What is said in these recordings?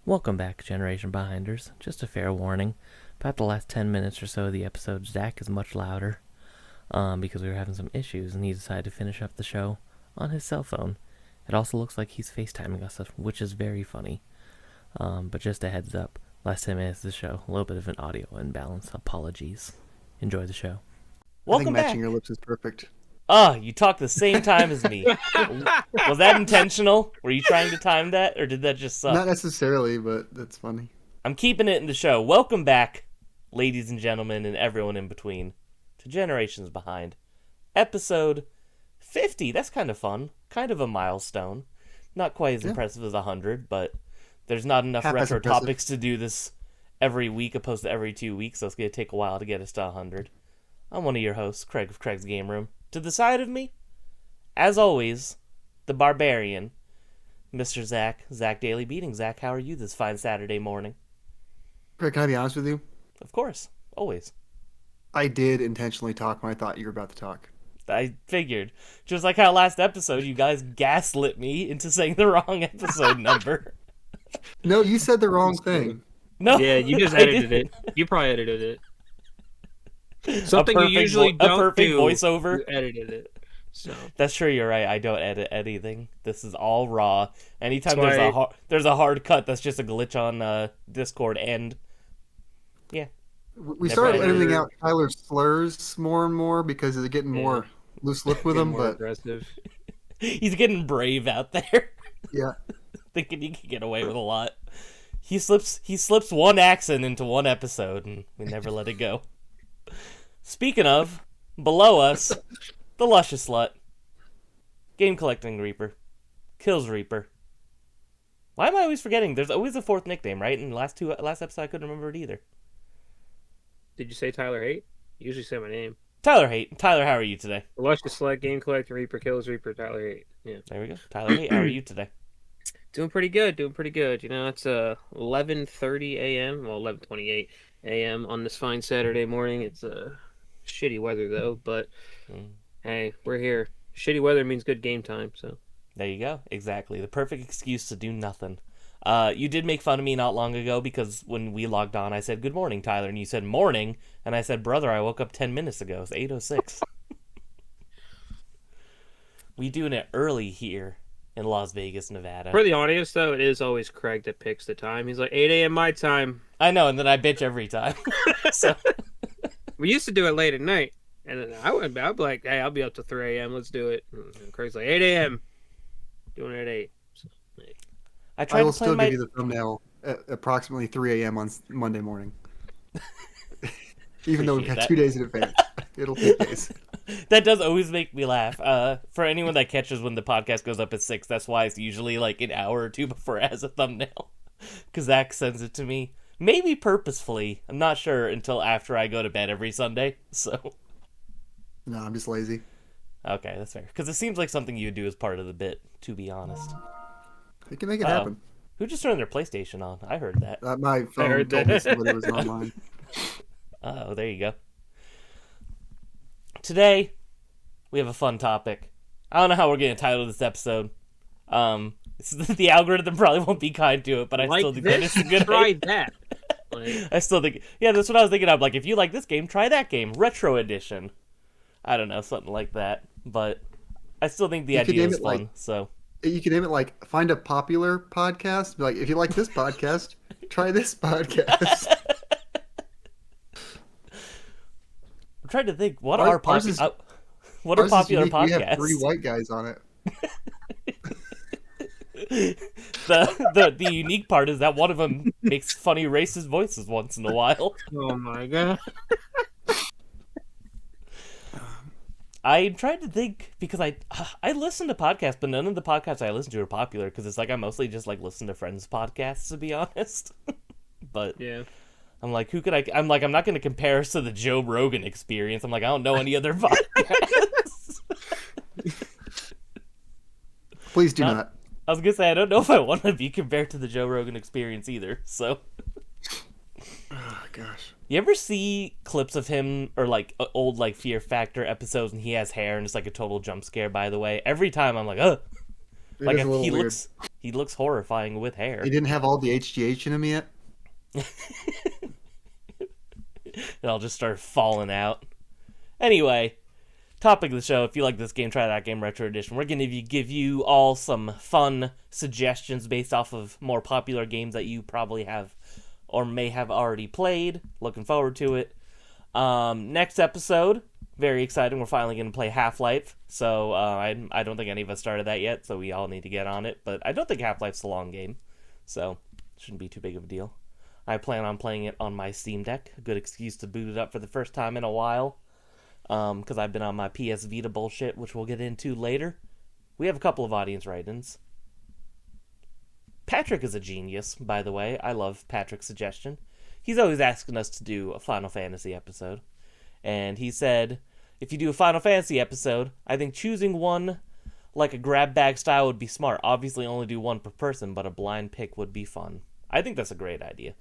Welcome back, Generation Behinders. Just a fair warning. About the last 10 minutes or so of the episode, Zach is much louder because we were having some issues, and he decided to finish up the show on his cell phone. It also looks like he's FaceTiming us, which is very funny. But just a heads up, last 10 minutes of the show, a little bit of an audio imbalance. Apologies. Enjoy the show. Welcome back. Matching your lips is perfect. Oh, you talk the same time as me. Was that intentional? Were you trying to time that, or did that just suck? Not necessarily, but that's funny. I'm keeping it in the show. Welcome back, ladies and gentlemen, and everyone in between, to Generations Behind. Episode 50. That's kind of fun. Kind of a milestone. Not quite as impressive as 100, but there's not enough retro topics to do this every week opposed to every 2 weeks, so it's going to take a while to get us to 100. I'm one of your hosts, Craig of Craig's Game Room. To the side of me, as always, the barbarian, Mr. Zach Daily Beating. Zach, how are you this fine Saturday morning? Craig, can I be honest with you? Of course, always. I did intentionally talk when I thought you were about to talk. I figured. Just like how last episode you guys gaslit me into saying the wrong episode number. No, you said the wrong thing. No, yeah, you just edited it. You probably edited it. Something you usually don't do. Voiceover. You edited it. So that's true. You're right. I don't edit anything. This is all raw. Anytime there's a hard cut, that's just a glitch on Discord. And yeah, we started editing out Tyler's slurs more and more because they're getting more loose lip with him. But aggressive. He's getting brave out there. Yeah, thinking he can get away with a lot. He slips one accent into one episode, and we never let it go. Speaking of, below us, the Luscious Slut, Game Collecting Reaper, Kills Reaper. Why am I always forgetting? There's always a fourth nickname, right? In the last episode, I couldn't remember it either. Did you say Tyler Haight? You usually say my name. Tyler Haight. Tyler, how are you today? The Luscious Slut, Game Collecting Reaper, Kills Reaper, Tyler Haight. Yeah. There we go. Tyler Haight, how are you today? Doing pretty good. You know, it's 11:30 a.m. Well, 11:28 a.m. on this fine Saturday morning. It's shitty weather though, but hey, we're here. Shitty weather means good game time, so there you go. Exactly, the perfect excuse to do nothing. You did make fun of me not long ago because when we logged on, I said good morning, Tyler, and you said morning, and I said brother, I woke up 10 minutes ago. It's 8:06. We doing it early here in Las Vegas, Nevada. For the audience, though, it is always Craig that picks the time. He's like 8 a.m. my time. I know, and then I bitch every time. So. We used to do it late at night, and then I'd be like, hey, I'll be up to 3 a.m. Let's do it. And Craig's like, 8 a.m. Doing it at 8. So, hey. I will still give you the thumbnail at approximately 3 a.m. on Monday morning. Even though we've got 2 days in advance. It'll take days. That does always make me laugh. For anyone that catches when the podcast goes up at 6, that's why it's usually like an hour or two before it has a thumbnail. Because Zach sends it to me. Maybe purposefully. I'm not sure until after I go to bed every Sunday. So. No, I'm just lazy. Okay, that's fair. Because it seems like something you would do as part of the bit, to be honest. You can make it happen. Who just turned their PlayStation on? I heard that. My phone told me somebody was online. Oh, there you go. Today, we have a fun topic. I don't know how we're going to title this episode. The algorithm probably won't be kind to it, but I still think that it's a good idea. Try that. I still think, yeah, that's what I was thinking of. Like, if you like this game, try that game. Retro edition. I don't know, something like that. But I still think the idea is fun. So you could name it like, find a popular podcast. Like, if you like this podcast, try this podcast. I'm trying to think, what are popular podcasts? We have 3 white guys on it. The unique part is that one of them makes funny racist voices once in a while. Oh my god. I'm trying to think because I listen to podcasts, but none of the podcasts I listen to are popular because it's like I mostly just like listen to friends' podcasts, to be honest. But yeah. I'm like, I'm like, I'm not going to compare us to the Joe Rogan Experience. I'm like, I don't know any other podcasts. Please do not. I was going to say, I don't know if I want to be compared to the Joe Rogan Experience either, so. Oh, gosh. You ever see clips of him, or like old like Fear Factor episodes, and he has hair, and it's like a total jump scare, by the way? Every time I'm like, ugh. Like, He looks horrifying with hair. He didn't have all the HGH in him yet. It all just started falling out. Anyway, topic of the show, if you like this game, try that game Retro Edition. We're going to give you all some fun suggestions based off of more popular games that you probably have or may have already played. Looking forward to it. Next episode, very exciting. We're finally going to play Half-Life. So I don't think any of us started that yet, so we all need to get on it. But I don't think Half-Life's a long game, so it shouldn't be too big of a deal. I plan on playing it on my Steam Deck. A good excuse to boot it up for the first time in a while. Because I've been on my PS Vita bullshit, which we'll get into later. We have a couple of audience write-ins. Patrick is a genius, by the way. I love Patrick's suggestion. He's always asking us to do a Final Fantasy episode. And he said, if you do a Final Fantasy episode, I think choosing one like a grab bag style would be smart. Obviously only do one per person, but a blind pick would be fun. I think that's a great idea.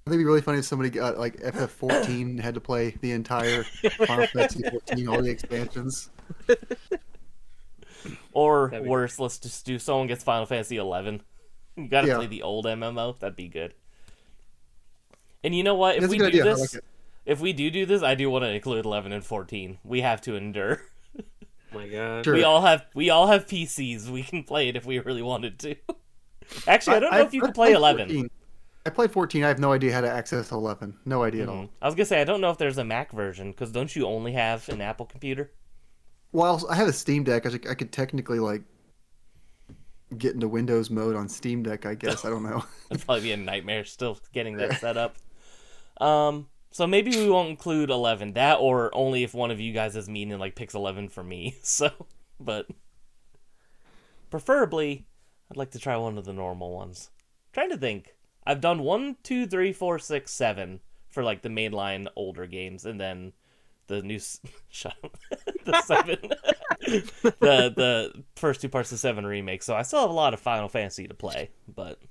I think it'd be really funny if somebody got like FF14 had to play the entire Final Fantasy 14, all the expansions. Or worse, let's just do someone gets Final Fantasy 11. You gotta play the old MMO. That'd be good. And you know what? If we do this, if we do this, I do want to include 11 and 14. We have to endure. Oh my god. Sure. We all have PCs. We can play it if we really wanted to. Actually, I don't know if you can play 11. 14. I played 14. I have no idea how to access 11. No idea at all. I was gonna say I don't know if there's a Mac version because don't you only have an Apple computer? Well, I have a Steam Deck. I could technically like get into Windows mode on Steam Deck. I guess I don't know. It'd probably be a nightmare still getting that set up. So maybe we won't include 11. That or only if one of you guys is mean and like picks 11 for me. So, but preferably, I'd like to try one of the normal ones. Trying to think. I've done 1, 2, 3, 4, 6, 7 for like the mainline older games, and then the new shut up. The 7, the first two parts of 7 remake. So I still have a lot of Final Fantasy to play. But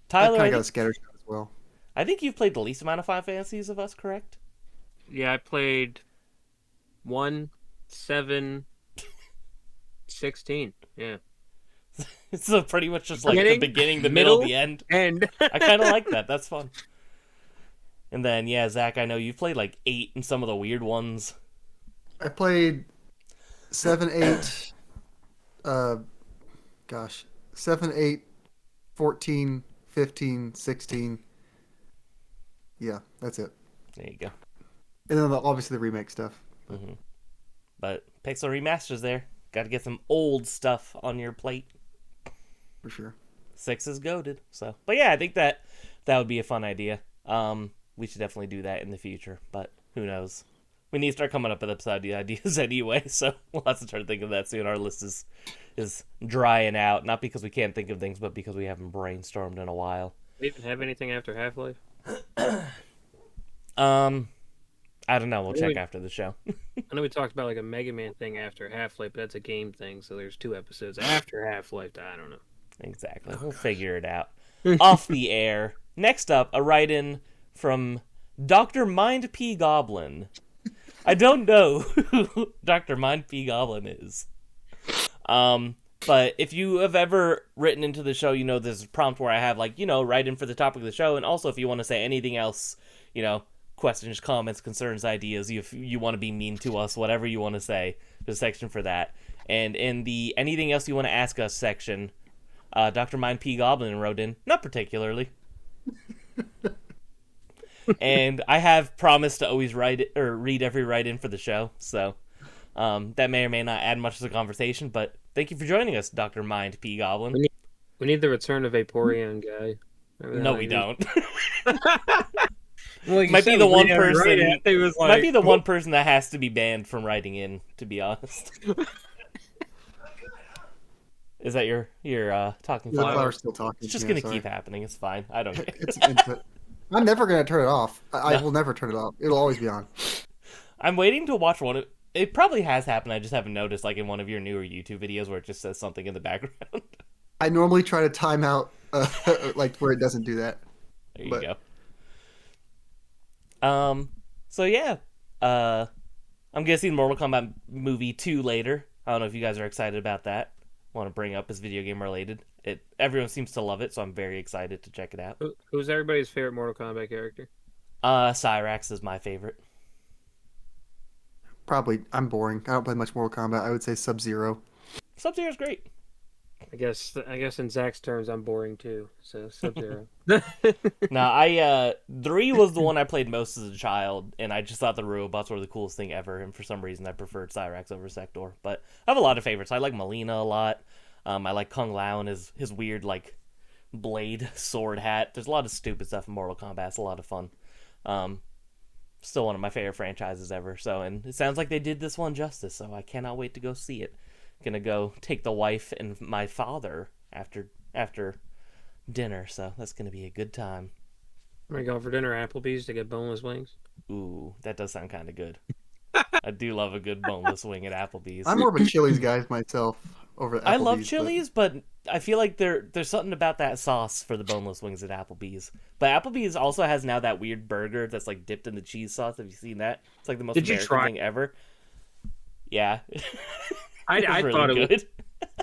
Tyler, I kind of got scattershot as well. I think you've played the least amount of Final Fantasies of us, correct? Yeah, I played 1, 7, 16. Yeah. So pretty much just like the beginning, the middle, the end. I kind of like that. That's fun. And then, yeah, Zach, I know you've played like 8 and some of the weird ones. I played 7, 8, 7, 8, 14, 15, 16. Yeah, that's it. There you go. And then obviously the remake stuff. Mm-hmm. But Pixel Remasters there. Got to get some old stuff on your plate. For sure. 6 is goated. So, but yeah, I think that would be a fun idea. We should definitely do that in the future, but who knows? We need to start coming up with episode ideas anyway, so we'll have to start thinking of that soon. Our list is drying out, not because we can't think of things, but because we haven't brainstormed in a while. Do we even have anything after Half-Life? I don't know. We'll check after the show. I know we talked about like a Mega Man thing after Half-Life, but that's a game thing, so there's 2 episodes after Half-Life. I don't know. Exactly. We'll figure it out. Off the air. Next up, a write-in from Dr. Mind P. Goblin. I don't know who Dr. Mind P. Goblin is. But if you have ever written into the show, you know there's a prompt where I have, like, write in for the topic of the show, and also if you want to say anything else, questions, comments, concerns, ideas, if you want to be mean to us, whatever you want to say, there's a section for that. And in the anything else you want to ask us section, Dr. Mind P. Goblin wrote in, not particularly. And I have promised to always read every write-in for the show, so that may or may not add much to the conversation, but thank you for joining us, Dr. Mind P. Goblin. We need the return of Vaporeon guy. No, we don't. Well, might be the one person. Might be the one person that has to be banned from writing in. To be honest, is that your talking The flower? flower's still talking. It's just gonna keep happening. It's fine. I don't care. I'm never gonna turn it off. I will never turn it off. It'll always be on. I'm waiting to watch one. It probably has happened. I just haven't noticed, like in one of your newer YouTube videos where it just says something in the background. I normally try to time out like where it doesn't do that. There you go. So yeah, I'm gonna see the Mortal Kombat movie 2 later. I don't know if you guys are excited about that. want to bring up is video game related. Everyone seems to love it, so I'm very excited to check it out. Who's everybody's favorite Mortal Kombat character? Cyrax is my favorite. Probably, I'm boring. I don't play much Mortal Kombat. I would say Sub-Zero. Sub-Zero's great. I guess in Zach's terms, I'm boring too. So Sub-Zero. No, 3 was the one I played most as a child, and I just thought the robots were the coolest thing ever, and for some reason I preferred Cyrax over Sector. But I have a lot of favorites. I like Melina a lot. I like Kung Lao and his weird, like, blade sword hat. There's a lot of stupid stuff in Mortal Kombat. It's a lot of fun. Still one of my favorite franchises ever. So, and it sounds like they did this one justice, so I cannot wait to go see it. Gonna go take the wife and my father after dinner, so that's gonna be a good time. Am I going for dinner at Applebee's to get boneless wings? Ooh, that does sound kind of good. I do love a good boneless wing at Applebee's. I'm more of a Chili's guy myself over at Applebee's. I love Chili's, but I feel like there's something about that sauce for the boneless wings at Applebee's. But Applebee's also has now that weird burger that's like dipped in the cheese sauce. Have you seen that? It's like the most American thing ever. Yeah. I really thought it good. was.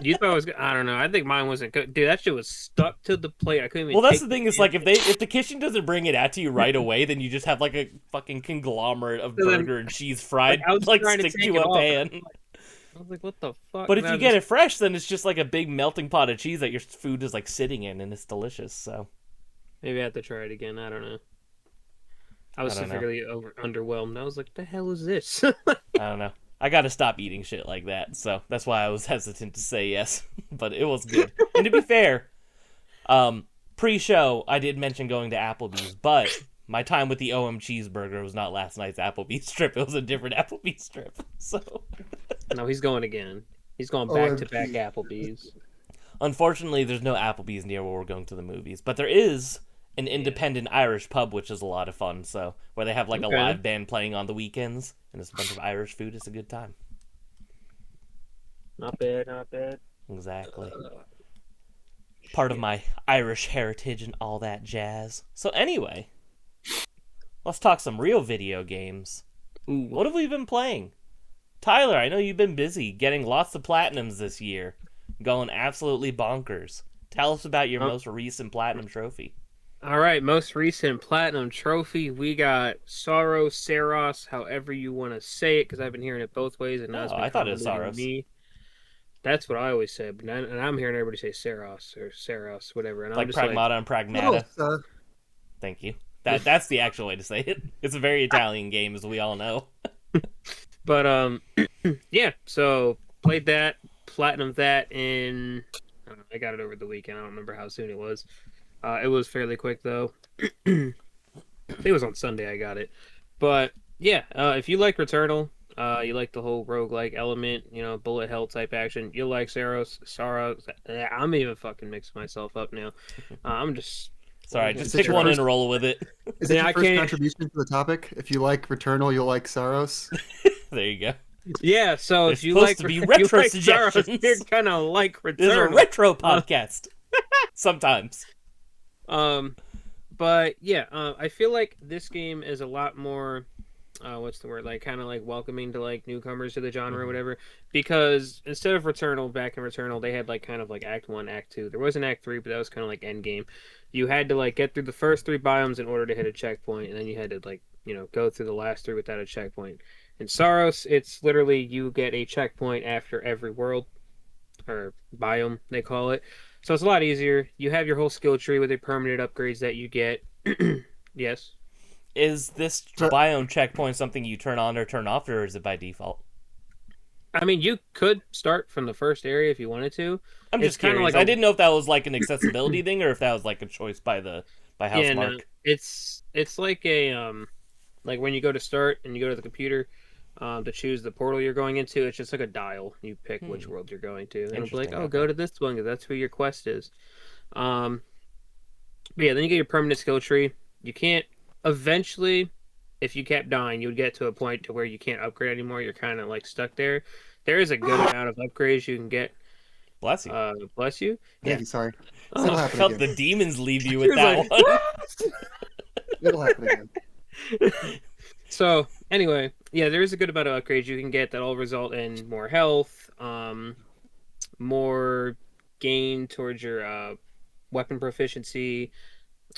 You thought it was good? I don't know. I think mine wasn't good. Dude, that shit was stuck to the plate. I couldn't even. Well, that's the thing. Is like if the kitchen doesn't bring it out to you right away, then you just have like a fucking conglomerate of burger and cheese fried like stick to a pan. I was like, what the fuck? But if you get it fresh, then it's just like a big melting pot of cheese that your food is like sitting in, and it's delicious. So maybe I have to try it again. I don't know. I was severely underwhelmed. I was like, the hell is this? I don't know. I gotta stop eating shit like that, so that's why I was hesitant to say yes. But it was good. And to be fair, pre-show, I did mention going to Applebee's, but my time with the OM cheeseburger was not last night's Applebee's trip. It was a different Applebee's trip. So no, he's going again. He's going back-to-back Applebee's. Unfortunately, there's no Applebee's near where we're going to the movies, but there is an independent Irish pub, which is a lot of fun. So where they have like a live band playing on the weekends, and it's a bunch of Irish food. It's a good time. Not bad, not bad. Exactly. Part of my Irish heritage and all that jazz. So anyway, let's talk some real video games. Ooh. What have we been playing? Tyler, I know you've been busy getting lots of platinums this year. Going absolutely bonkers. Tell us about your most recent platinum trophy. All right, most recent platinum trophy. We got Saros, however you want to say it, because I've been hearing it both ways, and now it's been I thought it was Saros. Me. That's what I always said, and I'm hearing everybody say Saros or Saros, whatever. And like I'm just Pragmata and Pragmata. Oh, Thank you. That's the actual way to say it. It's a very Italian game, as we all know. But yeah. So played that, platinum that in. I don't know, I got it over the weekend. I don't remember how soon it was. It was fairly quick though. I think it was on Sunday I got it. But yeah, if you like Returnal, you like the whole roguelike element, bullet hell type action, you'll like Saros. I'm even fucking mixing myself up now. I'm just sorry, just pick one and roll with it. Is it your first contribution to the topic? If you like Returnal, you'll like Saros. There you go. Yeah, so There's if you supposed like to be retro Saros, suggestions. you're gonna like Returnal. This is a retro podcast. Sometimes. But yeah, I feel like this game is a lot more, what's the word? Like kind of like welcoming to like newcomers to the genre or whatever. Because instead of Returnal, back in Returnal, they had like kind of like Act 1, Act 2. There was an Act 3, but that was kind of like end game. You had to like get through the first 3 biomes in order to hit a checkpoint, and then you had to like, go through the last 3 without a checkpoint. In Saros, it's literally you get a checkpoint after every world, or biome, they call it. So it's a lot easier. You have your whole skill tree with the permanent upgrades that you get. Yes. Is this biome checkpoint something you turn on or turn off, or is it by default? I mean, you could start from the first area if you wanted to. I'm just curious. Like I didn't know if that was like an accessibility thing, or if that was like a choice by Housemarque. No, it's like a like when you go to start and you go to the computer. To choose the portal you're going into, it's just like a dial. You pick which world you're going to, and it'll be like, "Oh, go to this one because that's who your quest is." But yeah, then you get your permanent skill tree. You can't. Eventually, if you kept dying, you would get to a point to where you can't upgrade anymore. You're kind of like stuck there. There is a good amount of upgrades you can get. Bless you. Bless you. Yeah, sorry. I felt the demons leave you with that one. It'll happen again. So, anyway, yeah, there is a good amount of upgrades you can get that all result in more health, more gain towards your weapon proficiency,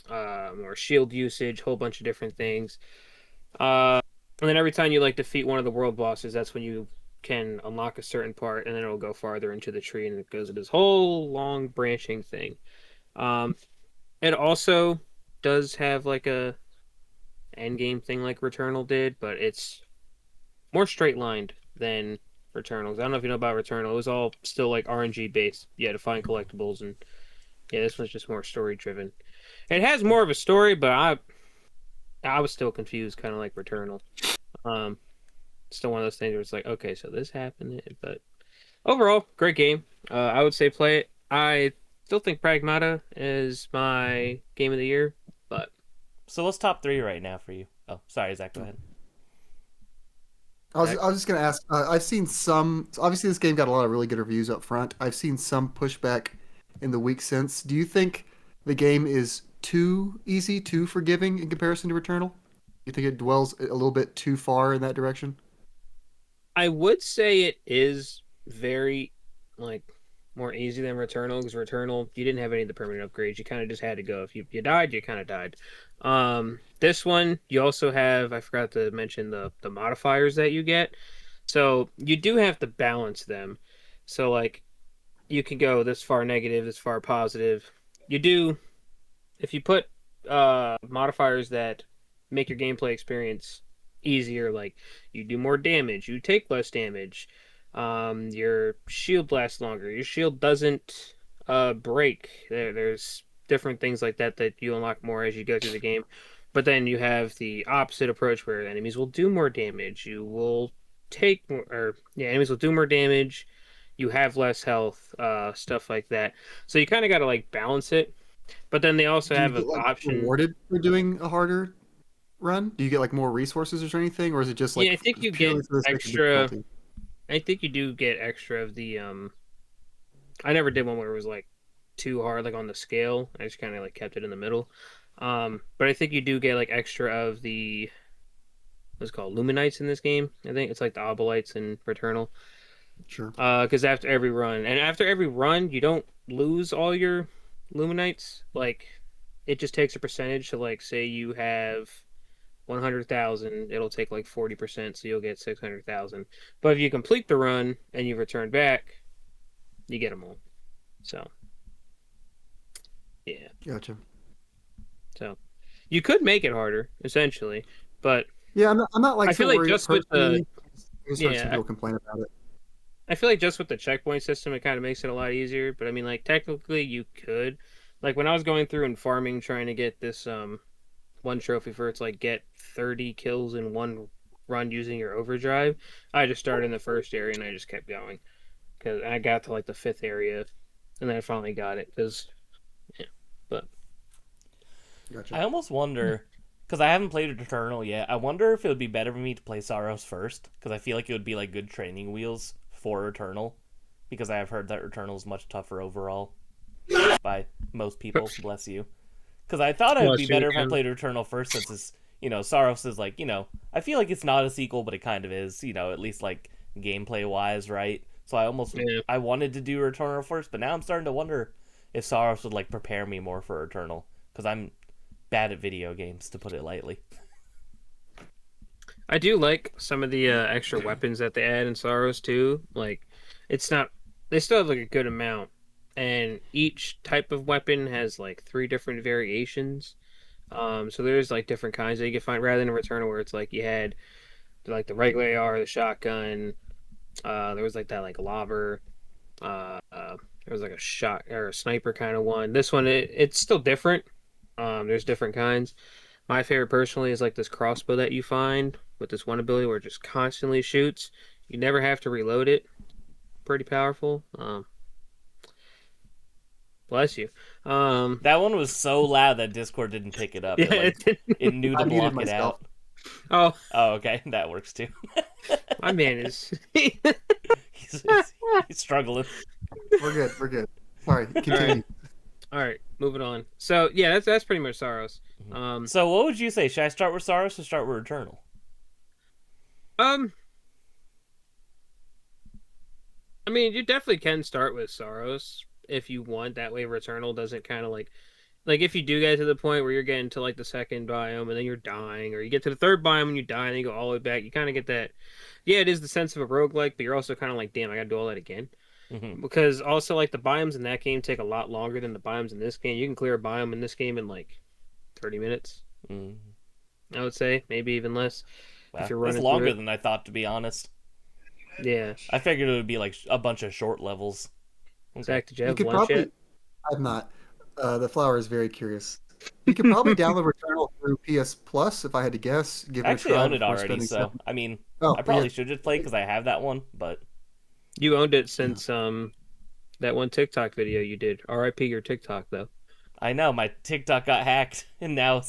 more shield usage, whole bunch of different things. And then every time you like defeat one of the world bosses, that's when you can unlock a certain part, and then it'll go farther into the tree, and it goes to this whole long branching thing. Um, it also does have like a end game thing like Returnal did, but it's more straight lined than Returnals. I don't know if you know about Returnal. It was all still like RNG based. You had to find collectibles, and yeah, this one's just more story driven. It has more of a story, but I was still confused, kind of like Returnal. Um, Still one of those things where it's like, okay, so this happened, but overall, great game. I would say play it. I still think Pragmata is my game of the year, but So what's top 3 right now for you? Oh, sorry, Zach, go ahead. I was just going to ask. I've seen some. Obviously, this game got a lot of really good reviews up front. I've seen some pushback in the week since. Do you think the game is too easy, too forgiving in comparison to Returnal? You think it dwells a little bit too far in that direction? I would say it is very like more easy than Returnal because Returnal you didn't have any of the permanent upgrades. You kind of just had to go. If you died, you kind of died. This one you also have. I forgot to mention the modifiers that you get. So you do have to balance them. So like you can go this far negative, this far positive. You do if you put modifiers that make your gameplay experience easier, like you do more damage, you take less damage, your shield lasts longer, your shield doesn't break. There's different things like that that you unlock more as you go through the game. But then you have the opposite approach where enemies will do more damage. You will take more, or yeah, enemies will do more damage. You have less health, stuff like that. So you kind of got to like balance it. But then they also Do you have get an like option. rewarded for doing a harder run? Do you get like more resources or anything, or is it just Yeah, like I think you get purely for the sake of extra. difficulty? I think you do get extra of the. I never did one where it was like too hard, like on the scale. I just kind of like kept it in the middle. But I think you do get like extra of the what's it called Luminites in this game. I think it's like the Obolites in Returnal. Sure. Because after every run, you don't lose all your Luminites. Like, it just takes a percentage. So, like, say you have 100,000, it'll take like 40%, so you'll get 600,000. But if you complete the run and you return back, you get them all. So, yeah. Gotcha. So, you could make it harder, essentially. But Yeah, I'm not like I feel so like worried just with the. personally. I just heard some Yeah, people complain about it. I feel like just with the checkpoint system, it kind of makes it a lot easier. But I mean, like technically, you could, like when I was going through and farming, trying to get this one trophy for it's like get 30 kills in one run using your overdrive. I just started in the first area and I just kept going because I got to like the fifth area, and then I finally got it. Because, yeah, but Gotcha. I almost wonder, because I haven't played Eternal yet, I wonder if it would be better for me to play Sorrows first, because I feel like it would be like good training wheels for Eternal, because I have heard that Eternal is much tougher overall by most people, bless you. Because I thought it would be Bless you, better if I Ken. played Eternal first, since it's, Sorrows is like, I feel like it's not a sequel, but it kind of is, at least like gameplay-wise, right? So yeah. I wanted to do Eternal first, but now I'm starting to wonder if Sorrows would like prepare me more for Eternal, because I'm bad at video games, to put it lightly. I do like some of the extra weapons that they add in Sorrows too. Like, it's not. They still have like a good amount, and each type of weapon has like three different variations. So there's like different kinds that you can find rather than a Returnal where it's like you had like the regular AR, the shotgun. There was like that like lobber. There was like a shot or a sniper kind of one. This one it's still different. There's different kinds. My favorite personally is like this crossbow that you find with this one ability where it just constantly shoots. You never have to reload it. Pretty powerful. Bless you. That one was so loud that Discord didn't pick it up. Yeah. It knew to I muted block it myself. out. Oh, Oh, okay, that works too. my man is. he's, he's struggling. We're good. We're good. Sorry. Continue. All right, moving on. So yeah, that's pretty much Sorrows. So, what would you say? Should I start with Sorrows or start with Eternal? Um, I mean, you definitely can start with Saros if you want. That way, Returnal doesn't kind of like if you do get to the point where you're getting to like the second biome and then you're dying, or you get to the third biome and you die and then you go all the way back. You kind of get that. Yeah, it is the sense of a roguelike, but you're also kind of like, damn, I got to do all that again. Hmm. Because also like the biomes in that game take a lot longer than the biomes in this game. You can clear a biome in this game in like 30 minutes. Mm. I would say maybe even less Wow. if you're That's running longer through it. than I thought, to be honest. Yeah. I figured it would be like a bunch of short levels. Okay. Zach, did you You have could lunch probably. yet? I'm not. The flower is very curious. You could probably download Returnal through PS Plus if I had to guess. Give I it a actually try own it before already, spending so seven. I mean, Oh, I yeah. probably should just play because I have that one. But You owned it since that one TikTok video you did. R.I.P. your TikTok though. I know my TikTok got hacked, and now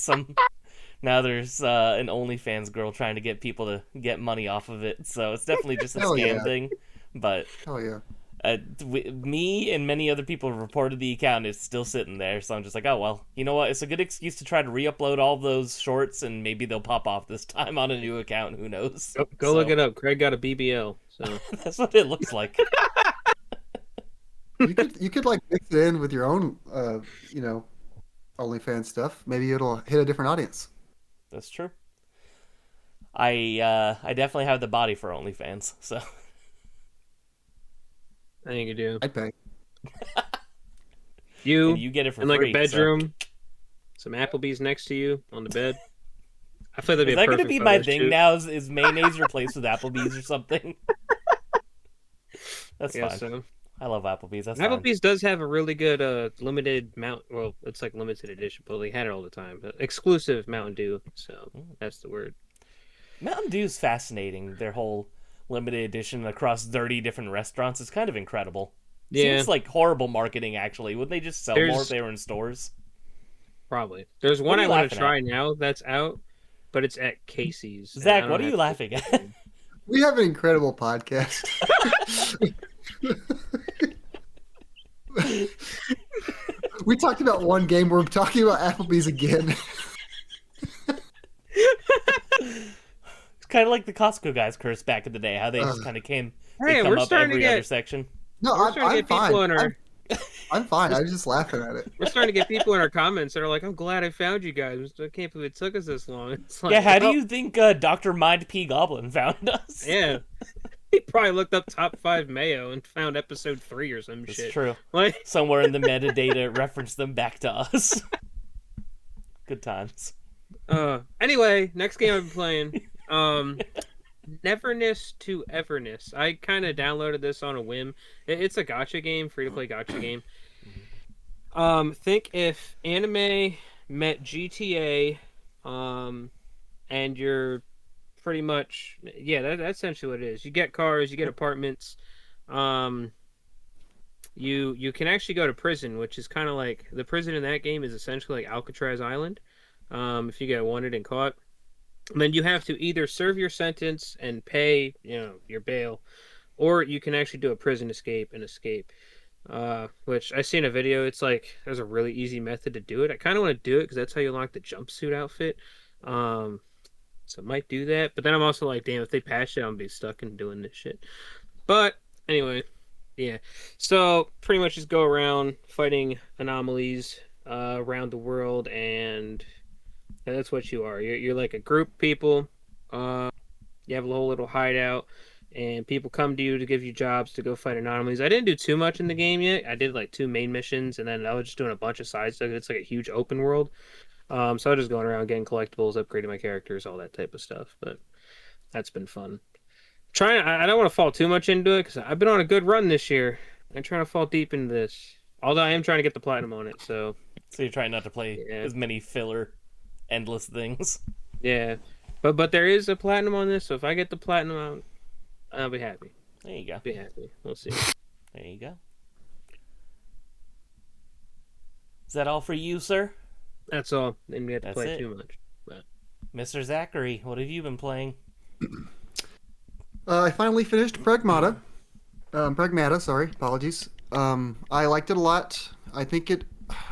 there's an OnlyFans girl trying to get people to get money off of it. So it's definitely just a Hell scam yeah. thing. But Oh yeah. me and many other people reported the account. It's still sitting there, so I'm just like, oh well. You know what? It's a good excuse to try to re-upload all those shorts, and maybe they'll pop off this time on a new account. Who knows? Go look it up. Craig got a BBL. So That's what it looks like. You could like mix it in with your own you know, OnlyFans stuff. Maybe it'll hit a different audience. That's true. I definitely have the body for OnlyFans, so I think you do. I'd pay. You and you get it for in like free. a bedroom, some Applebee's next to you on the bed. I feel that'd So. be Is a that going to perfect be my photo thing shoot. now? Is mayonnaise replaced with Applebee's or something? That's Yeah, fine. so I love Applebee's. That's fine. Applebee's does have a really good limited mount. Well, it's like limited edition, but they had it all the time. But exclusive Mountain Dew. So that's the word. Mountain Dew's fascinating. Their whole limited edition across 30 different restaurants is kind of incredible. Yeah, Seems like horrible marketing, actually. Would they just sell more if they were in stores? probably. There's What one are I you want laughing to try now that's out, but it's at Casey's. and I Zach, don't what are have you to- laughing at? We have an incredible podcast. We talked about one game. We're talking about Applebee's again. It's kind of like the Costco guys curse back in the day, how they just kind of came. They Hey, come we're up starting to every get other section. No, we're starting to I'm get people fine. in our I'm fine. I was just laughing at it. we're starting to get people in our comments that are like, "I'm glad I found you guys. I can't believe it took us this long." It's like, Yeah, how do well, you think Dr. Mind P. Goblin found us? Yeah, he probably looked up top 5 Mayo and found episode 3 or some It's shit. true. Like, Somewhere in the metadata, it referenced them back to us. Good times. anyway, next game I've been playing, Neverness to Everness. I kind of downloaded this on a whim. It's a gacha game, free to play gacha game. Think if anime met GTA, and you're pretty much, yeah, that's essentially what it is. You get cars, you get apartments, you can actually go to prison, which is kind of like the prison in that game is essentially like Alcatraz Island. If you get wanted and caught, and then you have to either serve your sentence and pay, your bail, or you can actually do a prison escape and escape. Which I seen a video. It's like there's a really easy method to do it. I kind of want to do it because that's how you unlock the jumpsuit outfit. So I might do that. But then I'm also like, damn, if they patch it, I'm gonna be stuck in doing this shit. But anyway, yeah. So pretty much just go around fighting anomalies around the world, and that's what you are. You're like a group of people. You have a whole little hideout, and people come to you to give you jobs to go fight anomalies. I didn't do too much in the game yet. I did like 2 main missions, and then I was just doing a bunch of side stuff. It's like a huge open world. So I was just going around getting collectibles, upgrading my characters, all that type of stuff. But that's been fun. I don't want to fall too much into it because I've been on a good run this year. I'm trying to fall deep into this. Although I am trying to get the platinum on it, so So you're trying not to play Yeah. as many filler, endless things. yeah. But there is a platinum on this, so if I get the platinum, I'll be happy. There you go. Be happy. We'll see. There you go. Is that all for you, sir? That's all. Didn't have to That's play it. too much. Mr. Zachary, what have you been playing? I finally finished Pragmata. Pragmata, sorry, apologies. I liked it a lot. I think it.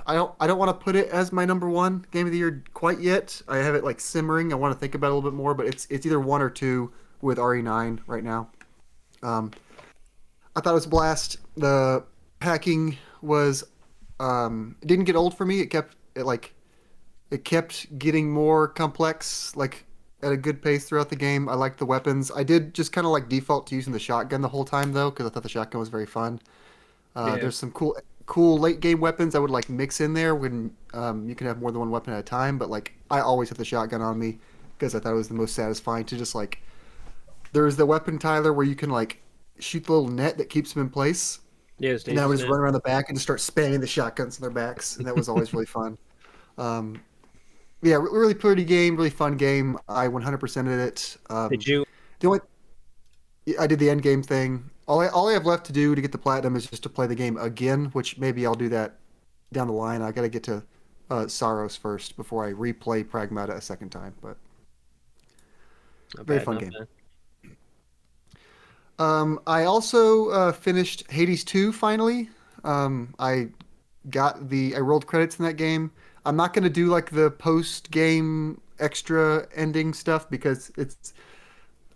I don't want to put it as my number 1 game of the year quite yet. I have it like simmering. I want to think about it a little bit more, but it's either 1 or 2 with RE9 right now. I thought it was a blast. The hacking was it didn't get old for me. It kept getting more complex, like at a good pace throughout the game. I liked the weapons. I did just kind of like default to using the shotgun the whole time though, because I thought the shotgun was very fun. Yeah. There's some cool late game weapons I would like mix in there when you can have more than one weapon at a time. But like I always have the shotgun on me because I thought it was the most satisfying to just like. There's the weapon Tyler where you can like shoot the little net that keeps them in place, Yeah, it's and I would dangerous, just man. run around the back and just start spamming the shotguns in their backs, and that was always really fun. Um, yeah, really pretty game, really fun game. I 100%ed it. Did you? The only I did the end game thing. All I have left to do to get the platinum is just to play the game again, which maybe I'll do that down the line. I got to get to Saros first before I replay Pragmata a second time. But Not very bad, fun not game. bad. I also finished Hades 2 finally. I I rolled credits in that game. I'm not going to do like the post game extra ending stuff because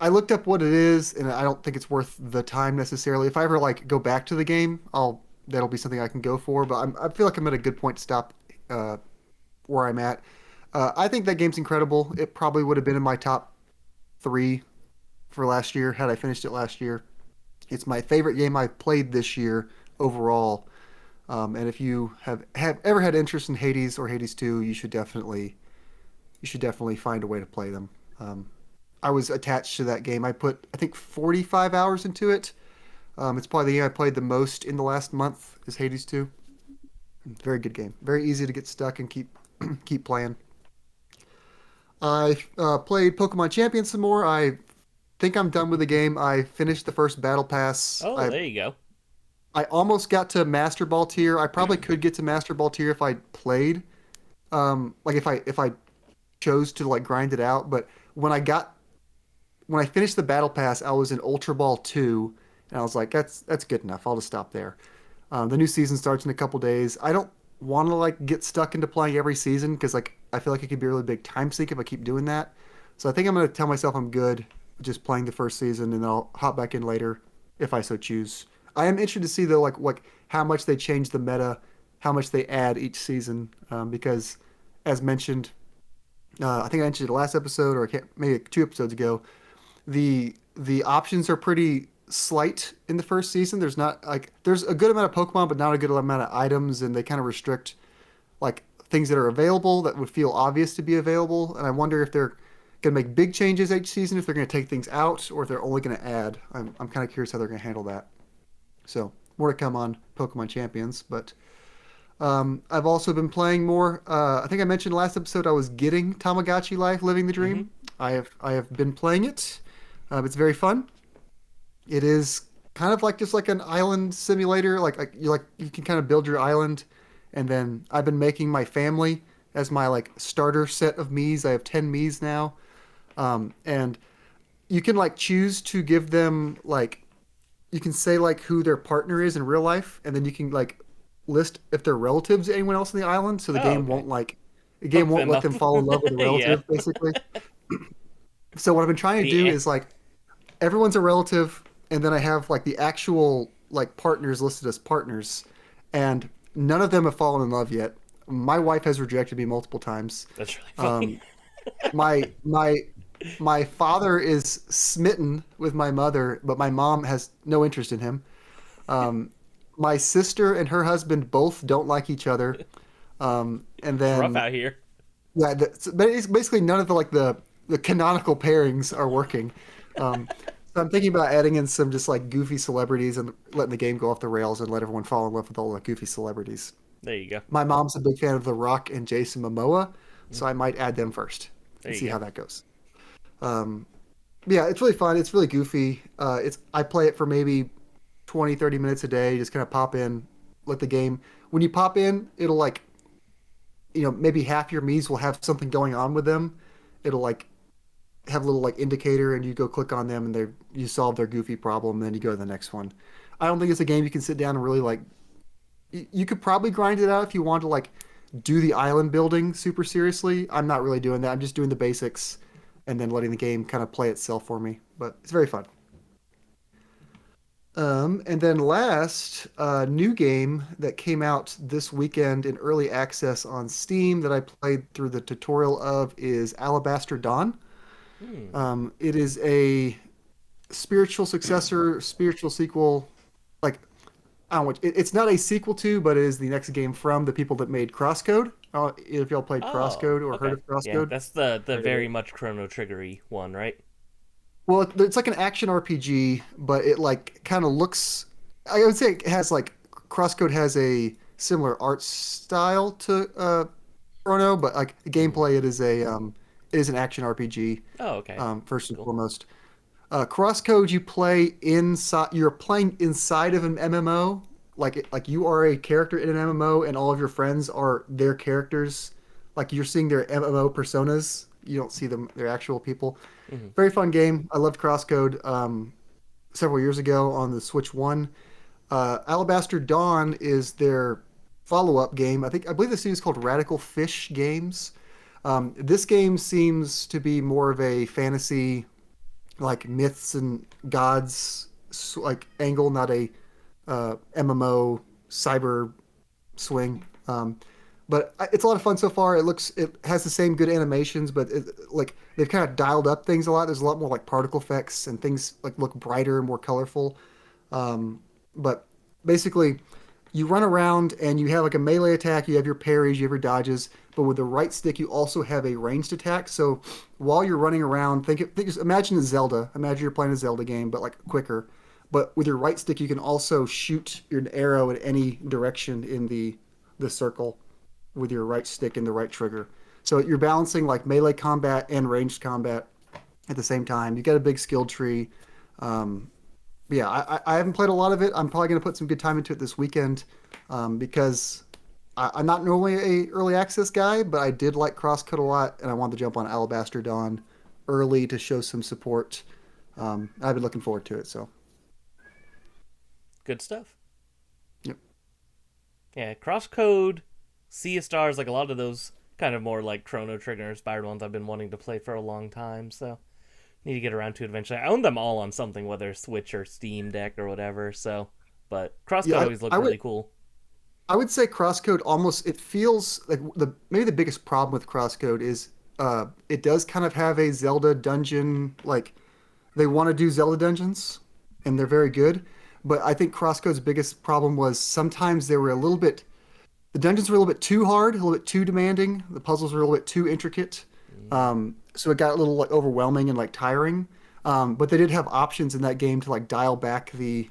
I looked up what it is, and I don't think it's worth the time necessarily. If I ever like go back to the game, that'll be something I can go for. But I feel like I'm at a good point to stop uh, where I'm at. I think that game's incredible. It probably would have been in my top three for last year had I finished it last year. It's my favorite game I've played this year overall. And if you have ever had interest in Hades or Hades 2, you should definitely find a way to play them. I was attached to that game. I put I think 45 hours into it. It's probably the game I played the most in the last month is Hades 2. Very good game. Very easy to get stuck and keep playing. I played Pokemon Champion some more. I think I'm done with the game. I finished the first battle pass. Oh, there you go. I almost got to Master Ball tier. I probably could get to Master Ball tier if I played. Like if I chose to like grind it out. But when I finished the battle pass, I was in Ultra Ball 2, and I was like, that's good enough. I'll just stop there. The new season starts in a couple days. I don't want to like get stuck into playing every season because like I feel like it could be a really big time sink if I keep doing that. So I think I'm gonna tell myself I'm good with just playing the first season, and then I'll hop back in later if I so choose. I am interested to see though like how much they change the meta, how much they add each season, because as mentioned, I think I mentioned it last episode or maybe 2 episodes ago. The options are pretty slight in the first season. There's not like there's a good amount of Pokemon, but not a good amount of items, and they kind of restrict like things that are available that would feel obvious to be available. And I wonder if they're going to make big changes each season, if they're going to take things out, or if they're only going to add. I'm kind of curious how they're going to handle that. So more to come on Pokemon Champions, but I've also been playing more. I think I mentioned last episode I was getting Tamagotchi Life, Living the Mm-hmm. Dream. I have been playing it. It's very fun. It is kind of like just like an island simulator. You can kind of build your island, and then I've been making my family as my like starter set of Miis. I have 10 Miis now, and you can like choose to give them like you can say like who their partner is in real life, and then you can like list if they're relatives to anyone else on the island. So the Oh, game okay. won't like the game Hook won't them let up. them fall in love with a Yeah. relative, basically. So what I've been trying to do The is like everyone's a relative, and then I have like the actual like partners listed as partners, and none of them have fallen in love yet. My wife has rejected me multiple times. That's really funny. My my father is smitten with my mother, but my mom has no interest in him. My sister and her husband both don't like each other. And It's rough then out here. yeah, but it's basically none of the canonical pairings are working. So I'm thinking about adding in some just like goofy celebrities and letting the game go off the rails and let everyone fall in love with all the goofy celebrities. There you go. My mom's a big fan of The Rock and Jason Momoa, so I might add them first There and you see go. how that goes. Um, yeah, it's really fun. It's really goofy. I play it for maybe 20, 30 minutes a day. Just kind of pop in, let the game. When you pop in, it'll like, maybe half your Mii's will have something going on with them. It'll like have a little like indicator, and you go click on them, and you solve their goofy problem, and then you go to the next one. I don't think it's a game you can sit down and really like. You could probably grind it out if you want to like do the island building super seriously. I'm not really doing that. I'm just doing the basics and then letting the game kind of play itself for me. But it's very fun. And then last, new game that came out this weekend in early access on Steam that I played through the tutorial of is Alabaster Dawn. Hmm. It is a spiritual successor, spiritual sequel. Like, I don't know, it's not a sequel to, but it is the next game from the people that made Crosscode. If y'all played Oh, Crosscode or heard okay. of Yeah, Crosscode. that's the Heard of very it. much Chrono Triggery one, right? Well, it's like an action RPG, but it like kind of looks. I would say it has like Crosscode has a similar art style to Chrono, but like the Hmm. gameplay, it is an action RPG Oh, okay. first and Cool. foremost. Crosscode, you play inside. You're playing inside of an MMO, like you are a character in an MMO, and all of your friends are their characters. Like you're seeing their MMO personas. You don't see them; their actual people. Hmm. Very fun game. I loved Crosscode several years ago on the Switch One. Alabaster Dawn is their follow-up game. I believe the series is called Radical Fish Games. This game seems to be more of a fantasy, like myths and gods, like angle, not a MMO cyber swing. But it's a lot of fun so far. It has the same good animations, but like they've kind of dialed up things a lot. There's a lot more like particle effects and things like look brighter and more colorful. Um, but basically, you run around and you have like a melee attack. You have your parries, you have your dodges. But with the right stick, you also have a ranged attack. So while you're running around, imagine a Zelda. Imagine you're playing a Zelda game, but like quicker. But with your right stick, you can also shoot your arrow at any direction in the circle with your right stick and the right trigger. So you're balancing like melee combat and ranged combat at the same time. You got a big skill tree. Um, but yeah, I haven't played a lot of it. I'm probably going to put some good time into it this weekend because I'm not normally a early access guy, but I did like Crosscut a lot, and I wanted to jump on Alabaster Dawn early to show some support. I've been looking forward to it. So, Good stuff. yep. Yeah, Crosscode, Sea of Stars, like a lot of those kind of more like Chrono Trigger inspired ones I've been wanting to play for a long time, so need to get around to it eventually. I own them all on something, whether Switch or Steam Deck or whatever, so but Crosscode Yeah, always looked really cool. I would say Crosscode almost it feels like the maybe the biggest problem with Crosscode is it does kind of have a Zelda dungeon like they want to do Zelda dungeons and they're very good, but I think Crosscode's biggest problem was sometimes they were a little bit the dungeons were a little bit too hard, a little bit too demanding. The puzzles were a little bit too intricate, Mm. so it got a little like overwhelming and like tiring. But they did have options in that game to like dial back the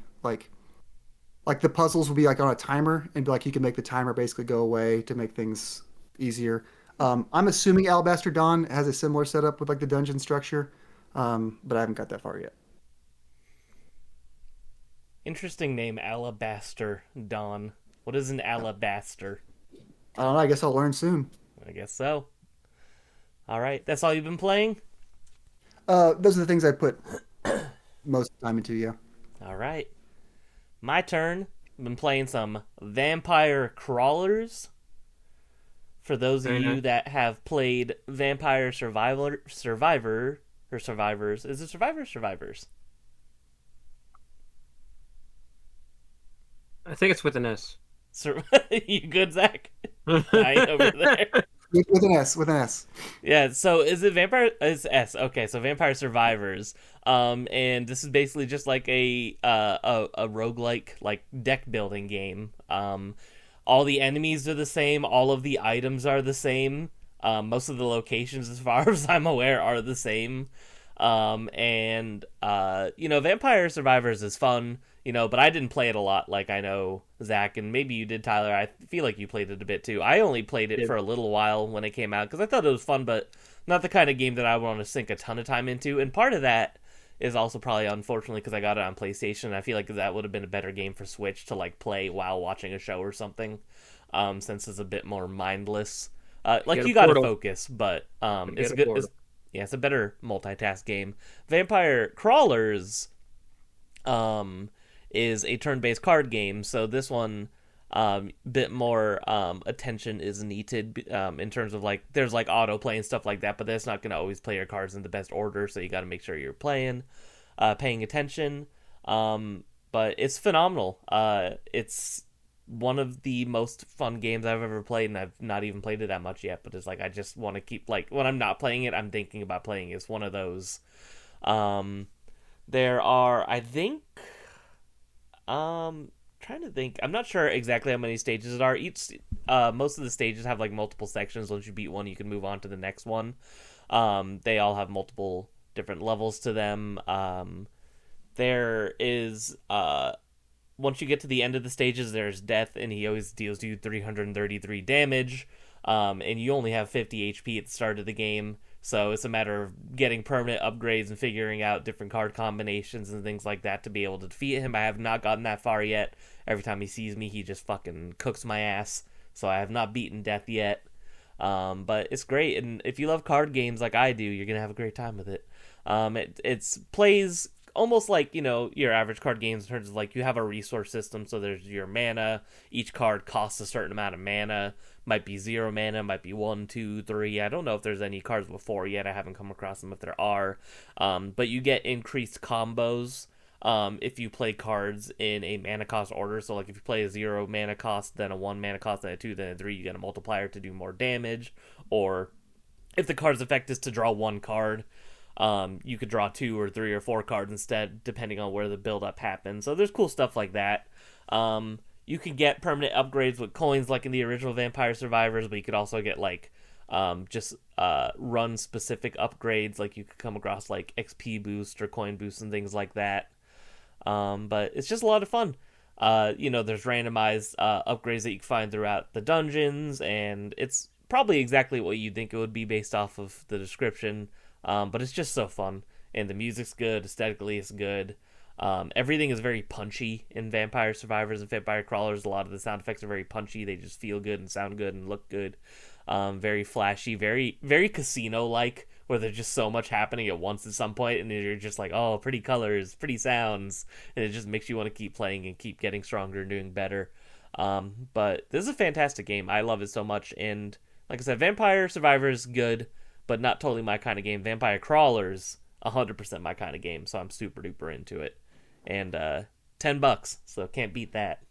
like the puzzles would be like on a timer and be like you can make the timer basically go away to make things easier. I'm assuming Alabaster Dawn has a similar setup with like the dungeon structure, but I haven't got that far yet. Interesting name, Alabaster Dawn. What is an alabaster? I don't know. I guess I'll learn soon. I guess so. All right, that's all you've been playing? Those are the things I put most time into. Yeah. All right. My turn. I've been playing some Vampire Crawlers. For those of Very you nice. that have played Vampire Survivors. Is it Survivor or Survivors? I think it's with an S. You good, Zach? Dying over there. With an S. With an S. Yeah, so is it Vampire? It's S. Okay, so Vampire Survivors. And this is basically just like a roguelike like deck building game. All the enemies are the same, all of the items are the same. Most of the locations, as far as I'm aware, are the same. Vampire Survivors is fun, but I didn't play it a lot. Like I know Zach and maybe you did, Tyler. I feel like you played it a bit too. I only played it Yeah. for a little while when it came out because I thought it was fun, but not the kind of game that I want to sink a ton of time into. And part of that is also probably unfortunately because I got it on PlayStation. I feel like that would have been a better game for Switch to like play while watching a show or something, since it's a bit more mindless. Like Get a you got to portal. focus, but it's Get a a good. portal. Yeah, it's a better multitask game. Vampire Crawlers is a turn-based card game, so this one bit more attention is needed in terms of like there's like autoplay and stuff like that, but that's not going to always play your cards in the best order, so you got to make sure you're paying attention. But it's phenomenal. It's one of the most fun games I've ever played, and I've not even played it that much yet. But it's like I just want to keep like when I'm not playing it, I'm thinking about playing it. It's one of those. There are, I think, trying to think. I'm not sure exactly how many stages there are. Most of the stages have like multiple sections. Once you beat one, you can move on to the next one. They all have multiple different levels to them. There is once you get to the end of the stages, there's death, and he always deals you 333 damage. And you only have 50 HP at the start of the game, so it's a matter of getting permanent upgrades and figuring out different card combinations and things like that to be able to defeat him. I have not gotten that far yet. Every time he sees me, he just fucking cooks my ass, so I have not beaten death yet. But it's great, and if you love card games like I do, you're gonna have a great time with it. It plays almost like, you know, your average card games in terms of like you have a resource system. So there's your mana. Each card costs a certain amount of mana. Might be 0 mana, might be 1, 2, 3. I don't know if there's any cards with 4 yet. I haven't come across them if there are. But you get increased combos if you play cards in a mana cost order. So like if you play a 0 mana cost, then a 1 mana cost, then a 2, then a 3, you get a multiplier to do more damage. Or if the card's effect is to draw 1 card, you could draw 2 or 3 or 4 cards instead, depending on where the build-up happens. So there's cool stuff like that. You can get permanent upgrades with coins like in the original Vampire Survivors, but you could also get like just run-specific upgrades. Like you could come across like XP boost or coin boost and things like that. But it's just a lot of fun. There's randomized upgrades that you can find throughout the dungeons, and it's probably exactly what you'd think it would be based off of the description. But it's just so fun, and the music's good, aesthetically it's good. Everything is very punchy in Vampire Survivors and Vampire Crawlers. A lot of the sound effects are very punchy. They just feel good and sound good and look good. Very flashy, very, very casino-like, where there's just so much happening at once at some point, and you're just like, oh, pretty colors, pretty sounds, and it just makes you want to keep playing and keep getting stronger and doing better. But this is a fantastic game. I love it so much, and like I said, Vampire Survivors good, but not totally my kind of game. Vampire Crawlers, 100% my kind of game, so I'm super duper into it. And $10, so can't beat that.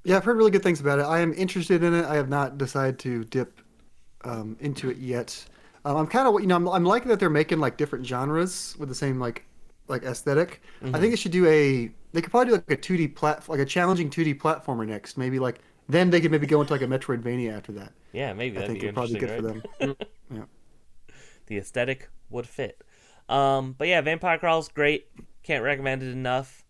Yeah, I've heard really good things about it. I am interested in it. I have not decided to dip into it yet. I'm kind of, I'm liking that they're making like different genres with the same like aesthetic. Mm-hmm. I think they could probably do like a 2D like a challenging 2D platformer next. Maybe like then they could maybe go into like a Metroidvania after that. Yeah, maybe I that'd think be it'd probably be good interesting, for them. Yeah. The aesthetic would fit. But yeah, Vampire Crawl's great. Can't recommend it enough.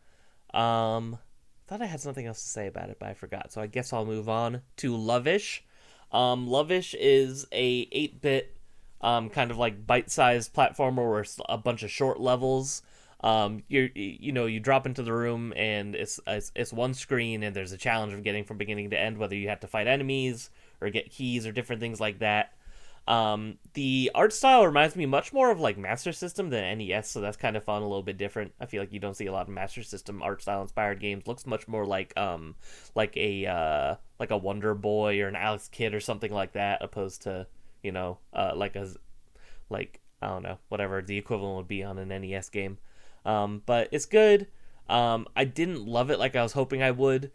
Thought I had something else to say about it, but I forgot. So I guess I'll move on to Lovish. Lovish is a 8-bit kind of like bite-sized platformer where it's a bunch of short levels. You drop into the room and it's one screen, and there's a challenge of getting from beginning to end, whether you have to fight enemies or get keys or different things like that. The art style reminds me much more of like Master System than NES, so that's kind of fun, a little bit different. I feel like you don't see a lot of Master System art style inspired games. Looks much more like a Wonder Boy or an Alex Kidd or something like that, opposed to I don't know, whatever the equivalent would be on an NES game. But it's good. I didn't love it like I was hoping I would.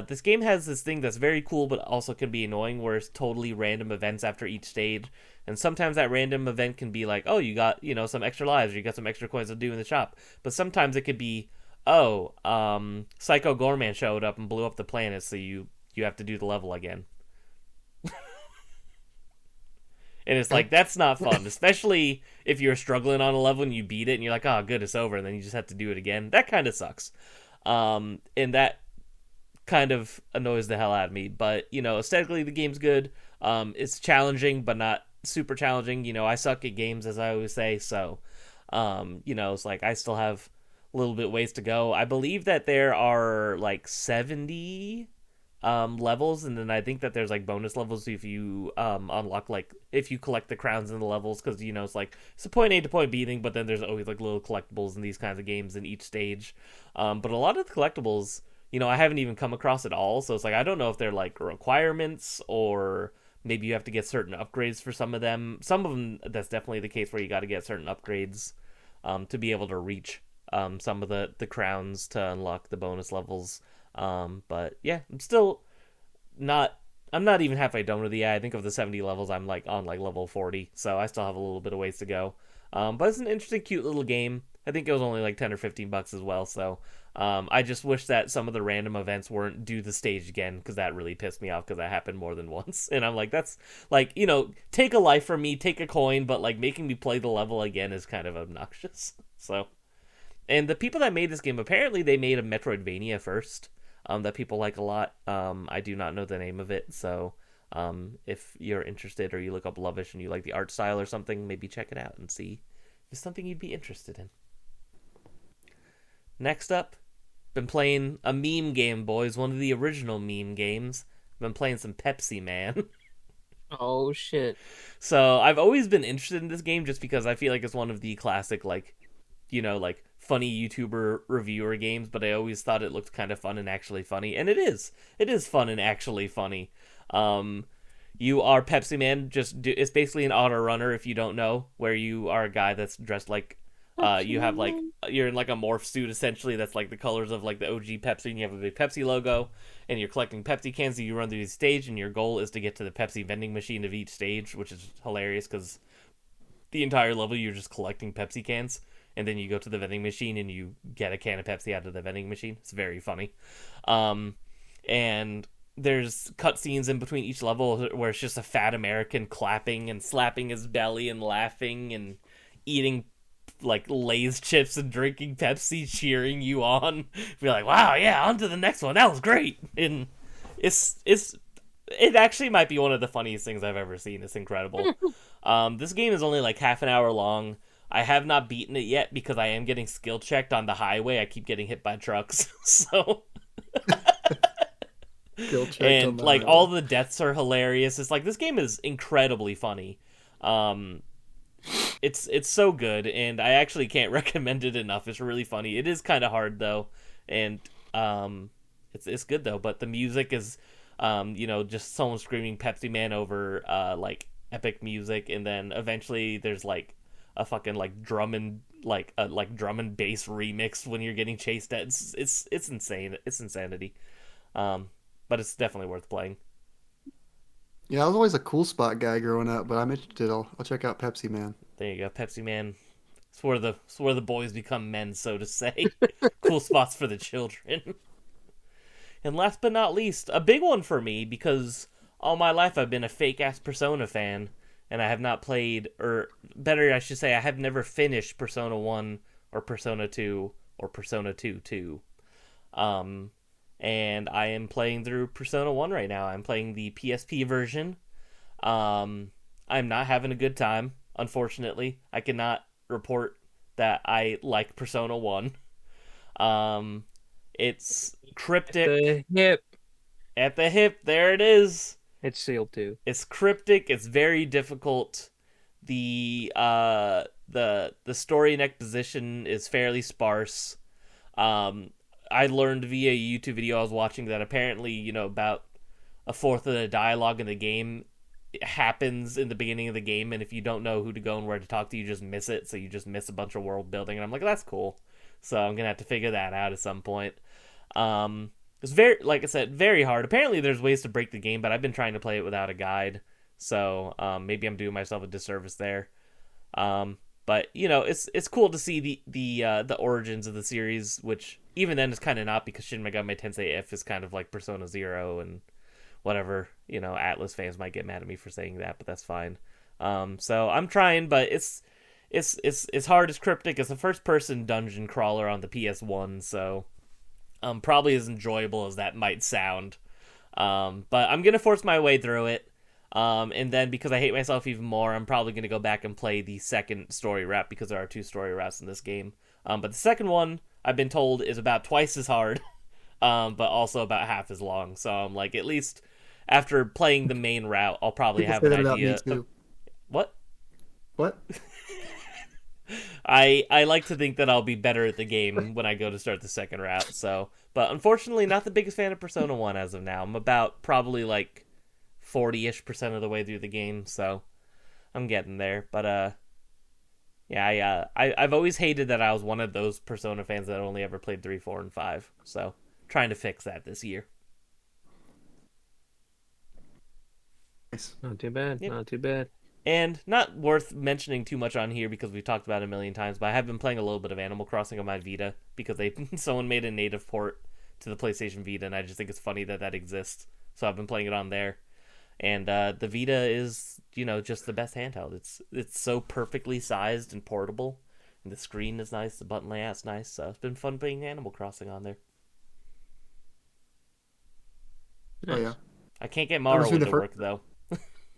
This game has this thing that's very cool, but also can be annoying, where it's totally random events after each stage. And sometimes that random event can be like, oh, you got, some extra lives, or you got some extra coins to do in the shop. But sometimes it could be, Psycho Gorman showed up and blew up the planet, so you have to do the level again. And it's like, that's not fun, especially if you're struggling on a level and you beat it and you're like, oh, good, it's over, and then you just have to do it again. That kind of sucks. And that kind of annoys the hell out of me. But, aesthetically, the game's good. It's challenging, but not super challenging. I suck at games, as I always say, so, it's like I still have a little bit ways to go. I believe that there are, 70... levels, and then I think that there's bonus levels if you unlock if you collect the crowns in the levels, because it's a point A to point B thing, but then there's always little collectibles in these kinds of games in each stage. But a lot of the collectibles, I haven't even come across at all, so it's I don't know if they're requirements, or maybe you have to get certain upgrades for some of them. Some of them, that's definitely the case, where you got to get certain upgrades to be able to reach some of the crowns to unlock the bonus levels. But yeah, I'm still not. I'm not even halfway done with the. I think of the 70 levels, I'm like on like level 40, so I still have a little bit of ways to go. But it's an interesting, cute little game. I think it was only like $10 or $15 as well. So I just wish that some of the random events weren't do the stage again, because that really pissed me off, because that happened more than once. And I'm like, that's like, take a life from me, take a coin, but like making me play the level again is kind of obnoxious. So, and the people that made this game, apparently they made a Metroidvania first. That people like a lot. I do not know the name of it, so if you're interested, or you look up Lovish and you like the art style or something, maybe check it out and see if it's something you'd be interested in. Next up, been playing a meme game, boys. One of the original meme games. Been playing some Pepsi Man. Oh shit! So I've always been interested in this game, just because I feel like it's one of the classic, like, like funny YouTuber reviewer games, but I always thought it looked kind of fun and actually funny, and it is. It is fun and actually funny. You are Pepsi Man. It's basically an auto runner, if you don't know, where you are a guy that's dressed like, you have like, you're in like a morph suit essentially that's like the colors of like the OG Pepsi, and you have a big Pepsi logo, and you're collecting Pepsi cans, and you run through the stage, and your goal is to get to the Pepsi vending machine of each stage, which is hilarious because the entire level you're just collecting Pepsi cans. And then you go to the vending machine and you get a can of Pepsi out of the vending machine. It's very funny. And there's cutscenes in between each level where it's just a fat American clapping and slapping his belly and laughing and eating like Lay's chips and drinking Pepsi, cheering you on. Be like, wow, yeah, on to the next one. That was great. And it actually might be one of the funniest things I've ever seen. It's incredible. This game is only like half an hour long. I have not beaten it yet because I am getting skill checked on the highway. I keep getting hit by trucks, so. And like all the deaths are hilarious. It's like this game is incredibly funny. It's so good, and I actually can't recommend it enough. It's really funny. It is kind of hard though, and it's good though. But the music is, just someone screaming Pepsi Man over like epic music, and then eventually there's like a fucking like drum and bass remix when you're getting chased at. It's insane. It's insanity. But it's definitely worth playing. Yeah, I was always a Cool Spot guy growing up, but I'm interested. I'll check out Pepsi Man. There you go, Pepsi Man. It's where the boys become men, so to say. Cool spots for the children. And last but not least, a big one for me, because all my life I've been a fake ass Persona fan. And I have not played, or better, I should say, I have never finished Persona 1 or Persona 2 or Persona 2 2. And I am playing through Persona 1 right now. I'm playing the PSP version. I'm not having a good time, unfortunately. I cannot report that I like Persona 1. It's cryptic. At the hip, there it is. It's sealed too. It's cryptic. It's very difficult. The story and exposition is fairly sparse. I learned via a YouTube video I was watching that apparently, about a fourth of the dialogue in the game happens in the beginning of the game, and if you don't know who to go and where to talk to, you just miss it. So you just miss a bunch of world building, and I'm like, that's cool. So I'm gonna have to figure that out at some point. It's very, like I said, very hard. Apparently there's ways to break the game, but I've been trying to play it without a guide. So maybe I'm doing myself a disservice there. But it's cool to see the origins of the series, which even then is kind of not, because Shin Megami Tensei F is kind of like Persona 0 and whatever. Atlas fans might get mad at me for saying that, but that's fine. So I'm trying, but it's hard. It's cryptic. It's a first person dungeon crawler on the PS1, so probably as enjoyable as that might sound. But I'm gonna force my way through it. And then because I hate myself even more, I'm probably going to go back and play the second story route, because there are 2 story routes in this game. But the second one, I've been told, is about twice as hard, but also about half as long. So I'm like, at least after playing the main route, I'll probably have an idea. What? I like to think that I'll be better at the game when I go to start the second route. So, but unfortunately, not the biggest fan of Persona 1 as of now. I'm about probably like 40-ish% of the way through the game, so I'm getting there. But Yeah, I've always hated that I was one of those Persona fans that only ever played 3, 4, and 5. So, trying to fix that this year. Nice. Not too bad. Yep. Not too bad. And not worth mentioning too much on here because we've talked about it a million times, but I have been playing a little bit of Animal Crossing on my Vita because someone made a native port to the PlayStation Vita, and I just think it's funny that exists. So I've been playing it on there. And the Vita is, just the best handheld. It's so perfectly sized and portable. And the screen is nice, the button layout's nice, so it's been fun playing Animal Crossing on there. Oh yeah. I can't get I'm Morrowind assuming to the work, though.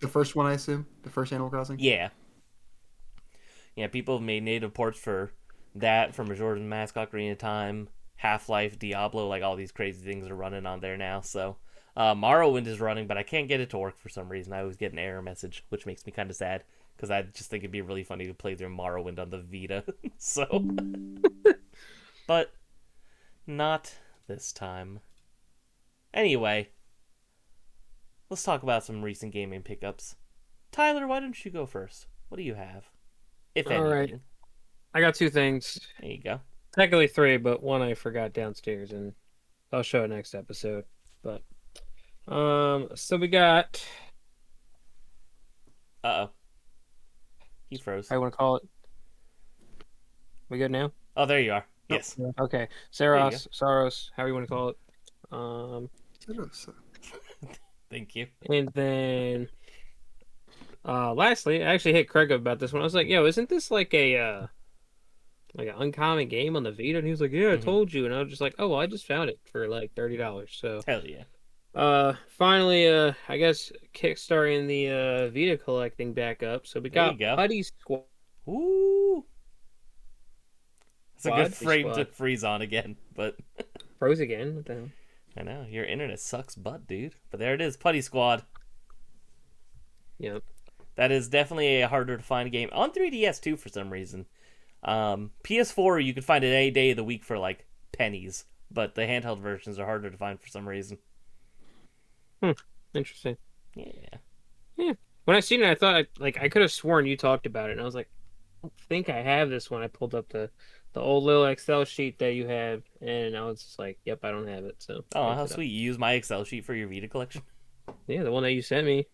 The first one, I assume? The first Animal Crossing? Yeah. Yeah, people have made native ports for that, for Majora's Mask, Ocarina of Time, Half-Life, Diablo, like all these crazy things are running on there now, so... Morrowind is running, but I can't get it to work for some reason. I always get an error message, which makes me kind of sad, because I just think it'd be really funny to play through Morrowind on the Vita, so... But, not this time. Anyway, let's talk about some recent gaming pickups. Tyler, why don't you go first? What do you have? If All anything. right. I got 2 things. There you go. Technically 3, but one I forgot downstairs, and I'll show it next episode. But so we got. Uh-oh. He froze. I want to call it. We good now? Oh, there you are. Yes. Okay. There you Saros, however you want to call it. Thank you. And then, lastly, I actually hit Craig up about this one. I was like, "Yo, isn't this like an uncommon game on the Vita?" And he was like, "Yeah, I told you." And I was just like, "Oh, well, I just found it for like $30." So, Hell yeah. finally, I guess kickstarting the Vita collecting back up. So we There got you go. Putty Squad. Ooh. It's a good Squad. frame to freeze on again, but Froze again. What the hell? I know your internet sucks butt, dude. But there it is, Putty Squad. Yep. That is definitely a harder to find game on 3DS too for some reason. PS4 you can find it any day of the week for like pennies, but the handheld versions are harder to find for some reason. Interesting. Yeah. When I seen it, I thought I could have sworn you talked about it, and I was like, I don't think I have this one. I pulled up the old little Excel sheet that you have, and I was just like, yep, I don't have it. So Oh, I how looked it up. sweet! You use my Excel sheet for your Vita collection. Yeah, the one that you sent me.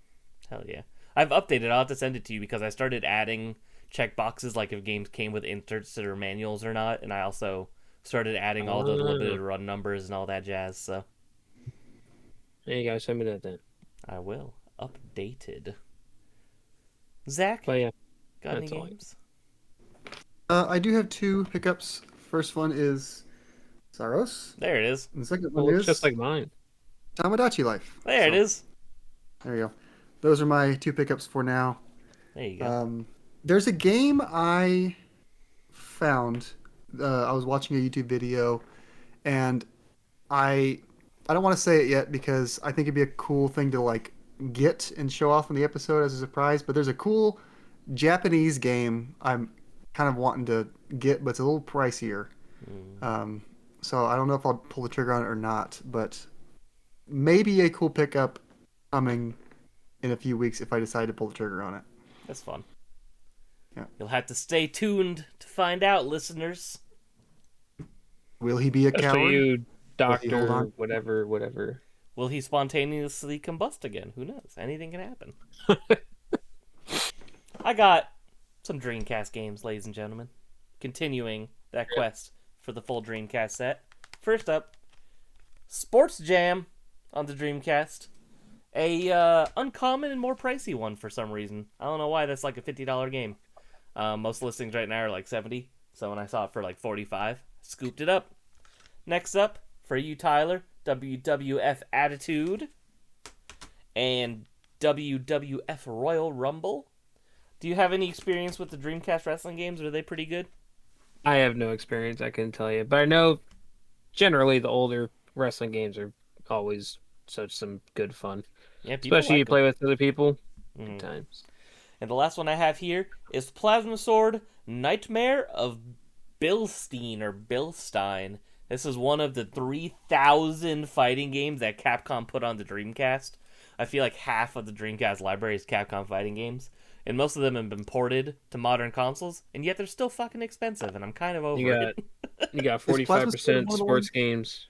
Hell yeah! I've updated. I'll have to send it to you because I started adding checkboxes like if games came with inserts or manuals or not, and I also started adding all the limited run numbers and all that jazz. So There you go. Send me that then. I will. Updated. Zach, But yeah, got any that's all. games? I do have 2 pickups. First one is Saros. There it is. And the second Well, one it's is just like mine. Tamagotchi Life. There it So, is. There you go. Those are my 2 pickups for now. There you go. There's a game I found. I was watching a YouTube video, and I don't want to say it yet because I think it'd be a cool thing to like get and show off in the episode as a surprise. But there's a cool Japanese game I'm kind of wanting to get, but it's a little pricier. So I don't know if I'll pull the trigger on it or not, but maybe a cool pickup coming in a few weeks if I decide to pull the trigger on it. That's fun. Yeah. You'll have to stay tuned to find out, listeners. Will he be a Especially coward? you, hold doctor, on? whatever. Will he spontaneously combust again? Who knows? Anything can happen. I got some Dreamcast games, ladies and gentlemen. Continuing that quest for the full Dreamcast set. First up, Sports Jam on the Dreamcast. A uncommon and more pricey one for some reason. I don't know why. That's like a $50 game. Most listings right now are like $70. So when I saw it for like $45, scooped it up. Next up, for you, Tyler, WWF Attitude and WWF Royal Rumble. Do you have any experience with the Dreamcast wrestling games? Are they pretty good? I have no experience, I couldn't tell you, but I know generally the older wrestling games are always such some good fun, Yeah, people especially like you play with other people. them. Good times. And the last one I have here is Plasma Sword Nightmare of Bilstein or Bilstein. This is one of the 3,000 fighting games that Capcom put on the Dreamcast. I feel like half of the Dreamcast library is Capcom fighting games, and most of them have been ported to modern consoles, and yet they're still fucking expensive, and I'm kind of over it. You got Is Plasma Sword 45% one of the sports ones? games.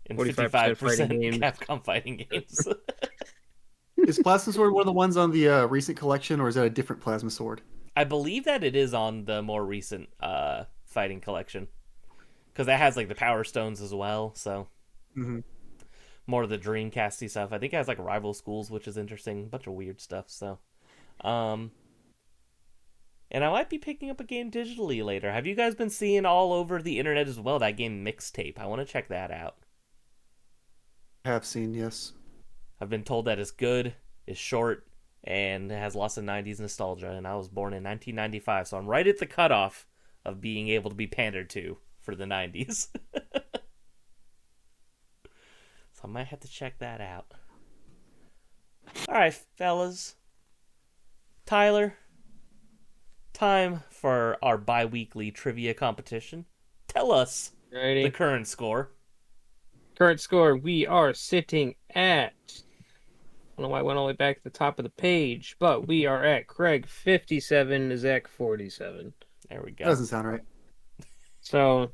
And 45% 55% fighting games. Capcom fighting games. Is Plasma Sword one of the ones on the recent collection, or is that a different Plasma Sword? I believe that it is on the more recent fighting collection, because that has like the Power Stones as well, so Mm-hmm. more of the Dreamcasty stuff. I think it has like Rival Schools, which is interesting, a bunch of weird stuff. So, and I might be picking up a game digitally later. Have you guys been seeing all over the internet as well that game Mixtape? I want to check that out. Have seen, yes. I've been told that it's good, it's short, and it has lots of 90s nostalgia, and I was born in 1995, so I'm right at the cutoff of being able to be pandered to for the 90s. So I might have to check that out. Alright, fellas. Tyler, time for our bi-weekly trivia competition. Tell us Alrighty. the current score. Current score, we are sitting at... I don't know why I went all the way back to the top of the page, but we are at Craig 57, Zach 47. There we That go. doesn't sound right. So,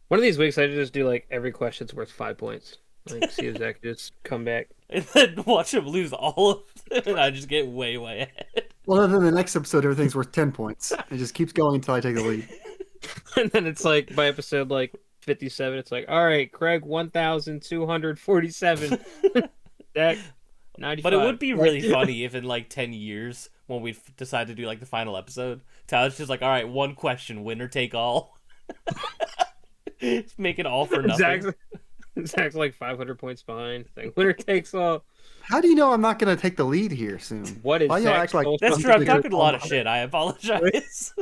one of these weeks I just do like every question's worth 5 points. Like, see if Zach can just come back. And then watch him lose all of it, and I just get way, way ahead. Well, then the next episode, everything's worth 10 points. It just keeps going until I take the lead. And then it's like, by episode like 57, it's like, all right, Craig 1,247. Zach 95. But it would be really funny if in like 10 years, when we decide to do like the final episode, Tyler's just like, all right, one question, winner take all. Just make it all for nothing. Zach's like 500 points behind. It's like, winner takes all. How do you know I'm not going to take the lead here soon? What is Why y'all Zach's act like social That's true, I'm Something talking a lot of shit. I apologize.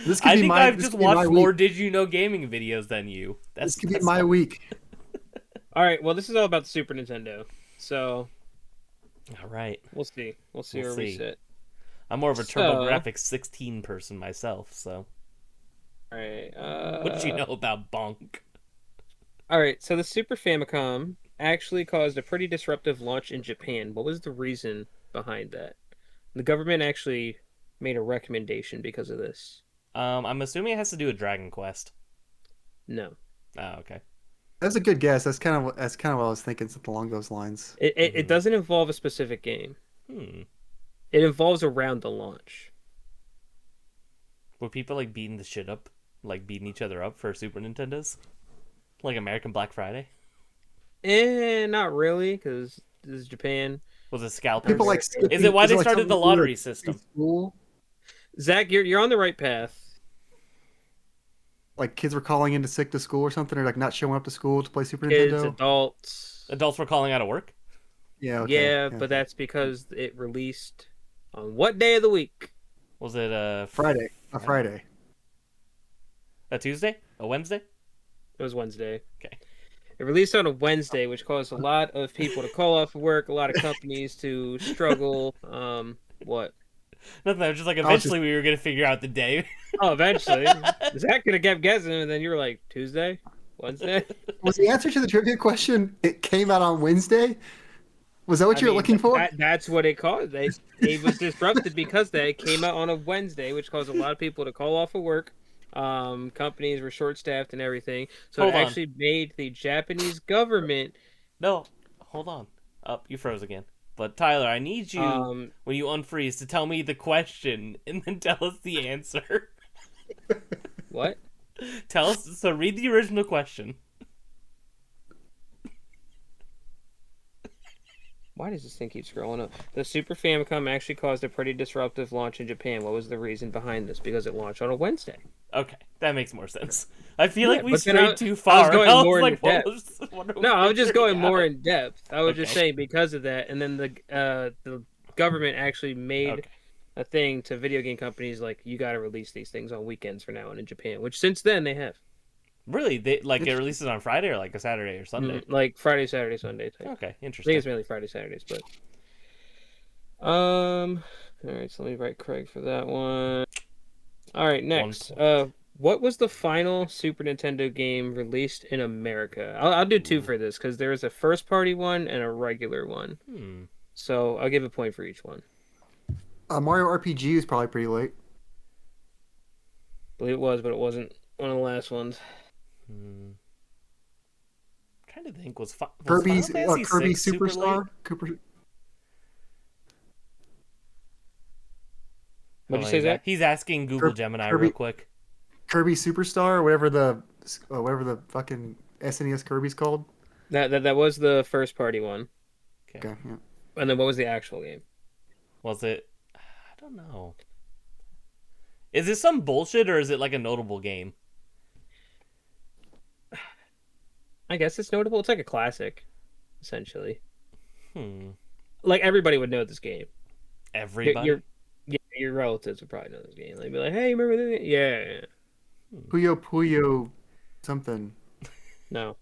This could I be think my, I've this just could be my watched more week. Did You Know gaming videos than you. This could be my week. All right, well, this is all about the Super Nintendo. So, All right. we'll see. We'll see We'll where we see. sit. I'm more of a So- TurboGrafx 16 person myself, so All right. what do you know about Bonk? All right, so the Super Famicom actually caused a pretty disruptive launch in Japan. What was the reason behind that? The government actually made a recommendation because of this. I'm assuming it has to do with Dragon Quest. No. Oh, okay. That's a good guess. That's kind of what I was thinking, something along those lines. It doesn't involve a specific game. It involves around the launch. Were people like beating the shit up? Like beating each other up for Super Nintendos? Like American Black Friday? Not really, because this is Japan. Was it scalpers? People like. Is it why they like started the something to do with lottery system? School? Zach, you're on the right path. Like kids were calling in sick to school or something, or like not showing up to school to play Super Kids, Nintendo. adults. Adults were calling out of work? Yeah. Okay. Yeah, but that's because it released on what day of the week? Was it a Friday. A Friday. A Tuesday? A Wednesday? It was Wednesday. Okay. It released on a Wednesday, which caused a lot of people to call off work, a lot of companies to struggle. What? Nothing. I was just like, was eventually we were going to figure out the day. Oh, eventually. Zach could have kept guessing, and then you were like, Tuesday? Wednesday? Was the answer to the trivia question? It came out on Wednesday. Was that what you were looking for? That's what it caused. It was disrupted because it came out on a Wednesday, which caused a lot of people to call off of work. Companies were short-staffed and everything. So Hold it on. actually made the Japanese government... No, hold on. Oh, you froze again. But Tyler, I need you, when you unfreeze, to tell me the question and then tell us the answer. What? Tell us. So read the original question. Why does this thing keep scrolling up? The Super Famicom actually caused a pretty disruptive launch in Japan. What was the reason behind this? Because it launched on a Wednesday. Okay, that makes more sense. I feel like we but then strayed too far. going I was more like, in what depth. what are we No, I was just going figuring more out? in depth. I was just Okay. saying because of that, and then the government actually made Okay. a thing to video game companies like you got to release these things on weekends from now on in Japan, which since then they have. Really? They like it releases on Friday or like a Saturday or Sunday? Like Friday, Saturday, Sunday type. Okay, I think interesting. it's mainly Friday, Saturdays, but all right, so let me write Craig for that one. All right, next. 1 point. What was the final Super Nintendo game released in America? I'll do two for this because there is a first party one and a regular one. Hmm. So I'll give a point for each one. Mario RPG is probably pretty late. I believe it was, but it wasn't one of the last ones. I'm trying to think. Was Final Kirby's Fantasy Kirby VI super Superstar. late? What'd you Oh, say, Zach? He's asking Google Gemini real quick. Kirby Superstar, or whatever the fucking SNES Kirby's called. That was the first party one. Okay, yeah. And then what was the actual game? Was it? I don't know. Is this some bullshit or is it like a notable game? I guess it's notable. It's like a classic, essentially. Like everybody would know this game. Everybody? Your relatives would probably know this game. They'd be like, "Hey, remember this?" Yeah. Puyo Puyo something. No.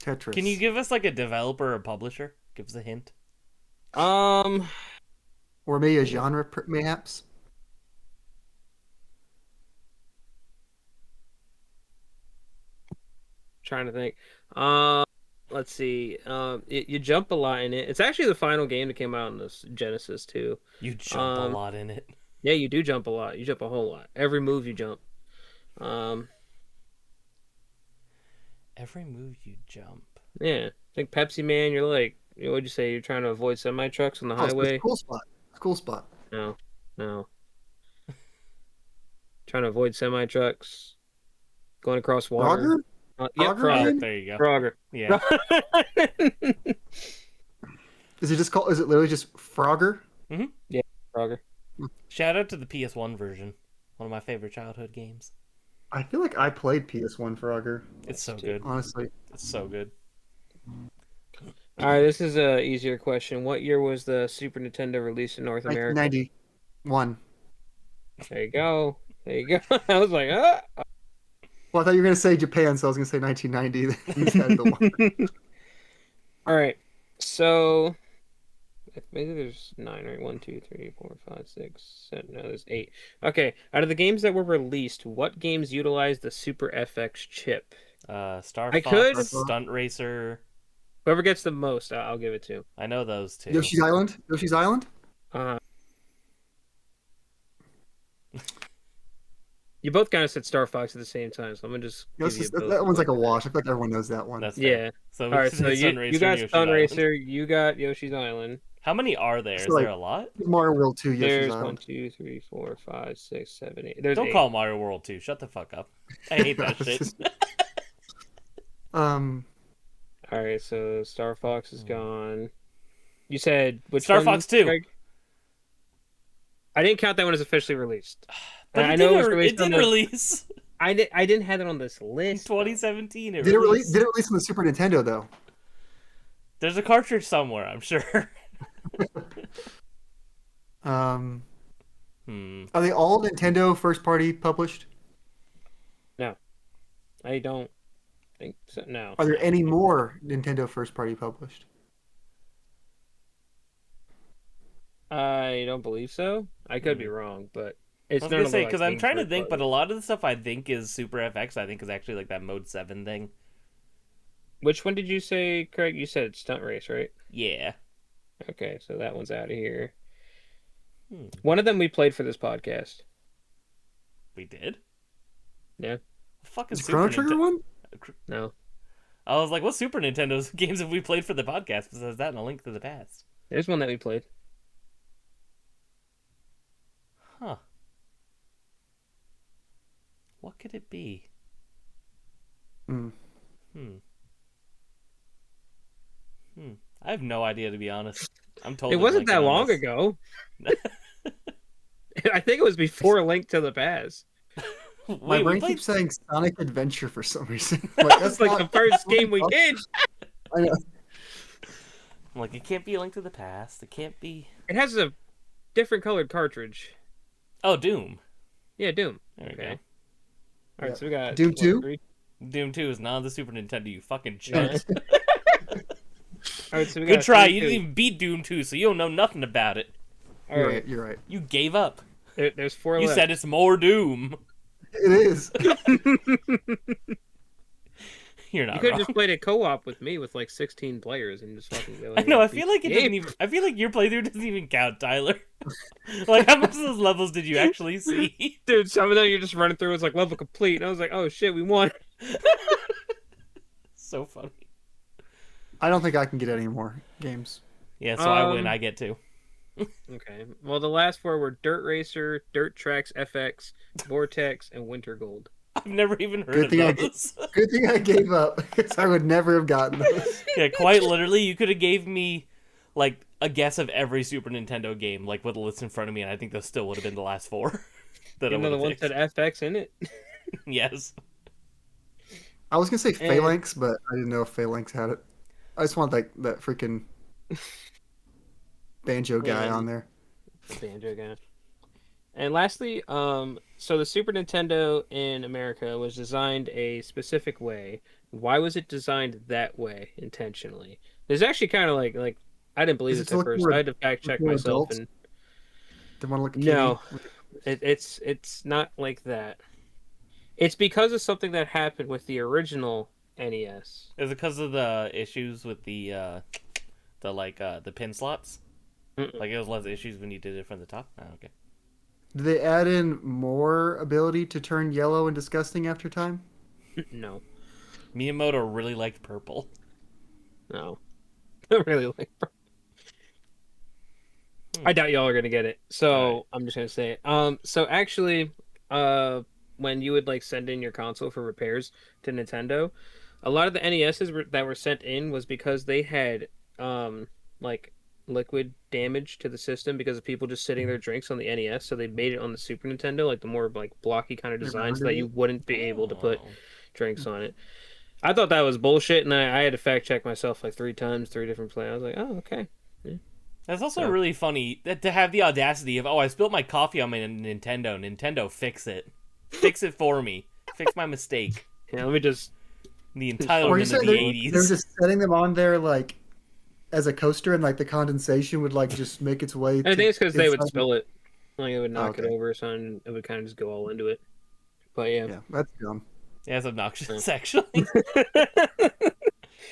Tetris. Can you give us like a developer or publisher? Give us a hint. Or maybe a genre, mayhaps? Trying to think. Let's see. You jump a lot in it. It's actually the final game that came out on this Genesis too. You jump a lot in it. Yeah, you do jump a lot. You jump a whole lot. Every move you jump. Every move you jump. Yeah. I think Pepsi Man, you're like, what'd you say? You're trying to avoid semi trucks on the highway? It's a cool spot. It's a cool spot. No. Trying to avoid semi trucks. Going across water. Frogger? Frogger. There you go. Frogger. Yeah. Is it literally just Frogger? Mm-hmm. Yeah, Frogger. Shout out to the PS1 version. One of my favorite childhood games. I feel like I played PS1 Frogger. It's so good. Honestly. It's so good. All right, this is a easier question. What year was the Super Nintendo released in North America? 1991. There you go. I was like, ah. Well, I thought you were going to say Japan, so I was going to say 1990. All right. So, maybe there's 9, right? 1, 2, 3, 4, 5, 6, 7. No, there's 8. Okay. Out of the games that were released, what games utilized the Super FX chip? Star I Fox, could- Stunt Racer. Whoever gets the most, I'll give it to. I know those two. Yoshi's Island? You both kind of said Star Fox at the same time, so I'm gonna just give you both. That one's like a wash. I feel like everyone knows that one. That's fair. Yeah. So All right, so Stunt you got and Stun Yoshi's Racer, you got Yoshi's Island. Island. How many are there? Is So, like, there a lot? Mario World 2, Yoshi's There's Island. 1, 2, 3, 4, 5, 6, 7, 8. There's Don't 8. call it Mario World 2. Shut the fuck up. I hate that shit. All right, so Star Fox is gone. You said which Star one, Fox 2. Greg? I didn't count that one as officially released. But I it know did, it was released it did on the- release I didn't have it on this in list. 2017. Did it release on the Super Nintendo, though? There's a cartridge somewhere, I'm sure. Are they all Nintendo first party published? No, I don't think so. No. Are there any more Nintendo first party published? I don't believe so. I could be wrong, but it's I was none gonna of say the, because like, I'm games trying to first think, but party. a lot of the stuff I think is Super FX. I think is actually like that Mode 7 thing. Which one did you say, Craig? You said Stunt Race, right? Yeah. Okay, so that one's out of here. One of them we played for this podcast. We did? Yeah. Fucking Is Super Chrono Trigger one? No. I was like, what Super Nintendo's games have we played for the podcast besides that and A Link to the Past? There's one that we played. Huh. What could it be? I have no idea, to be honest. I'm totally It wasn't blanking that on long this. ago. I think it was before A Link to the Past. My Wait, we brain played... keeps saying Sonic Adventure for some reason. Like, That's like the first game we did. I know. I'm like, it can't be A Link to the Past. It can't be... It has a different colored cartridge. Oh, Doom. Yeah, Doom. There we Okay. go. All right, Yeah. so we got Doom 2? 3? Doom 2 is not on the Super Nintendo, you fucking chump. All right, so we Good got try. 3, You 2. didn't even beat Doom 2, so you don't know nothing about it. All You're right, right. You're right. You gave up. there's 4 You left. said it's more Doom. It is. You're You not could wrong. have just played a co-op with me with like 16 players and just fucking go. I know. I feel like it doesn't even. I feel like your playthrough doesn't even count, Tyler. Like, how much of those levels did you actually see? Dude, some of them you're just running through. It's like level complete, and I was like, oh shit, we won. So funny. I don't think I can get any more games. Yeah, so I win. Um, I get to. Okay. Well, the last four were Dirt Racer, Dirt Tracks FX, Vortex, and Winter Gold. I've never even heard Good of thing I those. Good thing I gave up because I would never have gotten those. Yeah, quite literally, you could have gave me like a guess of every Super Nintendo game, like with a list in front of me, and I think those still would have been the last four that I Even though would the have ones picked. that FX in it. Yes. I was gonna say And- Phalanx, but I didn't know if Phalanx had it. I just want that freaking banjo guy Yeah. on there. Banjo guy. And lastly, so the Super Nintendo in America was designed a specific way. Why was it designed that way intentionally? There's actually kind of like I didn't believe Is it this to at look first. more- I had to fact check more myself, adults? and They want to look at No. kitty. it's not like that. It's because of something that happened with the original NES. Is it because of the issues with the pin slots? Mm-mm. Like it was less issues when you did it from the top? Oh, okay. Did they add in more ability to turn yellow and disgusting after time? No, Miyamoto really liked purple. no, I really like. I doubt y'all are gonna get it, so Alright. I'm just gonna say it. So actually, when you would like send in your console for repairs to Nintendo, a lot of the NESs that were sent in was because they had like liquid damage to the system because of people just sitting their drinks on the NES. So they made it on the Super Nintendo, like the more like blocky kind of design, so that you wouldn't be able to put Oh. drinks on it. I thought that was bullshit, and I had to fact check myself like 3 times, 3 different plays. I was like, oh, okay. That's also So- really funny that to have the audacity of, I spilled my coffee on my Nintendo. Nintendo, fix it. Fix it for me. Fix my mistake. Yeah, let me just. The Or you entitlement of said the they're 80s. just setting them on there like as a coaster, and like the condensation would like just make its way. I think it's because they would inside- spill it. Like, it would knock it Okay. over, so it would kind of just go all into it. But yeah. Yeah, that's dumb. Yeah, it's obnoxious, actually. I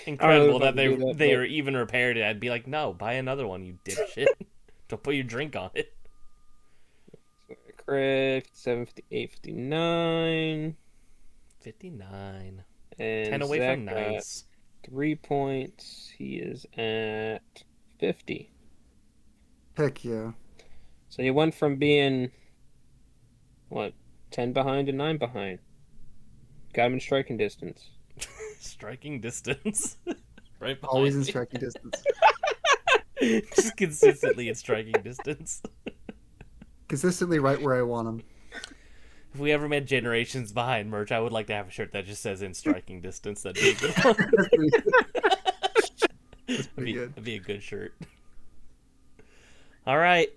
Incredible don't know that if I they can do that, they but- are even repaired it. I'd be like, no, buy another one, you dipshit. Don't put your drink on it. Correct. 758, 59. 59. And 10 away Zach from got nice. 3 points. He is at 50. Heck yeah. So you went from being, 10 behind to 9 behind. Got him in striking distance. Striking distance. Right behind Always in me. striking distance. Just consistently in striking distance. Consistently right where I want them. If we ever made Generations Behind merch, I would like to have a shirt that just says in striking distance. That'd be a good one. That's pretty good. That's That'd pretty be, good. that'd be a good shirt. All right,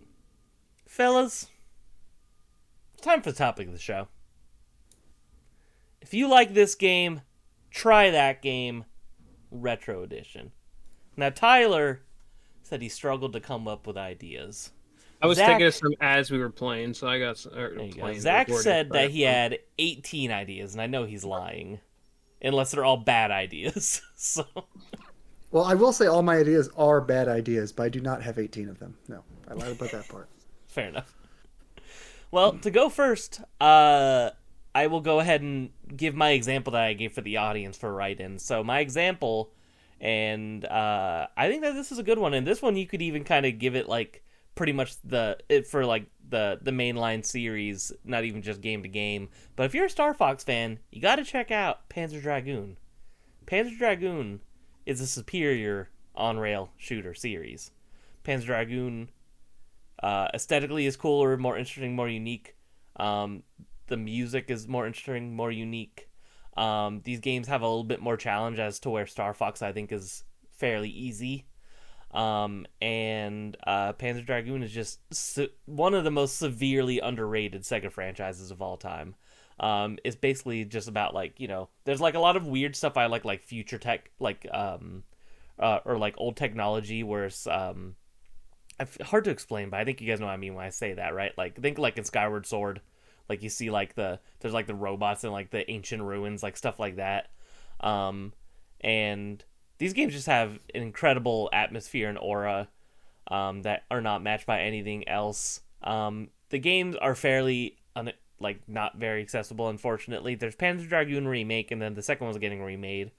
fellas. Time for the topic of the show. If you like this game, try that game. Retro Edition. Now, Tyler said he struggled to come up with ideas. I was Zach- thinking of some as we were playing, so I got some. There you go. Zach said that he had 18 ideas, and I know he's lying. Unless they're all bad ideas. So, Well, I will say all my ideas are bad ideas, but I do not have 18 of them. No, I lied about that part. fair enough. Well, to go first, I will go ahead and give my example that I gave for the audience for write-in. So my example, and I think that this is a good one. And this one you could even kind of give it like pretty much the mainline series, not even just game to game. But if you're a Star Fox fan, you got to check out Panzer Dragoon. Panzer Dragoon is a superior on-rail shooter series. Panzer Dragoon aesthetically is cooler, more interesting, more unique. The music is more interesting, more unique. These games have a little bit more challenge as to where Star Fox, I think, is fairly easy. And Panzer Dragoon is just one of the most severely underrated Sega franchises of all time. It's basically just about there's like a lot of weird stuff I like future tech, or like old technology, where it's hard to explain, but I think you guys know what I mean when I say that, right? Like think like in Skyward Sword, Like you see like there's like the robots and like the ancient ruins, like stuff like that. And these games just have an incredible atmosphere and aura that are not matched by anything else. The games are fairly not very accessible, unfortunately. There's Panzer Dragoon Remake, and then the second one's getting remade.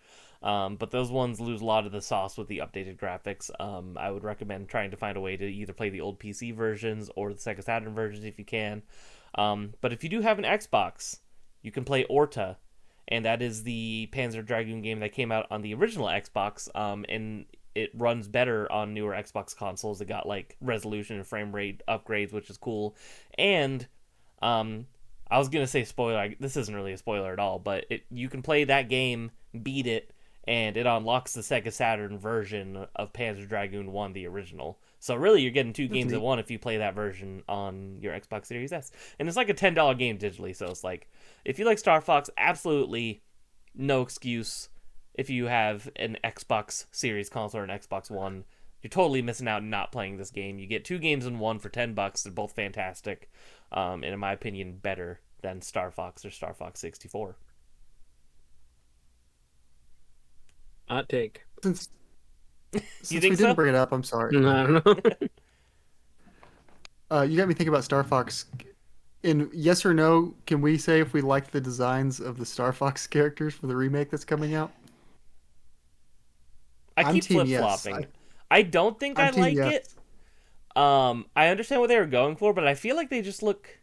But those ones lose a lot of the sauce with the updated graphics. I would recommend trying to find a way to either play the old PC versions or the Sega Saturn versions if you can. But if you do have an Xbox, you can play Orta, and that is the Panzer Dragoon game that came out on the original Xbox, and it runs better on newer Xbox consoles. It got like resolution and frame rate upgrades, which is cool. And I was gonna say spoiler. This isn't really a spoiler at all, but you can play that game, beat it, and it unlocks the Sega Saturn version of Panzer Dragoon 1, the original. So really, you're getting two games at one if you play that version on your Xbox Series S. And it's like a $10 game digitally, so it's like, if you like Star Fox, absolutely no excuse. If you have an Xbox Series console or an Xbox One, you're totally missing out not playing this game. You get two games in one for $10. They're both fantastic, and in my opinion, better than Star Fox or Star Fox 64. Hot take. Since You we think didn't so? bring it up, I'm sorry. I don't know. You got me thinking about Star Fox. In yes or no, can we say if we like the designs of the Star Fox characters for the remake that's coming out? I I'm keep team flip-flopping. yes. I don't think I I'm team like yes. it. I understand what they were going for, but I feel like they just look...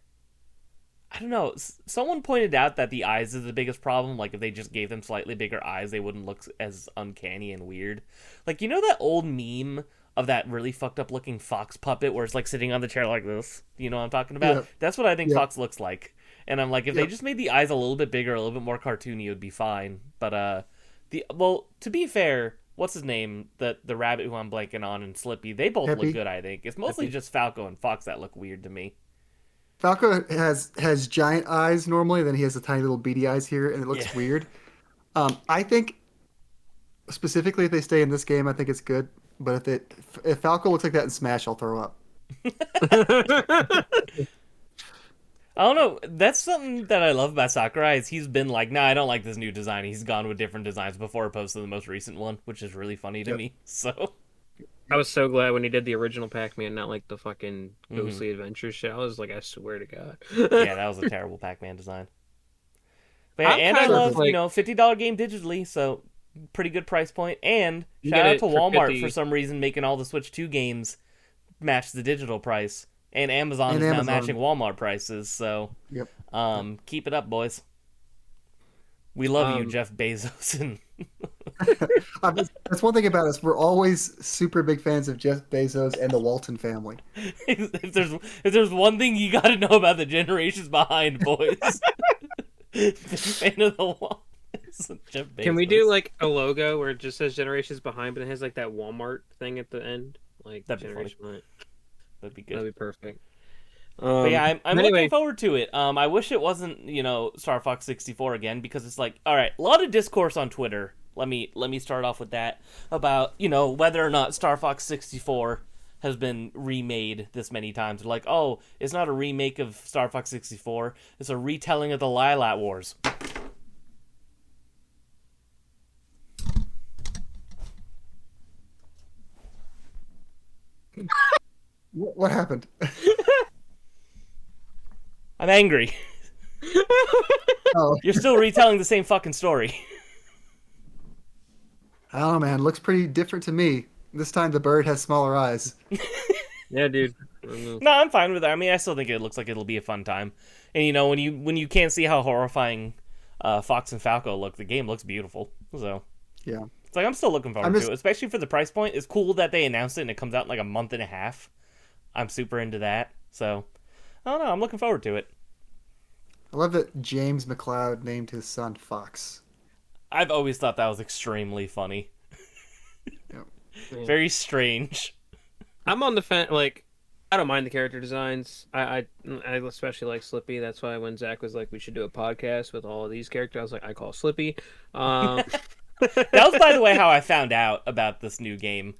I don't know. Someone pointed out that the eyes is the biggest problem. Like, if they just gave them slightly bigger eyes, they wouldn't look as uncanny and weird. Like, you know that old meme of that really fucked up looking Fox puppet where it's like sitting on the chair like this? You know what I'm talking about? Yeah. That's what I think Yeah. Fox looks like. And I'm like, if they just made the eyes a little bit bigger, a little bit more cartoony, it would be fine. But, to be fair, what's his name? The rabbit who I'm blanking on and Slippy, they both Peppy. look good, I think. It's mostly just Falco and Fox that look weird to me. Falco has giant eyes normally, then he has the tiny little beady eyes here, and it looks Yeah. weird. I think specifically if they stay in this game, I think it's good. But if Falco looks like that in Smash, I'll throw up. I don't know. That's something that I love about Sakurai is he's been like, nah, I don't like this new design. He's gone with different designs before opposed to the most recent one, which is really funny to me. So I was so glad when he did the original Pac-Man, not like the fucking Ghostly Adventures shit. I was like, I swear to God. yeah, that was a terrible Pac-Man design. But yeah, I'm and I kind of love, like- $50 game digitally, so pretty good price point. And You shout get out it to for Walmart 50. for some reason making all the Switch 2 games match the digital price. And Amazon And is Amazon. now matching Walmart prices, so Yep. keep it up, boys. We love you, Um, Jeff Bezos. And That's one thing about us. We're always super big fans of Jeff Bezos and the Walton family. if there's one thing you got to know about the generations behind, boys, big fan of the wall. Jeff Bezos. Can we do like a logo where it just says Generations Behind, but it has like that Walmart thing at the end? Like That'd be Generation Behind. That'd be good. That'd be perfect. But yeah, I'm anyway, looking forward to it. I wish it wasn't, Star Fox 64 again, because it's like, all right, a lot of discourse on Twitter. Let me start off with that about, whether or not Star Fox 64 has been remade this many times. They're like, oh, it's not a remake of Star Fox 64. It's a retelling of the Lylat Wars. What happened? I'm angry. Oh, You're still retelling the same fucking story. I don't know, man. Looks pretty different to me. This time the bird has smaller eyes. yeah, dude. I don't know. No, I'm fine with that. I mean, I still think it looks like it'll be a fun time. And when you can't see how horrifying Fox and Falco look, the game looks beautiful. So Yeah. it's like I'm still looking forward I'm to just- it, especially for the price point. It's cool that they announced it and it comes out in like a month and a half. I'm super into that. So I don't know. I'm looking forward to it. I love that James McLeod named his son Fox. I've always thought that was extremely funny. Yep. Yeah. Very strange. I'm on the fence. Like, I don't mind the character designs. I especially like Slippy. That's why when Zach was like, we should do a podcast with all of these characters, I was like, I call Slippy. That was, by the way, how I found out about this new game.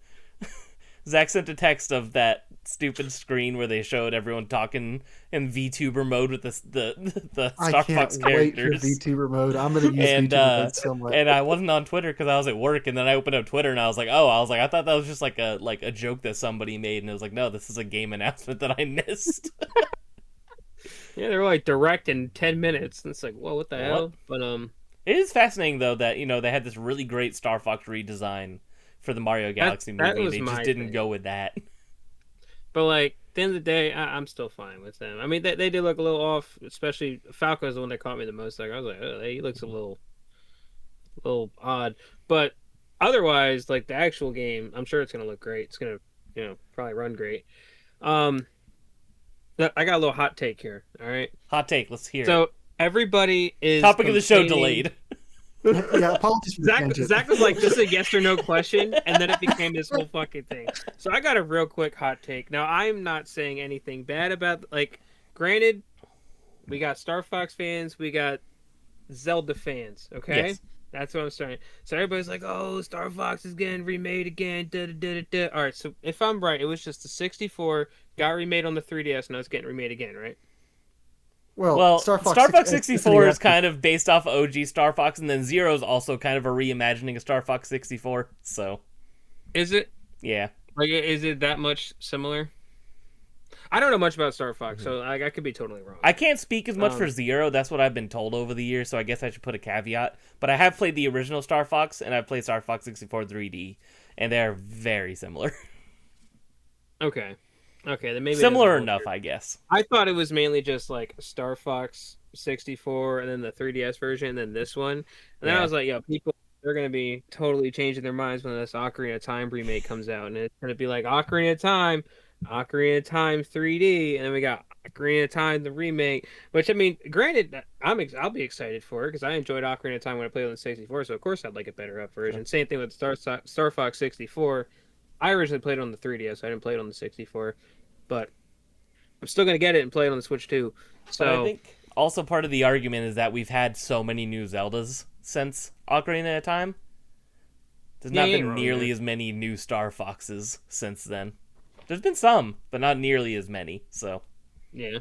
Zach sent a text of that stupid screen where they showed everyone talking in VTuber mode with the I Star can't Fox wait for characters. VTuber mode. I'm gonna use And VTuber mode so much. and I wasn't on Twitter because I was at work, and then I opened up Twitter and I was like, I thought that was just like a joke that somebody made, and it was like, no, this is a game announcement that I missed. Yeah, they were like direct in 10 minutes. And it's like, whoa, what the hell? But It is fascinating though that they had this really great Star Fox redesign for the Mario Galaxy that movie. was They my just didn't thing. go with that. But like at the end of the day, I'm still fine with them. I mean, they did look a little off, especially Falco's the one that caught me the most. Like I was like, oh, he looks a little odd. But otherwise, like the actual game, I'm sure it's gonna look great. It's gonna, probably run great. I got a little hot take here. All right. Hot take. Let's hear it. So everybody is Topic of the show complaining- delayed. Yeah, apologies for the tangent. Zach was like, "This is a yes or no question," and then it became this whole fucking thing. So I got a real quick hot take. Now I'm not saying anything bad about Granted, we got Star Fox fans, we got Zelda fans. Okay, Yes. that's what I'm starting. So everybody's like, "Oh, Star Fox is getting remade again." Da, da, da, da, da. All right, so if I'm right, it was just the 64 got remade on the 3DS, now it's getting remade again, right? Well, Star Fox 64 is SNES. kind of based off OG Star Fox, and then Zero is also kind of a reimagining of Star Fox 64. So, Is it? yeah. Like, is it that much similar? I don't know much about Star Fox, so I could be totally wrong. I can't speak as much for Zero. That's what I've been told over the years, so I guess I should put a caveat. But I have played the original Star Fox, and I've played Star Fox 64 3D, and they're very similar. Okay, then maybe Similar that's enough, weird. I guess. I thought it was mainly just like Star Fox 64, and then the 3DS version, and then this one. And then I Yeah. was like, people, they're gonna be totally changing their minds when this Ocarina of Time remake comes out, and it's gonna be like Ocarina of Time 3D, and then we got Ocarina of Time the remake. Which I mean, granted, I'll be excited for it because I enjoyed Ocarina of Time when I played on the 64, so of course I'd like a better up version. Same thing with Star Fox 64. I originally played it on the 3DS. I didn't play it on the 64, but I'm still gonna get it and play it on the Switch too. So But I think also part of the argument is that we've had so many new Zeldas since Ocarina of Time. There's Yeah, not you ain't been wrong nearly there. as many new Star Foxes since then. There's been some, but not nearly as many. So yeah,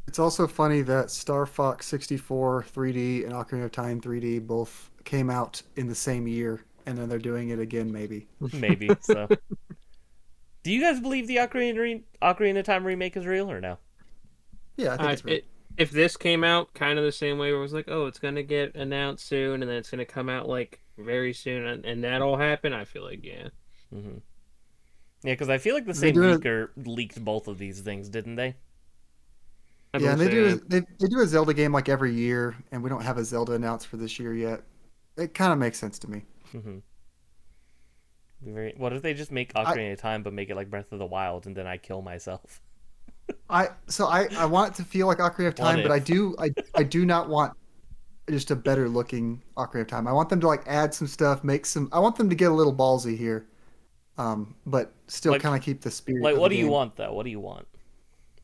It's also funny that Star Fox 64 3D and Ocarina of Time 3D both came out in the same year, and then they're doing it again, maybe. maybe. So, do you guys believe the Ocarina of Time remake is real or no? Yeah, I think it's real. if this came out kind of the same way, where it was like, oh, it's gonna get announced soon, and then it's gonna come out like very soon, and that all happened, I feel like yeah. Mm-hmm. Yeah, because I feel like the They same do it- leaker leaked both of these things, didn't they? I Yeah, and believe they so, do they do a Zelda game like every year, and we don't have a Zelda announced for this year yet. It kind of makes sense to me. Mm-hmm. What if they just make Ocarina of Time but make it like Breath of the Wild, and then I kill myself? I want it to feel like Ocarina of Time, but I do not want just a better looking Ocarina of Time. I want them to like add some stuff, I want them to get a little ballsy here, but still Like- kind of keep the spirit. Like, of what the do you game. want though? What do you want?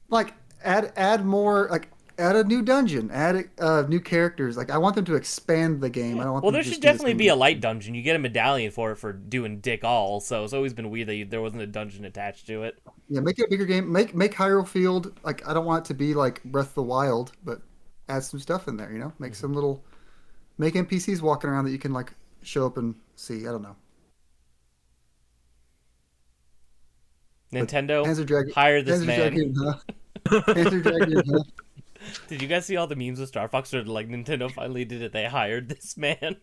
Like add more, like add a new dungeon, add new characters. Like I want them to expand the game. I don't want. Well, them there to should just do the definitely same be a thing. light dungeon. You get a medallion for doing dick all. So it's always been weird that there wasn't a dungeon attached to it. Yeah, make it a bigger game. Make Hyrule Field like I don't want it to be like Breath of the Wild, but add some stuff in there. You know, make some little make NPCs walking around that you can like show up and see. I don't know. Nintendo, Panzer Dragoon. hire this Panzer man. Dragoon, huh? Panzer Dragoon, huh? Did you guys see all the memes with Star Fox? Or like Nintendo finally did it? They hired this man.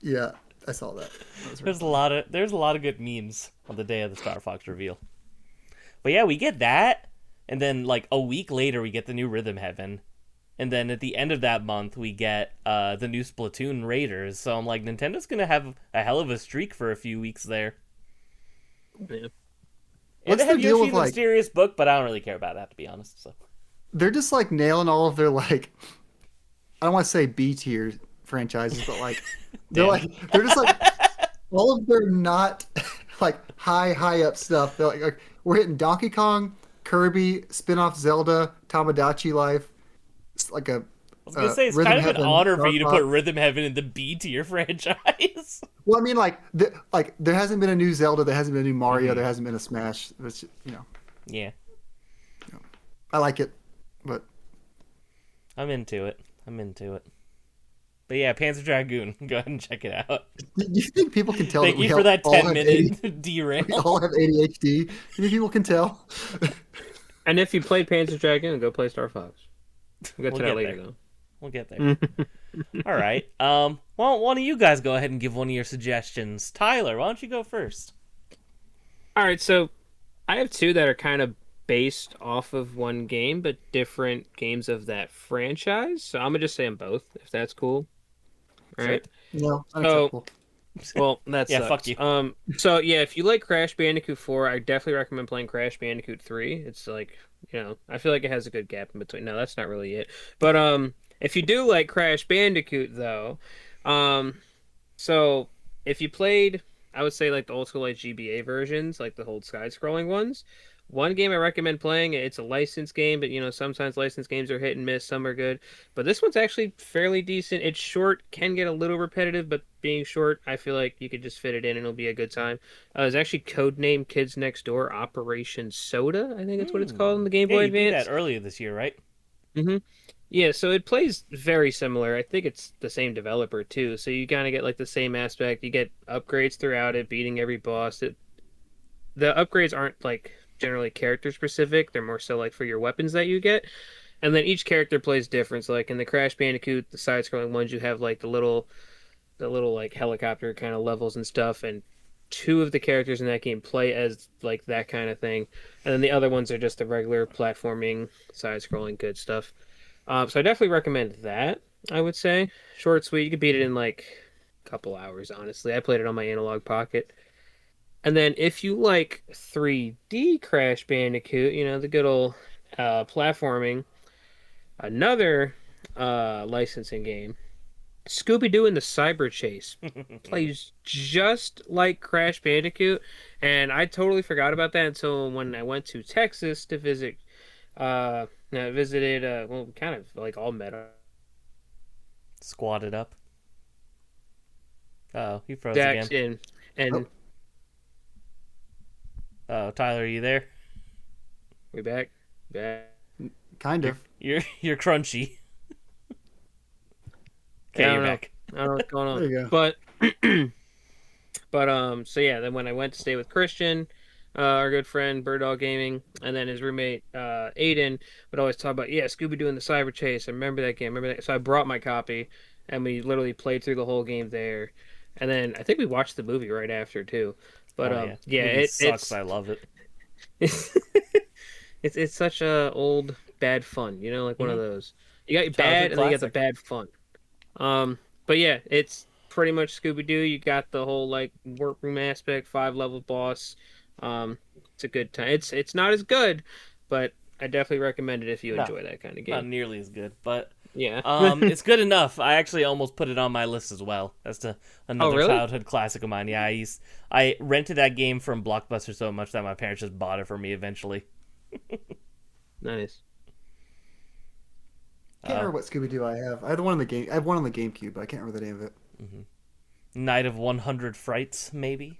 Yeah, I saw that. That was There's a lot of good memes on the day of the Star Fox reveal. But yeah, we get that, and then like a week later we get the new Rhythm Heaven, and then at the end of that month we get the new Splatoon Raiders. So I'm like, Nintendo's gonna have a hell of a streak for a few weeks there. Yeah. And What's they have the deal Yoshi with, the like- Mysterious Book, but I don't really care about that, to be honest. So They're just like nailing all of their like I don't want to say B tier franchises, but like they're just like all of their not like high up stuff. They're like we're hitting Donkey Kong, Kirby, spin-off Zelda, Tamagotchi Life. It's like a was gonna say it's Rhythm kind of an Heaven, honor for Star you to Fox. put Rhythm Heaven in the B tier franchise. Well, I mean, like there hasn't been a new Zelda, there hasn't been a new Mario, there hasn't been a Smash. It's, Yeah, I like it, but I'm into it. But yeah, Panzer Dragoon. Go ahead and check it out. do you think people can tell Thank that we you for that all have 10-minute derail. we all have ADHD? Do you think people can tell? And if you played Panzer Dragoon, go play Star Fox. We'll get to We'll that get later, there. though. We'll get there. All right. Well, why don't you guys go ahead and give one of your suggestions? Tyler, why don't you go first? All right, so I have two that are kind of based off of one game, but different games of that franchise. So I'm gonna just say them both, if that's cool. All right. No, unacceptable. Well, that Yeah, sucks. fuck you. So yeah, if you like Crash Bandicoot 4, I definitely recommend playing Crash Bandicoot 3. It's like, I feel like it has a good gap in between. No, that's not really it. But if you do like Crash Bandicoot though, so if you played, I would say like the old school like GBA versions, like the old side-scrolling ones. One game I recommend playing, it's a licensed game, but sometimes licensed games are hit and miss, some are good. But this one's actually fairly decent. It's short, can get a little repetitive, but being short, I feel like you could just fit it in and it'll be a good time. It's actually codenamed Kids Next Door Operation Soda, I think that's what it's called in the Game Boy you beat Advance. that earlier this year, right? Yeah, so it plays very similar. I think it's the same developer too. So you kind of get like the same aspect. You get upgrades throughout it, beating every boss. The upgrades aren't like generally character specific. They're more so like for your weapons that you get. And then each character plays different. So like in the Crash Bandicoot, the side scrolling ones, you have like the little like helicopter kind of levels and stuff, and two of the characters in that game play as like that kind of thing. And then the other ones are just the regular platforming, side scrolling good stuff. So I definitely recommend that, I would say. Short, sweet. You could beat it in like a couple hours, honestly. I played it on my Analog Pocket. And then if you like 3D Crash Bandicoot, the good old platforming, another licensing game, Scooby-Doo and the Cyber Chase plays just like Crash Bandicoot. And I totally forgot about that until when I went to Texas to visit. I visited, well, kind of like all met up. Squatted up. Oh, he froze Dax again. and Oh, Tyler, are you there? we back. Kind of. You're crunchy. Okay, I you're don't know. back. I don't know what's going on. There you go. But so yeah, then when I went to stay with Christian, our good friend Birddog Gaming, and then his roommate Aiden would always talk about Scooby-Doo and the Cyber Chase. I remember that game. So I brought my copy, and we literally played through the whole game there. And then I think we watched the movie right after too. But The movie sucks. I love it. it's such a old bad fun, like one of those. You got your Childhood bad, and then you got the classic. bad fun. But yeah, it's pretty much Scooby-Doo. You got the whole like workroom aspect, 5-level boss. It's a good time. It's not as good, but I definitely recommend it if you enjoy that kind of game. Not nearly as good, but Yeah. it's good enough. I actually almost put it on my list as well. That's another really? childhood classic of mine. Yeah, I rented that game from Blockbuster so much that my parents just bought it for me eventually. Nice. I can't remember what Scooby Doo I have. I had one on the game. I have one on the GameCube, but I can't remember the name of it. Night of 100 Frights, maybe.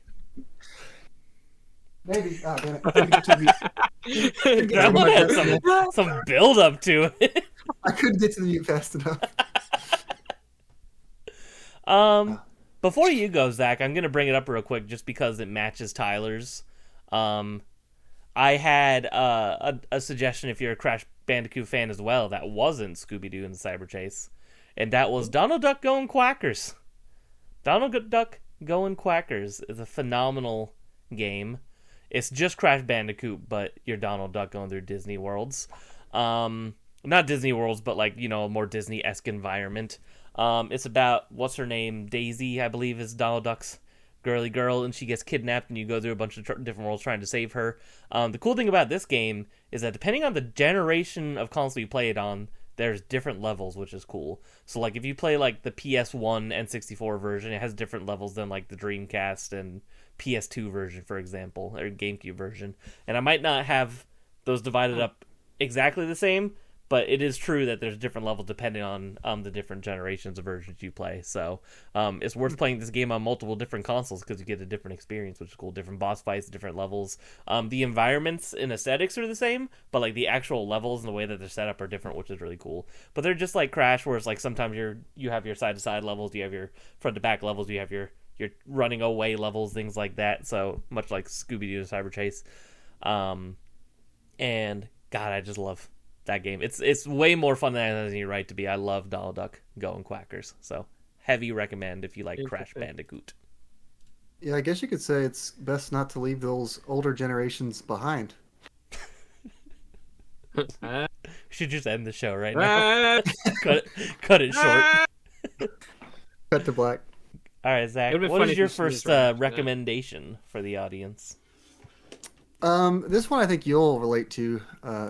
Maybe. Ah, damn it. I couldn't get to the mute. That one had some build up to it. I couldn't get to the mute fast enough. Before you go, Zach, I'm gonna bring it up real quick just because it matches Tyler's. I had a suggestion if you're a Crash Bandicoot fan as well that wasn't Scooby-Doo and the Cyber Chase, and that was Donald Duck Going Quackers. Donald Duck Going Quackers is a phenomenal game. It's just Crash Bandicoot, but you're Donald Duck going through Disney worlds. Not Disney worlds, but like, a more Disney-esque environment. It's about, what's her name? Daisy, I believe, is Donald Duck's girly girl, and she gets kidnapped, and you go through a bunch of different worlds trying to save her. The cool thing about this game is that depending on the generation of console you play it on, there's different levels, which is cool. So, like, if you play, like, the PS1 N64 version, it has different levels than, like, the Dreamcast and PS2 version, for example, or GameCube version. And I might not have those divided up exactly the same, but it is true that there's different levels depending on the different generations of versions you play. So it's worth playing this game on multiple different consoles because you get a different experience, which is cool. Different boss fights, different levels. The environments and aesthetics are the same, but like the actual levels and the way that they're set up are different, which is really cool. But they're just like Crash, where it's like sometimes you have your side to side levels, you have your front to back levels, you have your running away levels, things like that. So much like Scooby-Doo Cyber Chase. And God, I just love that game. It's way more fun than it has any right to be. I love Donald Duck going Quackers. So heavy recommend if you like Crash Bandicoot. Yeah, I guess you could say it's best not to leave those older generations behind. We should just end the show right now. cut it short. Cut to black. All right, Zach, what is your first recommendation for the audience? This one I think you'll relate to,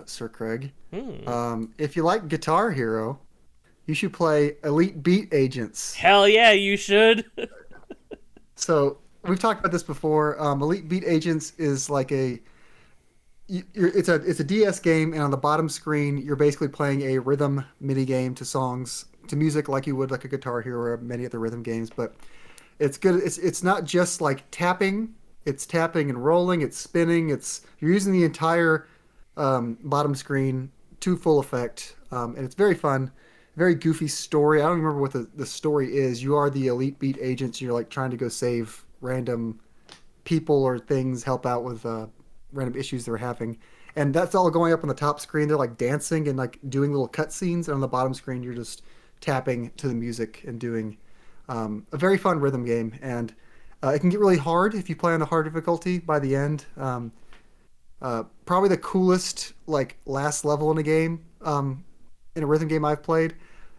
Sir Craig. If you like Guitar Hero, you should play Elite Beat Agents. Hell yeah, you should. So we've talked about this before. Elite Beat Agents is like it's a DS game, and on the bottom screen you're basically playing a rhythm mini game to music like you would like a Guitar Hero or many other rhythm games. But it's good. It's not just like tapping. It's tapping and rolling. It's spinning. You're using the entire bottom screen to full effect, and it's very fun. Very goofy story. I don't remember what the story is. You are the Elite Beat Agents. You're like trying to go save random people or things, help out with random issues they're having, and that's all going up on the top screen. They're like dancing and like doing little cutscenes, and on the bottom screen you're just tapping to the music and doing a very fun rhythm game. And it can get really hard if you play on the hard difficulty by the end. Probably the coolest like last level in a game, in a rhythm game I've played.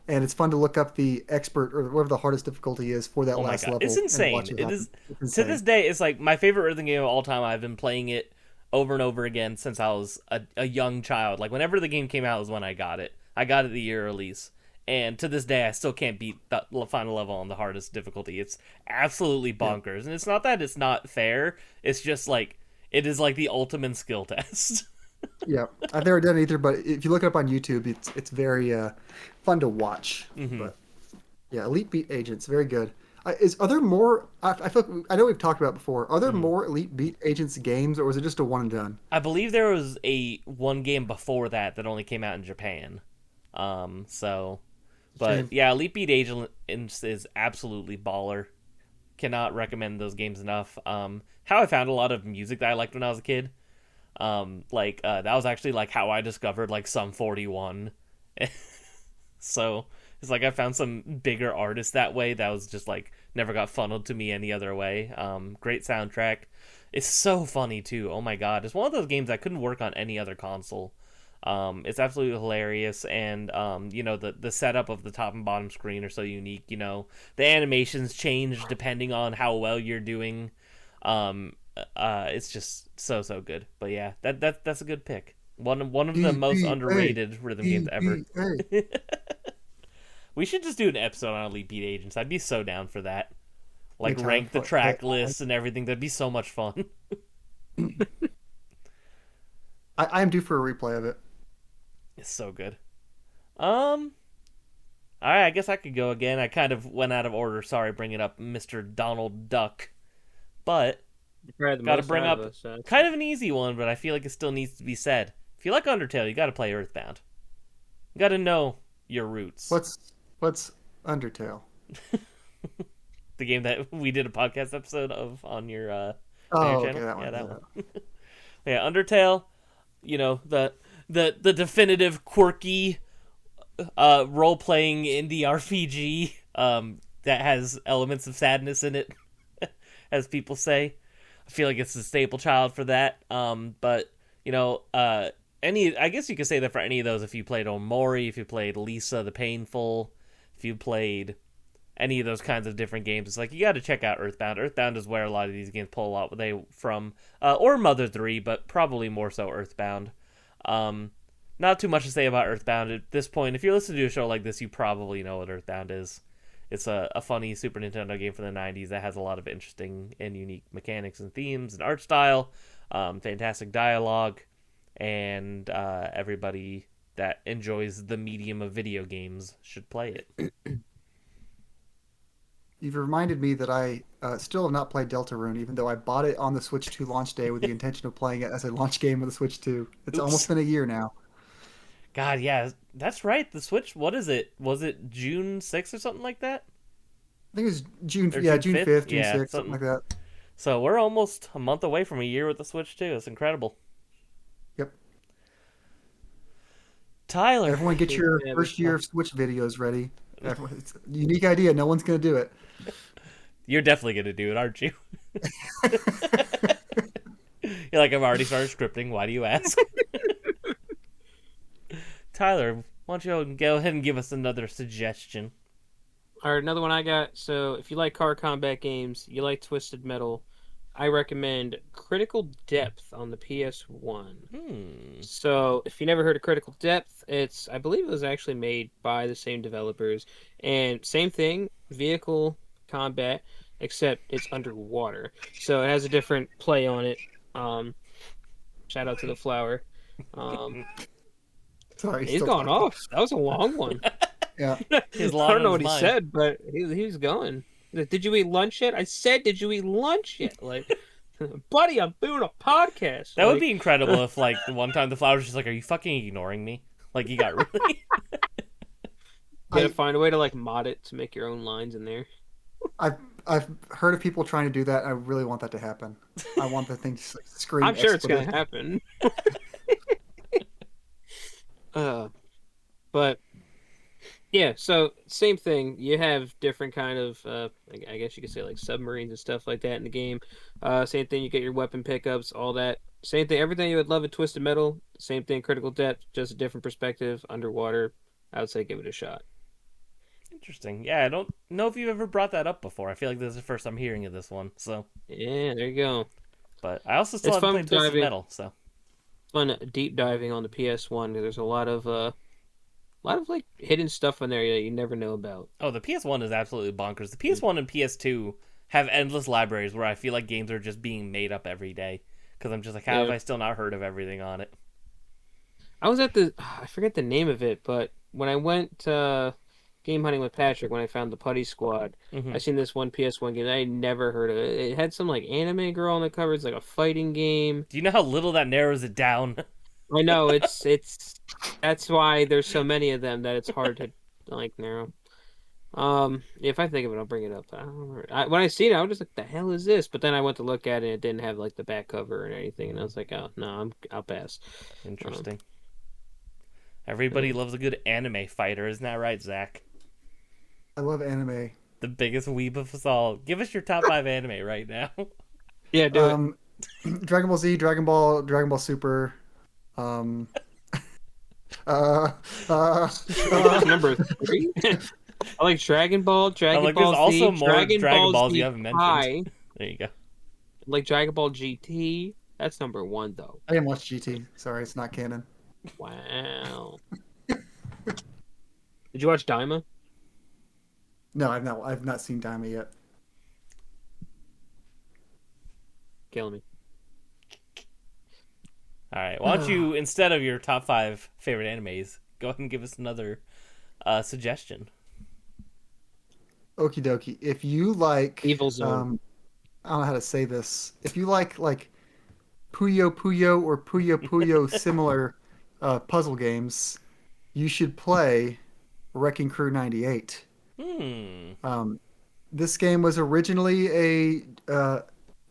And it's fun to look up the expert or whatever the hardest difficulty is for that last level. It's insane. It is insane. To this day, it's like my favorite rhythm game of all time. I've been playing it over and over again since I was a young child. Like whenever the game came out was when I got it. I got it the year release. And to this day, I still can't beat the final level on the hardest difficulty. It's absolutely bonkers. Yeah. And it's not that it's not fair. It's just like, it is like the ultimate skill test. Yeah, I've never done it either, but if you look it up on YouTube, it's very fun to watch. Mm-hmm. But yeah, Elite Beat Agents, very good. Are there more? I feel like, I know we've talked about it before. Are there more Elite Beat Agents games, or was it just a one and done? I believe there was one game before that only came out in Japan. But yeah, Elite Beat Agents is absolutely baller. Cannot recommend those games enough. How I found a lot of music that I liked when I was a kid. That was actually like how I discovered like Sum 41. So it's like I found some bigger artists that way that was just like never got funneled to me any other way. Great soundtrack. It's so funny too. Oh my god, it's one of those games that couldn't work on any other console. It's absolutely hilarious, and the setup of the top and bottom screen are so unique. The animations change depending on how well you're doing. It's just so good. But yeah, that's a good pick. One of the most underrated rhythm games ever. We should just do an episode on Elite Beat Agents. I'd be so down for that. Like rank the track lists and everything. That'd be so much fun. I am due for a replay of it. It's so good. All right, I guess I could go again. I kind of went out of order. Sorry, bringing up Mr. Donald Duck, but got to bring up kind of an easy one. But I feel like it still needs to be said. If you like Undertale, you got to play Earthbound. You got to know your roots. What's Undertale? The game that we did a podcast episode of on your channel. Okay, that one. Yeah, Undertale. The definitive quirky role-playing indie RPG that has elements of sadness in it, as people say. I feel like it's the staple child for that. But I guess you could say that for any of those. If you played Omori, if you played Lisa the Painful, if you played any of those kinds of different games, it's like you got to check out Earthbound. Earthbound is where a lot of these games pull a lot from, or Mother 3, but probably more so Earthbound. Not too much to say about Earthbound at this point. If you're listening to a show like this, you probably know what Earthbound is. It's a funny Super Nintendo game from the 90s that has a lot of interesting and unique mechanics and themes and art style, fantastic dialogue, and everybody that enjoys the medium of video games should play it. You've reminded me that I still have not played Deltarune, even though I bought it on the Switch 2 launch day with the intention of playing it as a launch game of the Switch 2. It's Oops. almost been a year now. God, yeah, that's right. The Switch, what is it? Was it June 6th or something like that? I think it was June, Or June June 5th, June Yeah, 6th, something like that. So we're almost a month away from a year with the Switch 2. It's incredible. Yep. Tyler. Everyone get your first year of Switch videos ready. It's a unique idea. No one's going to do it. You're definitely going to do it, aren't you? You're like, I've already started scripting. Why do you ask? Tyler, why don't you go ahead and give us another suggestion? All right, another one I got. So if you like car combat games, you like Twisted Metal, I recommend Critical Depth on the PS1. So if you never heard of Critical Depth, I believe it was actually made by the same developers. And same thing, vehicle combat, except it's underwater. So it has a different play on it. Shout out to the flower. Sorry, He's still gone talking. off. That was a long one. Yeah. His I line don't know was what he mine. said, but he was going. He's like, did you eat lunch yet? I said, did you eat lunch yet? Like, buddy, I'm doing a podcast. That would Like, be incredible if, like, one time the flower was just like, are you fucking ignoring me? Like, you got really... you gotta find a way to like mod it to make your own lines in there. I've heard of people trying to do that. I really want that to happen. I want the thing to scream. I'm sure it's expletive. gonna happen. But yeah, so same thing. You have different kind of, I guess you could say like submarines and stuff like that in the game. Same thing. You get your weapon pickups, all that. Same thing. Everything you would love in Twisted Metal. Same thing. Critical Depth, just a different perspective. Underwater. I would say give it a shot. Interesting. Yeah, I don't know if you've ever brought that up before. I feel like this is the first I'm hearing of this one, so... Yeah, there you go. But I also still It's haven't fun played Twisted diving. Metal, so... Fun deep diving on the PS1. There's a lot of like hidden stuff in there that you never know about. Oh, the PS1 is absolutely bonkers. The PS1 and PS2 have endless libraries where I feel like games are just being made up every day. Because I'm just like, how have I still not heard of everything on it? I was at I forget the name of it, but when I went game hunting with Patrick, when I found the Putty Squad, I seen this one PS1 game that I had never heard of. It had some like anime girl on the cover. It's like a fighting game. Do you know how little that narrows it down? I know it's that's why there's so many of them that it's hard to like narrow. If I think of it, I'll bring it up. I don't remember. When I seen it, I was just like, "The hell is this?" But then I went to look at it, and it didn't have like the back cover or anything, and I was like, "Oh no, I'll pass." Interesting. Everybody loves a good anime fighter, isn't that right, Zach? I love anime. The biggest weeb of us all. Give us your top 5 anime right now. Yeah, do it. Dragon Ball Z, Dragon Ball Super. Number 3. I like Dragon Ball, Dragon like, Ball there's Z, also more Dragon Balls Z you haven't mentioned. High. There you go. Like Dragon Ball GT. That's number 1 though. I didn't watch GT. Sorry, it's not canon. Wow. Did you watch Daima? No, I've not seen Daima yet. Killing me. All right. Why don't you, instead of your top 5 favorite animes, go ahead and give us another suggestion. Okie dokie. If you like Evil Zone. I don't know how to say this. If you like Puyo Puyo or Puyo Puyo similar puzzle games, you should play Wrecking Crew 98. This game was originally a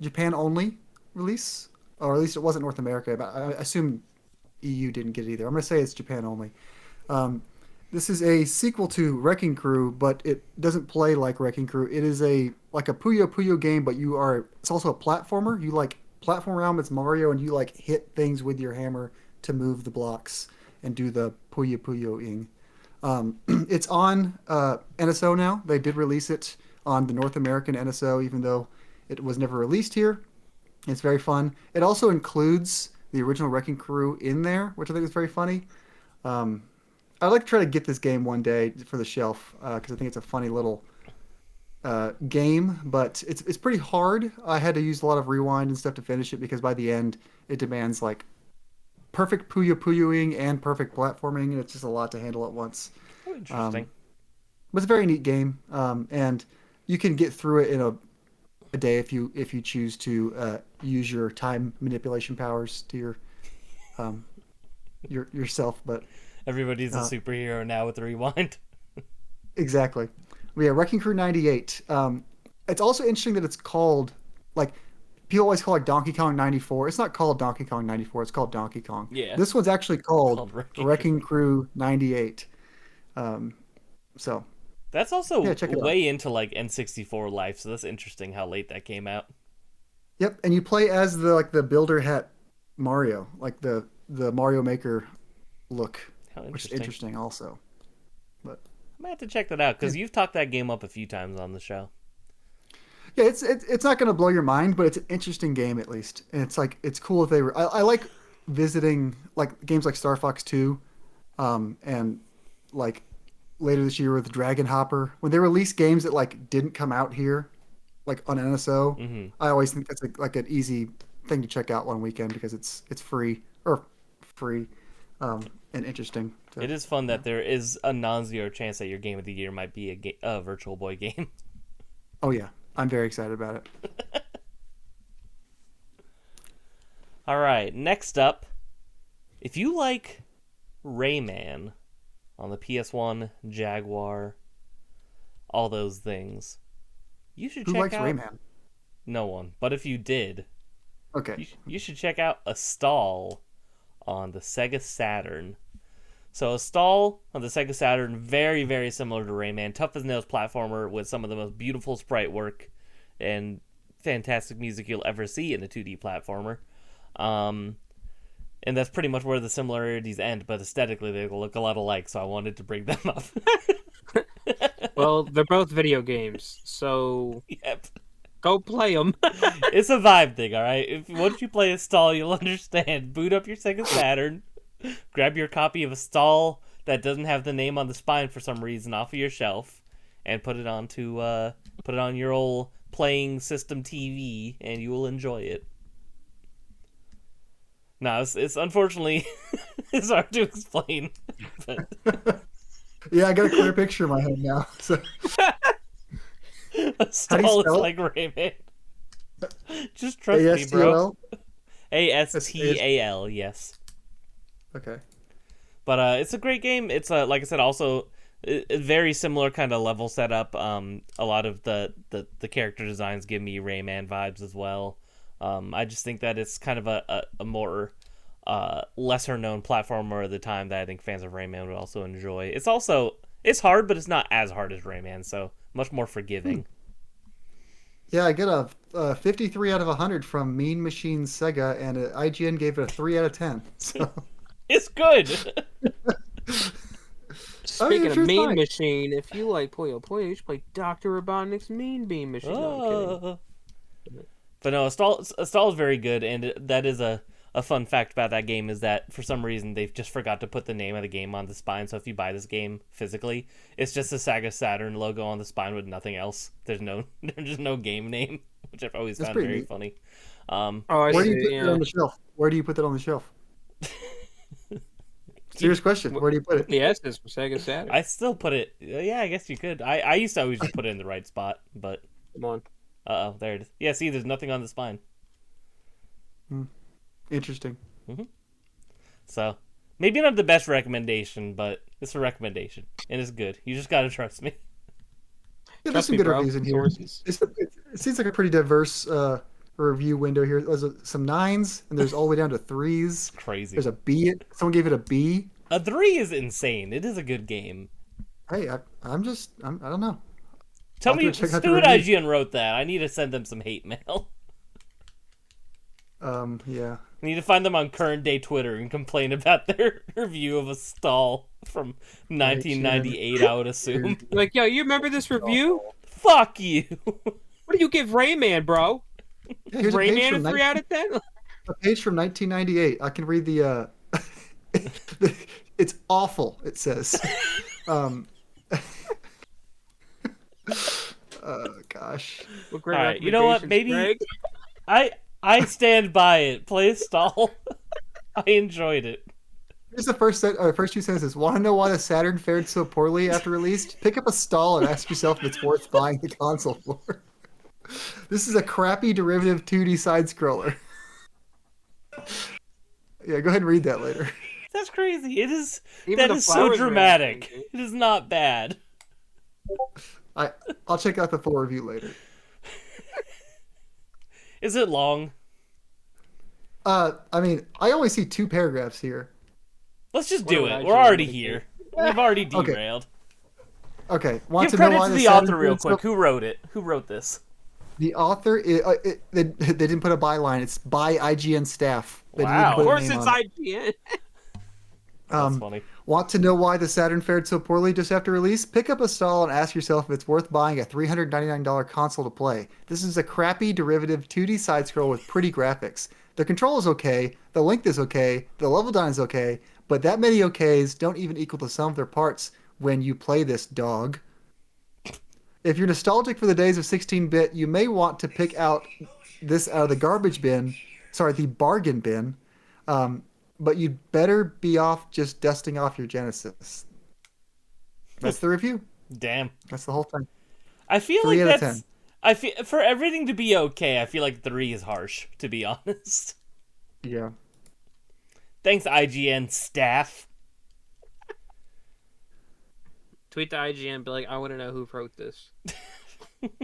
Japan-only release, or at least it wasn't North America, but I assume EU didn't get it either. I'm going to say it's Japan only. This is a sequel to Wrecking Crew, but it doesn't play like Wrecking Crew. It is like a Puyo Puyo game, but it's also a platformer. You like platform around, it's Mario, and you like hit things with your hammer to move the blocks and do the Puyo Puyo-ing. It's on NSO now. They did release it on the North American NSO, even though it was never released here. It's very fun. It also includes the original Wrecking Crew in there, which I think is very funny. I'd like to try to get this game one day for the shelf because I think it's a funny little game, but it's pretty hard. I had to use a lot of rewind and stuff to finish it because by the end it demands like perfect Puyo Puyoing and perfect platforming, and it's just a lot to handle at once. Oh, interesting. But it's a very neat game, and you can get through it in a day if you choose to use your time manipulation powers to yourself. But Everybody's a superhero now with Rewind. exactly, yeah. Wrecking Crew 98. It's also interesting that it's called like people always call it Donkey Kong 94. It's not called Donkey Kong 94. It's called Donkey Kong. Yeah. This one's actually called Wrecking Wrecking Crew 98. So. That's also Yeah, check it way into like N64 life, so that's interesting how late that came out. Yep, and you play as the builder hat Mario, like the Mario Maker look, How which is interesting. interesting also. But I might have to check that out because you've talked that game up a few times on the show. yeah, it's not going to blow your mind, but it's an interesting game at least, and it's cool if they were. I like visiting like games like Star Fox 2, and like later this year with Dragon Hopper when they release games that like didn't come out here, like on NSO. I always think that's like an easy thing to check out one weekend because it's free and interesting. It is fun that there is a non-zero chance that your game of the year might be a Virtual Boy game. Oh yeah, I'm very excited about it. All right, next up, if you like Rayman on the PS1, Jaguar, all those things, you should Who check likes out... Rayman? No one. But if you did, Okay. you should check out A Stall on the Sega Saturn. So A Stall on the Sega Saturn, very, very similar to Rayman. Tough as nails platformer with some of the most beautiful sprite work and fantastic music you'll ever see in a 2D platformer. And that's pretty much where the similarities end, but aesthetically they look a lot alike, so I wanted to bring them up. Well, they're both video games, so Yep. go play them. It's a vibe thing, alright? Once you play A Stall, you'll understand. Boot up your Sega Saturn, grab your copy of A Stall that doesn't have the name on the spine for some reason off of your shelf, and put it on your old playing system TV, and you will enjoy it. No, it's unfortunately it's hard to explain. But Yeah, I got a clear picture in my head now. So A Stall is spell it? like Rayman. Just trust me, bro. ASTAL, yes. Okay. But it's a great game. It's like I said, also a very similar kind of level setup. A lot of the character designs give me Rayman vibes as well. I just think that it's kind of a more lesser known platformer of the time that I think fans of Rayman would also enjoy. It's hard, but it's not as hard as Rayman, so much more forgiving. Yeah, I get a 53 out of 100 from Mean Machine Sega, and IGN gave it a 3 out of 10. So It's good. Speaking sure of it's Mean fine. Machine, if you like Puyo Puyo, you should play Dr. Robotnik's Mean Bean Machine. No, I'm kidding. But no, A Stall is very good, and that is a fun fact about that game is that for some reason they've just forgot to put the name of the game on the spine. So if you buy this game physically, it's just the Sega Saturn logo on the spine with nothing else. There's no game name, which I've always That's found pretty very neat. funny. Oh, I where do see. you put it on the shelf? Where do you put that on the shelf? Serious question. Where do you put it? The S is for Sega Saturn. I still put it. Yeah, I guess you could. I used to always just put it in the right spot, but Come on. there it is. Yeah, see, there's nothing on the spine. Interesting. So maybe not the best recommendation, but it's a recommendation and it's good. You just gotta trust me. Yeah, there's Trust some me, good bro. reviews in here. Sources. It seems like a pretty diverse review window here. There's some 9s, and there's all the way down to 3s. Crazy. There's a B. Someone gave it a B. A 3 is insane. It is a good game. Hey, I don't know. Tell I'll me have to check out the who at review. IGN wrote that. I need to send them some hate mail. Yeah. I need to find them on current day Twitter and complain about their review of A Stall from 1998, I would assume. Like, yo, you remember this review? Fuck you. What do you give Rayman, bro? Yeah, here's a page Rayman from a 3 out of 10? a page from 1998. I can read the. It's awful. It says. Gosh. What great All right, you know what? recommendations, Maybe Greg. I stand by it. Play A Stall. I enjoyed it. Here's the first two sentences. Want to know why the Saturn fared so poorly after release? Pick up a stall and ask yourself if it's worth buying the console for. This is a crappy derivative 2D side scroller. Yeah, go ahead and read that later. That's crazy. It is. Even That the is so flowers were dramatic. interesting. It is not bad. I'll check out the full review later. Is it long? I mean, I only see 2 paragraphs here. Let's just What do would it. I We're do? already here. We've already Okay. derailed. Okay, want Give to know credit why to the the Saturn author real fared so- quick. Who wrote it? Who wrote this? The author, they didn't put a byline. It's by IGN staff. They didn't Wow. put Of a course, name it's on it. IGN. That's funny. Want to know why the Saturn fared so poorly just after release? Pick up a stall and ask yourself if it's worth buying a $399 console to play. This is a crappy derivative 2D side scroll with pretty graphics. The control is okay, the length is okay, the level design is okay, but that many okays don't even equal the sum of their parts when you play this dog. If you're nostalgic for the days of 16-bit, you may want to pick out this out of the the bargain bin. But you'd better be off just dusting off your Genesis. That's the review. Damn. That's the whole thing. I feel 3 like out of that's. 10. I feel for everything to be okay. I feel like 3 is harsh, to be honest. Yeah. Thanks, IGN staff. Tweet to IGN, be like, I want to know who wrote this.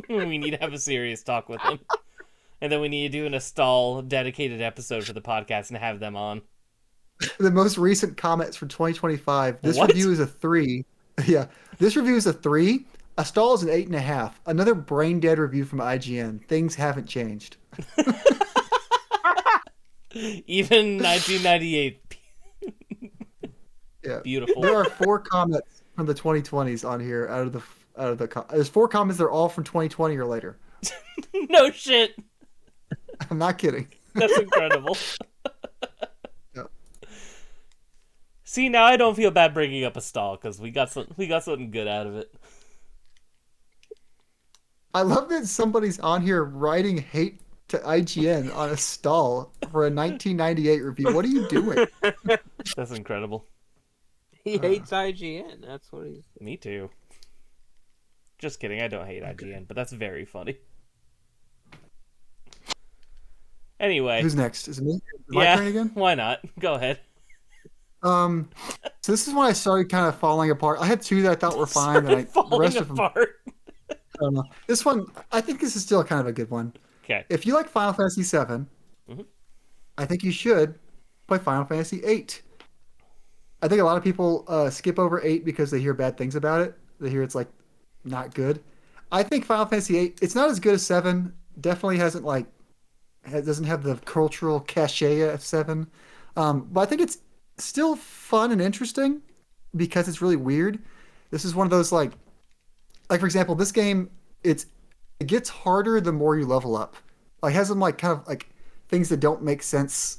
We need to have a serious talk with them, and then we need to do a stall dedicated episode for the podcast and have them on. The most recent comments for 2025. This What? review is a 3. Yeah. This review is a 3. A stall is an 8.5. Another brain dead review from IGN. Things haven't changed. Even 1998. Yeah. Beautiful. There are 4 comments from the 2020s on here there's 4 comments. They're all from 2020 or later. No shit. I'm not kidding. That's incredible. Yeah. See, now I don't feel bad bringing up a stall because we got something good out of it. I love that somebody's on here writing hate to IGN on a stall for a 1998 review. What are you doing? That's incredible. He hates IGN. That's what he's. Me too. Just kidding. I don't hate IGN, but that's very funny. Anyway, Who's next? Is it me? Is it my yeah, turn again? why not? Go ahead. So this is when I started kind of falling apart. I had 2 that I thought were fine, and the Falling rest of them, I apart. don't know. This one, I think this is still kind of a good one. Okay. If you like Final Fantasy VII, Mhm. I think you should play Final Fantasy VIII. I think a lot of people skip over 8 because they hear bad things about it. They hear it's like not good. I think Final Fantasy VIII, it's not as good as 7. Definitely doesn't have the cultural cachet of 7. But I think it's still fun and interesting because it's really weird. This is one of those like for example, this game it gets harder the more you level up. Like has some like kind of like things that don't make sense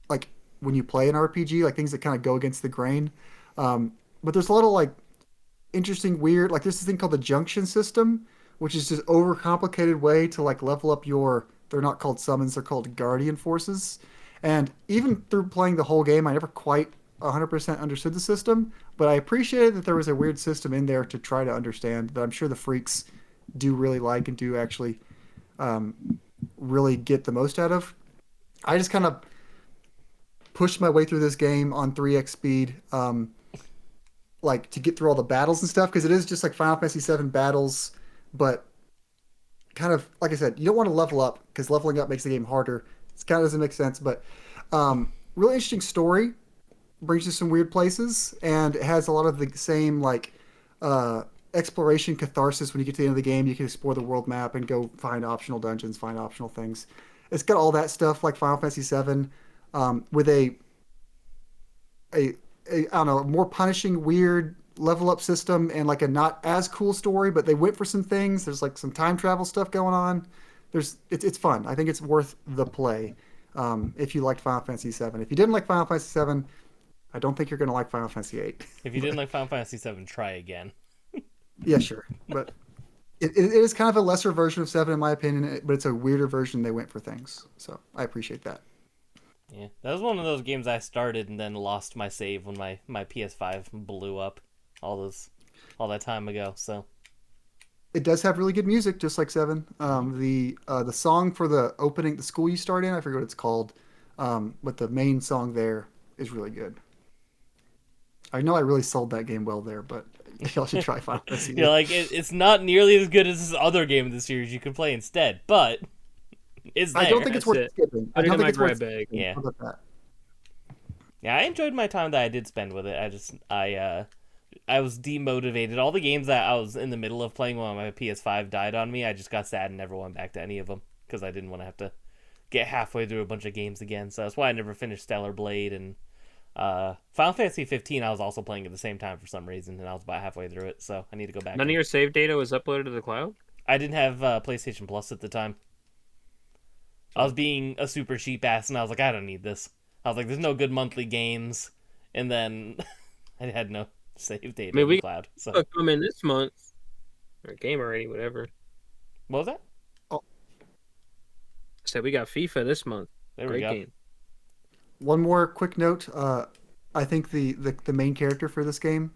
like when you play an RPG, like things that kind of go against the grain. But there's a lot of like interesting weird like there's this thing called the junction system, which is just overcomplicated way to like level up your they're not called summons, they're called guardian forces. And even through playing the whole game, I never quite 100% understood the system, but I appreciated that there was a weird system in there to try to understand that I'm sure the freaks do really like and do actually really get the most out of. I just kind of pushed my way through this game on 3x speed, like to get through all the battles and stuff, because it is just like Final Fantasy VII battles, but kind of like I said, you don't want to level up because leveling up makes the game harder. It kind of doesn't make sense, but really interesting story, brings you some weird places, and it has a lot of the same like exploration catharsis. When you get to the end of the game, you can explore the world map and go find optional dungeons, find optional things. It's got all that stuff like Final Fantasy VII, with a I don't know, more punishing, weird level up system and like a not as cool story, but they went for some things. There's like some time travel stuff going on. It's fun. I think it's worth the play if you liked Final Fantasy VII. If you didn't like Final Fantasy VII, I don't think you're going to like Final Fantasy VIII. If you didn't like Final Fantasy VII, try again. Yeah, sure. But it is kind of a lesser version of 7 in my opinion, but it's a weirder version they went for things. So I appreciate that. Yeah, that was one of those games I started and then lost my save when my PS5 blew up all that time ago. So It does have really good music, just like Seven. The song for the opening, the school you start in, I forget what it's called, but the main song there is really good. I know I really sold that game well there, but y'all should try Final Fantasy. you're like it's not nearly as good as this other game in the series you can play instead, but it's there. I don't think it's That's worth it. skipping. I Put it don't in think my it's worth grab bag. Yeah. How about that? Yeah, I enjoyed my time that I did spend with it. I was demotivated. All the games that I was in the middle of playing when my PS5 died on me, I just got sad and never went back to any of them because I didn't want to have to get halfway through a bunch of games again. So that's why I never finished Stellar Blade and Final Fantasy 15. I was also playing at the same time for some reason, and I was about halfway through it. So I need to go back. None of your save data was uploaded to the cloud? I didn't have PlayStation Plus at the time. I was being a super sheep ass, and I was like, I don't need this. I was like, there's no good monthly games, and then I had no save data in the cloud. So Come in this month. Or game already, whatever. what was that? Said we got FIFA this month. There we Great go. game. One more quick note. I think the main character for this game,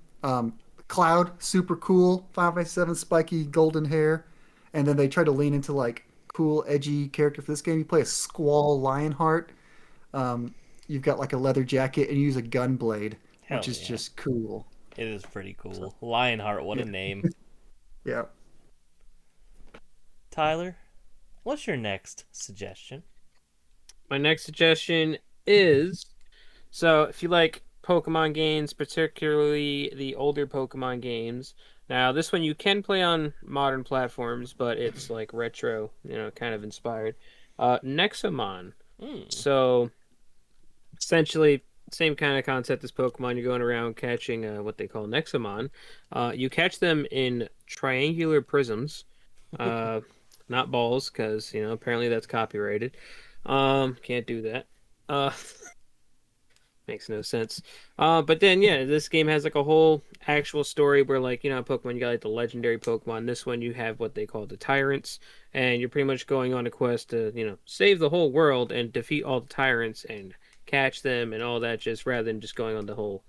Cloud, super cool. Final Fantasy VII, spiky golden hair, and then they try to lean into like cool, edgy character for this game. You play a Squall Lionheart. You've got like a leather jacket and you use a gun blade, Hell which is yeah. just cool. It is pretty cool. Lionheart, what a name. Yeah. Tyler, what's your next suggestion? My next suggestion is, so if you like Pokemon games, particularly the older Pokemon games, now this one you can play on modern platforms, but it's like retro, kind of inspired. Nexomon. So essentially, same kind of concept as Pokemon. You're going around catching what they call Nexomon. You catch them in triangular prisms, not balls, because apparently that's copyrighted. Can't do that. Makes no sense. But then this game has like a whole actual story where Pokemon, you got like the legendary Pokemon. This one you have what they call the Tyrants, and you're pretty much going on a quest to save the whole world and defeat all the Tyrants and catch them and all that, just rather than just going on the whole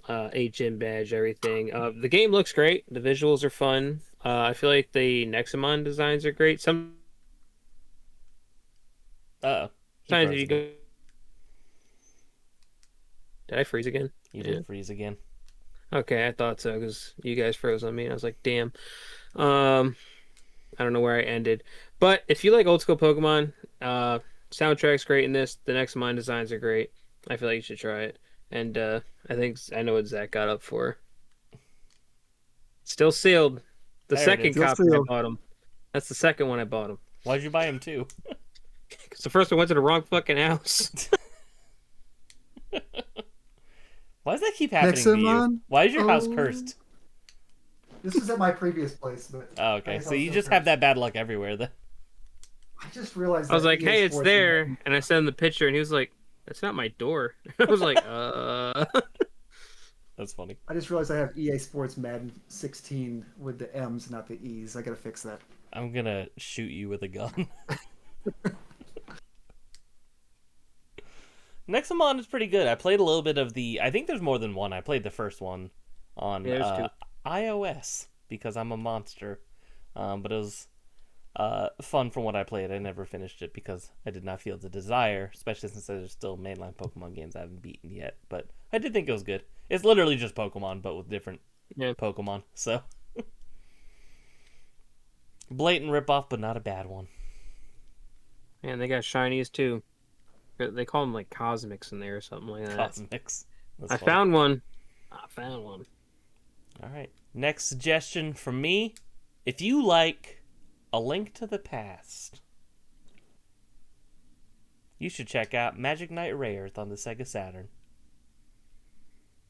HM badge, everything. The game looks great. The visuals are fun. I feel like the Nexomon designs are great. Sometimes you go. Did I freeze again? You did freeze again. Okay, I thought so because you guys froze on me. And I was like, damn. I don't know where I ended. But if you like old school Pokemon, soundtrack's great in this. The Nexomon designs are great. I feel like you should try it. And I know what Zach got up for. Still sealed. The There it second is. copy Still I sealed. bought him. That's the second one I bought him. Why'd you buy him too? Because the first one went to the wrong fucking house. Why does that keep happening to you? Nexomon? Why is your house Oh. cursed? This was at my previous place, but Oh, okay. So you just have that bad luck everywhere then. I just realized I was that like, EA hey, it's Sports there. And I sent him the picture, and he was like, that's not my door. I was like, That's funny. I just realized I have EA Sports Madden 16 with the M's, not the E's. I gotta fix that. I'm gonna shoot you with a gun. Nexomon is pretty good. I played a little bit of I think there's more than one. I played the first one on Yeah, there's two. iOS because I'm a monster. But it was fun from what I played. I never finished it because I did not feel the desire, especially since there's still mainline Pokemon games I haven't beaten yet. But I did think it was good. It's literally just Pokemon, but with different Pokemon. So blatant ripoff, but not a bad one. Man, they got shinies too. They call them like cosmics in there or something like that. Cosmics. That's I funny. found one. All right. Next suggestion from me. If you like A Link to the Past, you should check out Magic Knight Rayearth on the Sega Saturn.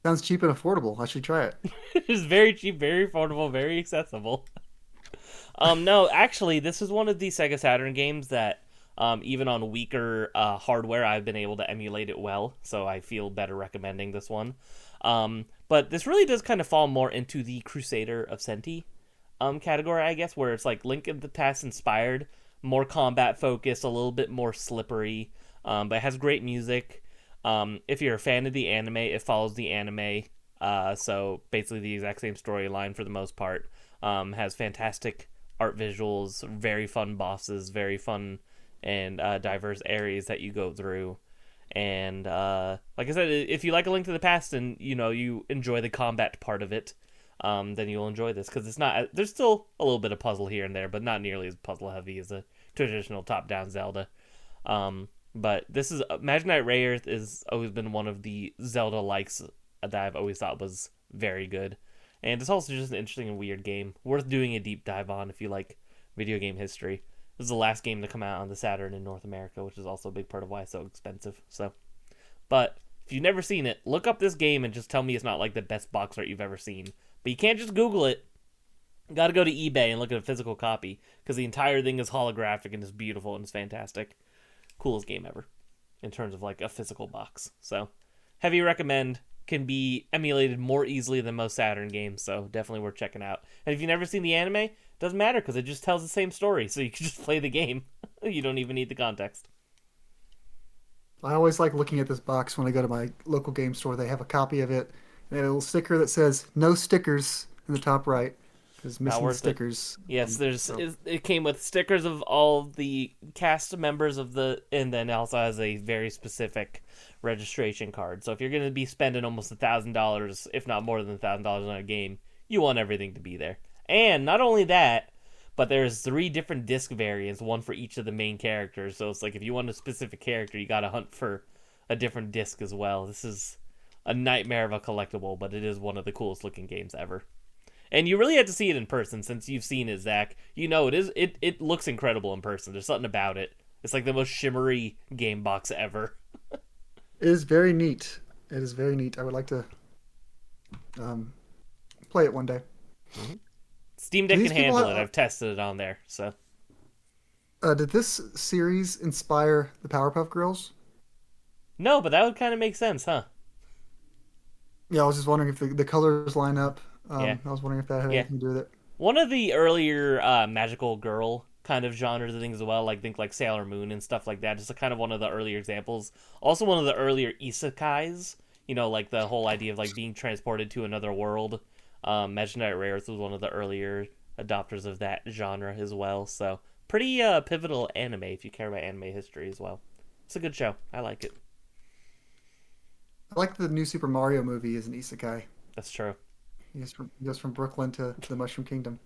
Sounds cheap and affordable. I should try it. It's very cheap, very affordable, very accessible. No, actually, this is one of the Sega Saturn games that even on weaker hardware, I've been able to emulate it well, so I feel better recommending this one. But this really does kind of fall more into the Crusader of Senti category, I guess, where it's like Link in the Past inspired, more combat focused, a little bit more slippery. but it has great music. If you're a fan of the anime, it follows the anime. So basically the exact same storyline for the most part. Has fantastic art visuals, very fun bosses, very fun and diverse areas that you go through. And like I said, if you like A Link to the Past and you enjoy the combat part of it, then you'll enjoy this, because it's not. There's still a little bit of puzzle here and there, but not nearly as puzzle heavy as a traditional top-down Zelda. But this is Imaginary Ray Earth has always been one of the Zelda likes that I've always thought was very good. And it's also just an interesting and weird game. Worth doing a deep dive on if you like video game history. This is the last game to come out on the Saturn in North America, which is also a big part of why it's so expensive. But if you've never seen it, look up this game and just tell me it's not like the best box art you've ever seen. But you can't just Google it. You gotta go to eBay and look at a physical copy, because the entire thing is holographic and is beautiful and it's fantastic. Coolest game ever in terms of like a physical box. So heavy recommend. Can be emulated more easily than most Saturn games, so definitely worth checking out. And if you've never seen the anime, doesn't matter, because it just tells the same story, so you can just play the game. You don't even need the context. I always like looking at this box when I go to my local game store. They have a copy of it, and a little sticker that says "No stickers" in the top right. Because missing stickers. Yes, it came with stickers of all the cast members and then also has a very specific registration card. So if you're going to be spending almost $1,000, if not more than $1,000 on a game, you want everything to be there. And not only that, but there's 3 different disc variants, one for each of the main characters. So it's like if you want a specific character, you got to hunt for a different disc as well. This is a nightmare of a collectible, but it is one of the coolest looking games ever. And you really have to see it in person, since you've seen it, Zach. It looks incredible in person. There's something about it. It's like the most shimmery game box ever. It is very neat. It is very neat. I would like to play it one day. Mm-hmm. Steam Deck can handle it. I've tested it on there. So, did this series inspire the Powerpuff Girls? No, but that would kind of make sense, huh? Yeah, I was just wondering if the colors line up. Yeah. I was wondering if that had anything to do with it. One of the earlier magical girl kind of genres of things as well, like Sailor Moon and stuff like that. Just kind of one of the earlier examples. Also one of the earlier isekais. Like the whole idea of like being transported to another world. Imaginary Ray Earth was one of the earlier adopters of that genre as well. So pretty pivotal anime if you care about anime history as well. It's a good show. I like it. I like the new Super Mario movie is an isekai. That's true. He goes from Brooklyn to the Mushroom Kingdom.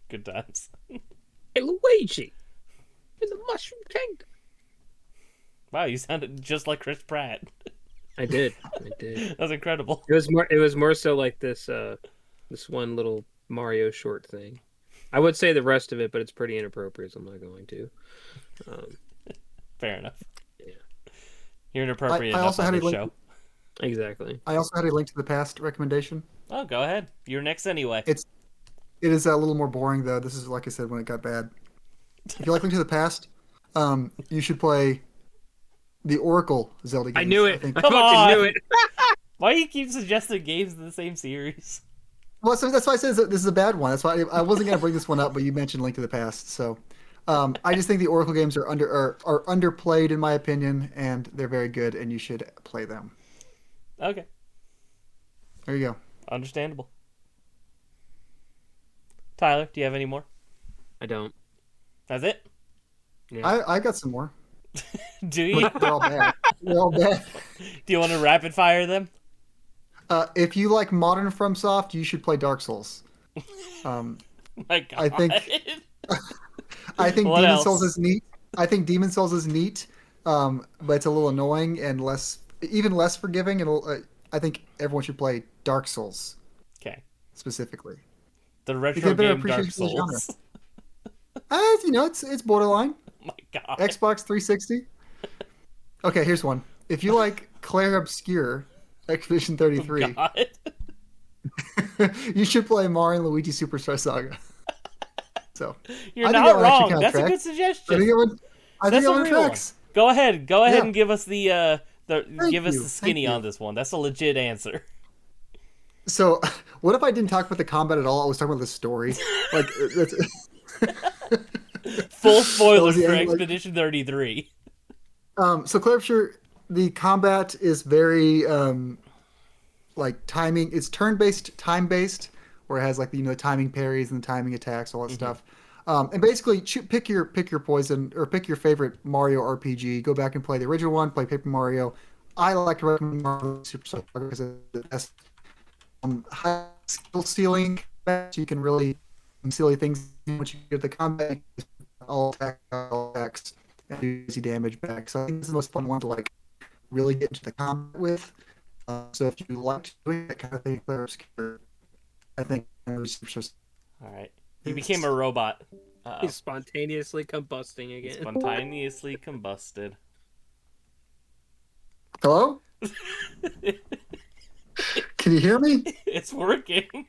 Good times. Hey, Luigi! In the Mushroom Kingdom! Wow, you sounded just like Chris Pratt. I did. That was incredible. It was more so like this one little Mario short thing. I would say the rest of it, but it's pretty inappropriate, so I'm not going to. Fair enough. Yeah. You're inappropriate enough also on had this a show. Exactly. I also had a Link to the Past recommendation. Oh, go ahead. You're next anyway. It is a little more boring, though. This is, like I said, when it got bad. If you like Link to the Past, you should play the Oracle Zelda games. I knew it. Come on. Knew it. Why do you keep suggesting games in the same series? Well, so that's why I said this is a bad one. That's why I wasn't going to bring this one up, but you mentioned Link to the Past. So I just think the Oracle games are underplayed, in my opinion, and they're very good, and you should play them. Okay. There you go. Understandable. Tyler, do you have any more? I don't. That's it? Yeah. I got some more. Do you? They're all bad. They're all bad. Do you want to rapid fire them? If you like modern FromSoft, you should play Dark Souls. My God. I think What Demon else? Souls is neat. I think Demon Souls is neat, but it's a little annoying and even less forgiving. And I think everyone should play Dark Souls Okay. specifically. The retro Get better game Dark appreciation for the genre. Souls. It's borderline. Oh my God. Xbox 360. Okay, here's one. If you like Claire Obscure, Expedition 33, God. you should play Mario and Luigi Superstar Saga. So You're I think not that one actually wrong. kinda That's a tracks. good suggestion. I think That's it a one real one. tracks. Go ahead Yeah. and give us the give us you. the skinny Thank you. on this one. That's a legit answer. So, what if I didn't talk about the combat at all? I was talking about the story. Like, Full That spoilers was the for end, like- Expedition 33. So Claire, the combat is very like timing. It's turn-based, time-based, where it has like timing parries and timing attacks, all that stuff. And basically, pick your poison or pick your favorite Mario RPG. Go back and play the original one. Play Paper Mario. I like to recommend Mario Super Star Saga because it's the best high skill ceiling. You can really do silly things once you get the combat. All attacks, and do easy damage back. So I think this is the most fun one to like really get into the combat with. So if you like doing that kind of thing, Claire Obscure, I think Super Star All right. You became a robot. He's spontaneously combusting again. Spontaneously combusted. Hello? Can you hear me? It's working.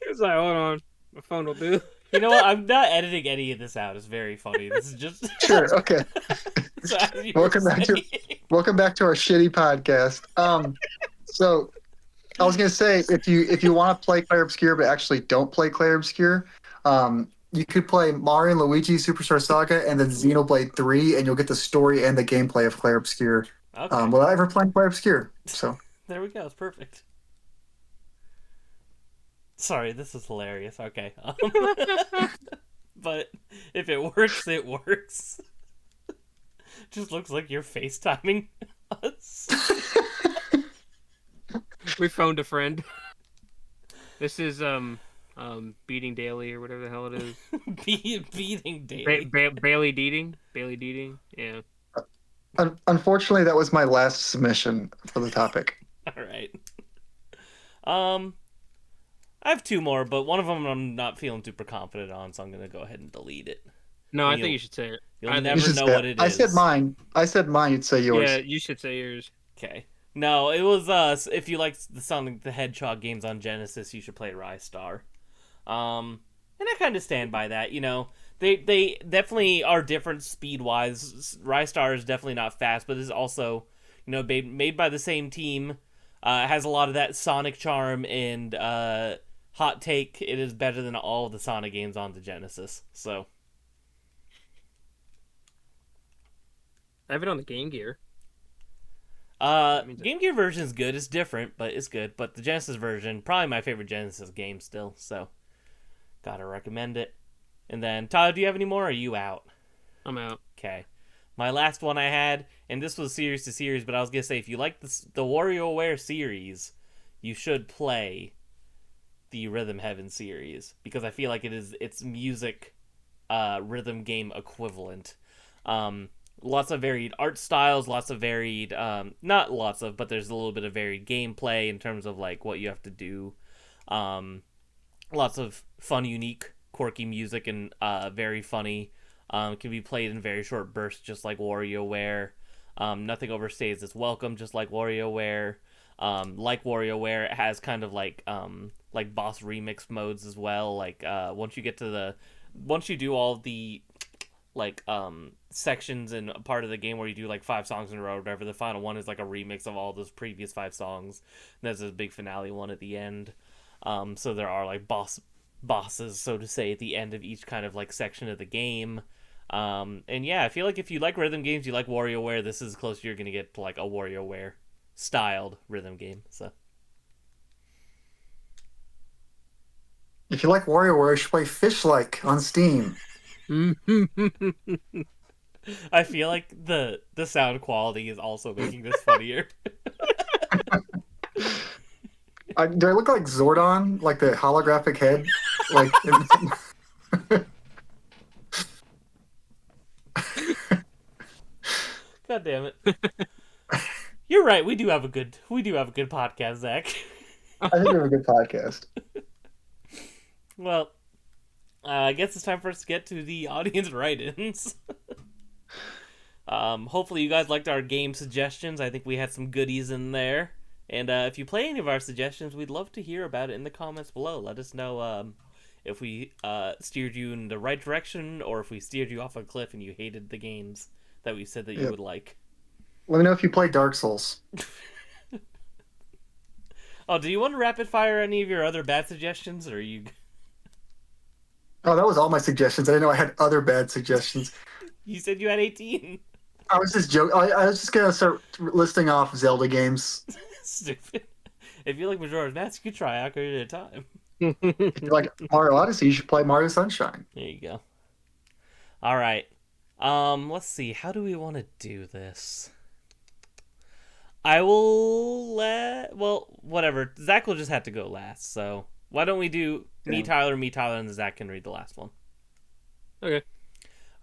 It's like, hold on, my phone will do. You know what? I'm not editing any of this out. It's very funny. This is just Sure. Okay. So as you were Welcome back saying- Welcome back to our shitty podcast. So I was gonna say if you want to play Claire Obscure but actually don't play Claire Obscure, you could play Mario and Luigi Superstar Saga and then Xenoblade 3, and you'll get the story and the gameplay of Claire Obscure Okay. without ever playing Claire Obscure. So There we go. It's perfect. Sorry, this is hilarious. Okay. But if it works, it works. Just looks like you're FaceTiming us. We phoned a friend. This is Beating Daily or whatever the hell it is. Beating Daily. Bailey Deating. Bailey Deating. Yeah. unfortunately, that was my last submission for the topic. All right. I have two more, but one of them I'm not feeling super confident on, so I'm gonna go ahead and delete it. No, I You'll- think you should say it. You'll I- never You should know say what it is. I said mine. You'd say yours. Yeah, you should say yours. Okay. No, it was if you like the Sonic the Hedgehog games on Genesis, you should play Rise Star. And I kind of stand by that. You know, they definitely are different speed wise. Rise Star is definitely not fast, but is also made by the same team. Has a lot of that Sonic charm and hot take. It is better than all of the Sonic games on the Genesis. So I have it on the Game Gear. Game Gear version is good. It's different, but it's good. But the Genesis version, probably my favorite Genesis game still. So, gotta recommend it. And then, Tyler, do you have any more? Or are you out? I'm out. Okay. My last one I had, and this was series to series, but I was gonna say if you like the WarioWare series, you should play the Rhythm Heaven series because I feel like it's music, rhythm game equivalent. Lots of varied art styles, lots of varied, not lots of, but there's a little bit of varied gameplay in terms of like what you have to do. Lots of fun, unique, quirky music and very funny. Can be played in very short bursts, just like WarioWare. Nothing overstays its welcome, just like WarioWare. Like WarioWare, it has kind of like boss remix modes as well. Like once you do all the sections and part of the game where you do like 5 songs in a row or whatever, the final one is like a remix of all those previous 5 songs. And there's a big finale one at the end. So there are like bosses, so to say, at the end of each kind of like section of the game. And yeah, I feel like if you like rhythm games, you like WarioWare, this is close you're gonna get to like a WarioWare styled rhythm game. So If you like WarioWare, you should play Fish Like on Steam. I feel like the sound quality is also making this funnier. Do I look like Zordon, like the holographic head? Like, God damn it! You're right. We do have a good podcast, Zach. I think we have a good podcast. Well, I guess it's time for us to get to the audience write-ins. Hopefully you guys liked our game suggestions. I think we had some goodies in there. And if you play any of our suggestions, we'd love to hear about it in the comments below. Let us know if we steered you in the right direction or if we steered you off a cliff and you hated the games that we said that you would like. Let me know if you play Dark Souls. Oh, do you want to rapid fire any of your other bad suggestions, or are you? Oh, that was all my suggestions. I didn't know I had other bad suggestions. You said you had 18. I was just joking. I was just gonna start listing off Zelda games. Stupid. If you like Majora's Mask, you could try Ocarina of Time. If you like Mario Odyssey, you should play Mario Sunshine. There you go. All right. Let's see. How do we want to do this? I will well, whatever. Zach will just have to go last. So why don't we do me, Tyler, and Zach can read the last one. Okay.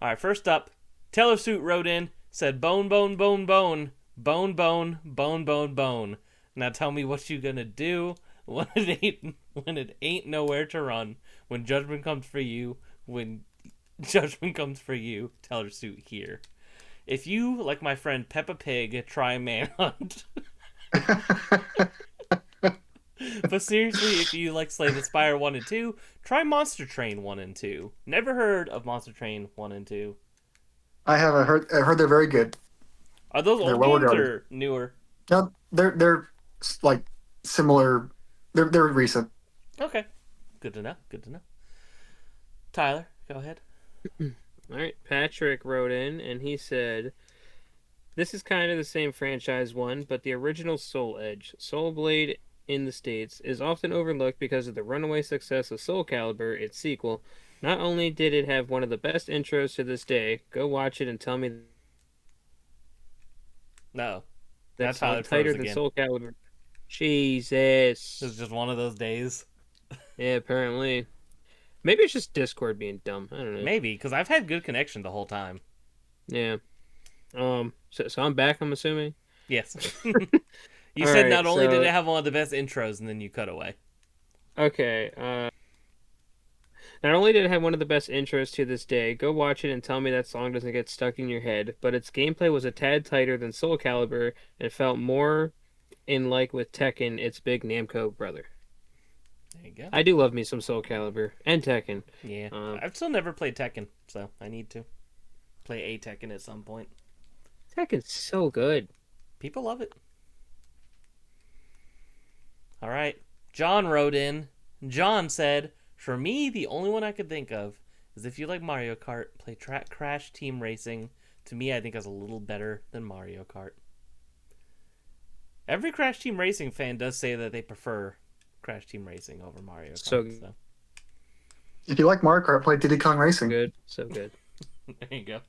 All right. First up, Taylor Suit wrote in, said bone, bone, bone, bone, bone, bone, bone, bone, bone. Now tell me what you gonna do when it ain't nowhere to run. When judgment comes for you. When judgment comes for you. Taylor Suit here. If you, like my friend Peppa Pig, try Manhunt. But seriously, if you like Slay the Spire 1 and 2, try Monster Train 1 and 2. Never heard of Monster Train 1 and 2. I haven't heard. I heard they're very good. Are those They're old well games regarded. or newer? No, they're like similar. They're recent. Okay. Good to know. Good to know. Tyler, go ahead. All right. Patrick wrote in and he said, "This is kind of the same franchise one, but the original Soul Edge, Soul Blade in the States, is often overlooked because of the runaway success of Soul Calibur, its sequel. Not only did it have one of the best intros to this day, go watch it and tell me No. that's Tyler tighter froze than again. Soul Calibur." Jesus. This is just one of those days. Yeah, apparently. Maybe it's just Discord being dumb. I don't know. Maybe, because I've had good connection the whole time. Yeah. So I'm back, I'm assuming. Yes. You All said right, not only did so- it have one of the best intros, and then you cut away. Okay. Not only did it have one of the best intros to this day, go watch it and tell me that song doesn't get stuck in your head, but its gameplay was a tad tighter than Soul Calibur and felt more in like with Tekken, its big Namco brother. There you go. I do love me some Soul Calibur and Tekken. Yeah. Um, I've still never played Tekken, so I need to play a Tekken at some point. Tekken's so good. People love it. All right. John wrote in. John said, "For me, the only one I could think of is if you like Mario Kart, play Track Crash Team Racing. To me, I think is a little better than Mario Kart." Every Crash Team Racing fan does say that they prefer Crash Team Racing over Mario Kart. So- If you like Mario Kart, play Diddy Kong Racing. Good. So good. There you go.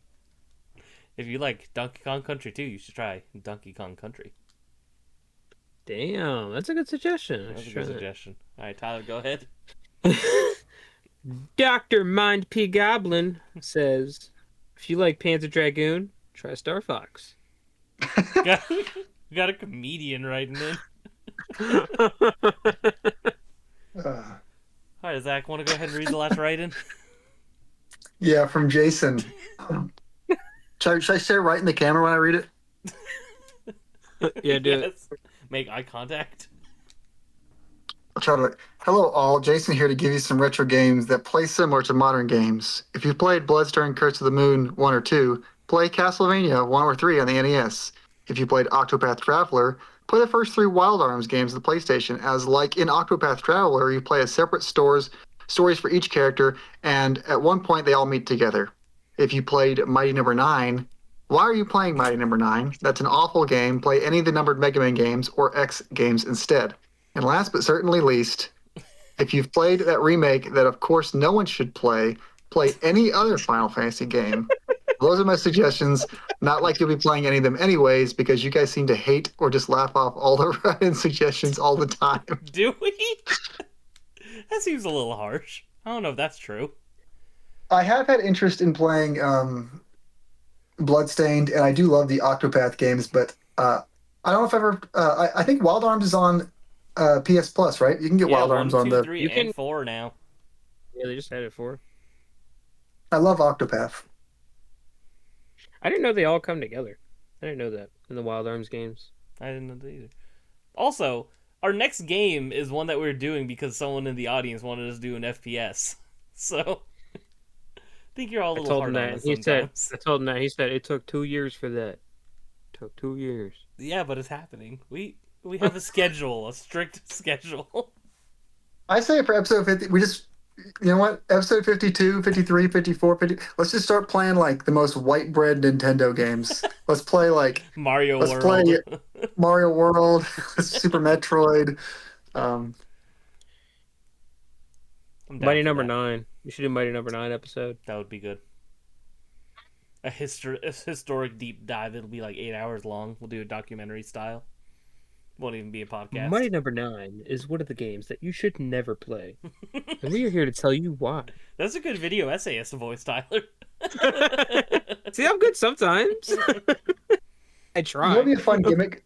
If you like Donkey Kong Country 2, you should try Donkey Kong Country. Damn, that's a good suggestion. I That's a should good try that. suggestion. All right, Tyler, go ahead. Dr. Mind P. Goblin says, if you like Panzer Dragoon, try Star Fox. We got a comedian writing in. Uh, All right, Zach, want to go ahead and read the last write-in? yeah, from Jason. Should I say it right in the camera when I read it? Yeah, do it. Yes. Make eye contact. I'll try to. Hello, all. Jason here to give you some retro games that play similar to modern games. If you played Bloodstain Curse of the Moon 1 or 2, play Castlevania 1 or 3 on the NES. If you played Octopath Traveler, play the first 3 Wild Arms games on the PlayStation, as like in Octopath Traveler, you play as separate stories for each character, and at one point they all meet together. If you played Mighty Number 9, why are you playing Mighty Number 9? That's an awful game. Play any of the numbered Mega Man games or X games instead. And last but certainly least, if you've played that remake that of course no one should play, play any other Final Fantasy game. Those are my suggestions. Not like you'll be playing any of them anyways, because you guys seem to hate or just laugh off all the write-in suggestions all the time. Do we? That seems a little harsh. I don't know if that's true. I have had interest in playing Bloodstained, and I do love the Octopath games, but I don't know if I've ever. I think Wild Arms is on PS Plus, right? You can get Wild 1, Arms 2, on the. 3, You and can- 4 now. Yeah, they just had it for. I love Octopath. I didn't know they all come together. I didn't know that in the Wild Arms games. I didn't know that either. Also, our next game is one that we're doing because someone in the audience wanted us to do an FPS. So, I think you're all a I little told him hard on that. us He said, sometimes. I told him that. He said it took 2 years for that. Took 2 years. Yeah, but it's happening. We have a schedule, a strict schedule. I say for episode 50, we just You know what? Episode 52, 53, 54, 50. Let's just start playing like the most white bread Nintendo games. Mario Let's play World. Mario World, Super Metroid. Um, I'm down Mighty for Number that. Nine. We should do Mighty Number Nine episode. That would be good. A historic deep dive. It'll be like 8 hours long. We'll do a documentary style. Won't even be a podcast. Mighty Number Nine is one of the games that you should never play, and we are here to tell you why. That's a good video essayist voice, Tyler. See, I'm good sometimes. I try. you know, what'd be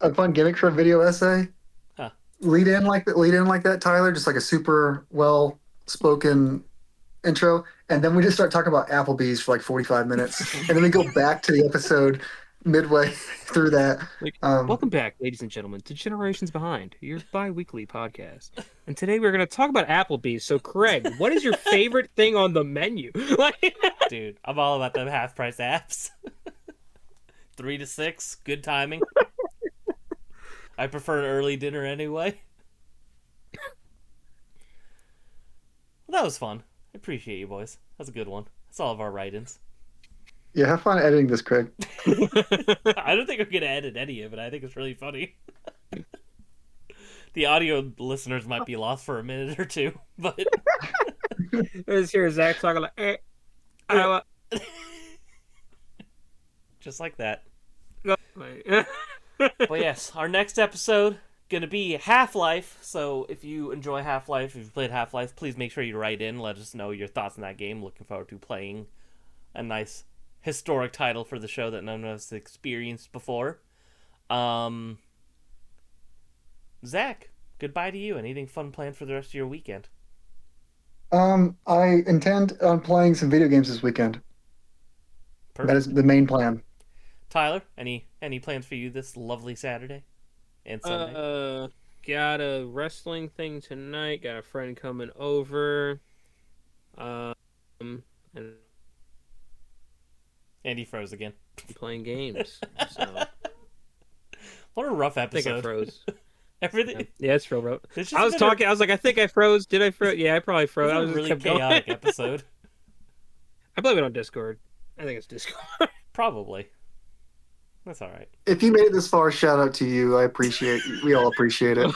a fun gimmick for a video essay. Huh. Lead in like that, Tyler. Just like a super well spoken intro, and then we just start talking about Applebee's for like 45 minutes, and then we go back to the episode midway through that. Welcome back, ladies and gentlemen, to Generations Behind, your bi-weekly podcast. And today we're going to talk about Applebee's. So, Craig, what is your favorite thing on the menu? Dude, I'm all about them half-price apps. 3 to 6, good timing. I prefer an early dinner anyway. Well, that was fun. I appreciate you, boys. That's a good one. That's all of our write-ins. Yeah, have fun editing this, Craig. I don't think I'm going to edit any of it. I think it's really funny. The audio listeners might be lost for a minute or two, but... Let's hear Zach talking like, just like that. But But yes, our next episode going to be Half-Life. So if you enjoy Half-Life, if you've played Half-Life, please make sure you write in. Let us know your thoughts on that game. Looking forward to playing a nice historic title for the show that none of us experienced before. Zach, goodbye to you. Anything fun planned for the rest of your weekend? I intend on playing some video games this weekend. Perfect. That is the main plan. Tyler, any plans for you this lovely Saturday and Sunday? Got a wrestling thing tonight. Got a friend coming over. And Andy froze again. playing games. So What a rough I think I episode. froze. Everything. Yeah, it's real rough. It's just I was been a- talking. I was like, I think I froze. Did I froze? Yeah, I probably froze. I It was was a really just kept going. chaotic episode. I blame it on Discord. I think it's Discord. Probably. That's all right. If you made it this far, shout out to you. We all appreciate it.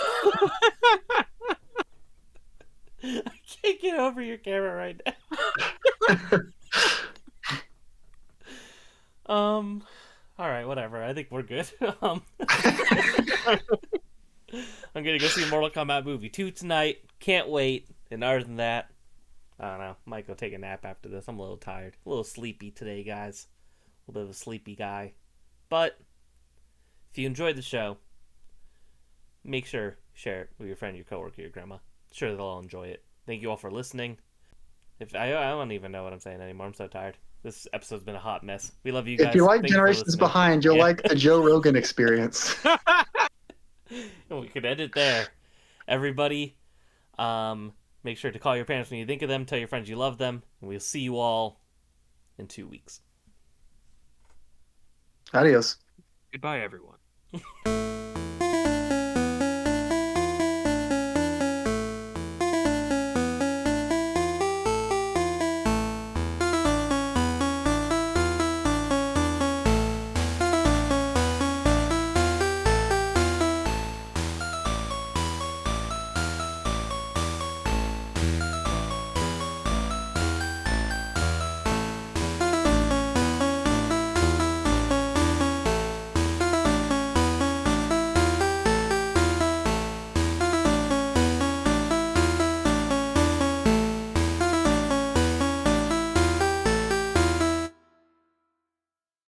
I can't get over your camera right now. All right, whatever. I think we're good. I'm gonna go see Mortal Kombat movie 2 tonight. Can't wait. And other than that, I don't know. Might go take a nap after this. I'm a little tired, a little sleepy today, guys. A little bit of a sleepy guy. But if you enjoyed the show, make sure you share it with your friend, your coworker, your grandma. Sure, they'll all enjoy it. Thank you all for listening. I don't even know what I'm saying anymore. I'm so tired. This episode's been a hot mess. We love you guys. If you like Thank for Generations listening. Behind, you'll Yeah. like the Joe Rogan experience. We could end it there. Everybody, make sure to call your parents when you think of them. Tell your friends you love them. And we'll see you all in 2 weeks. Adios. Goodbye, everyone.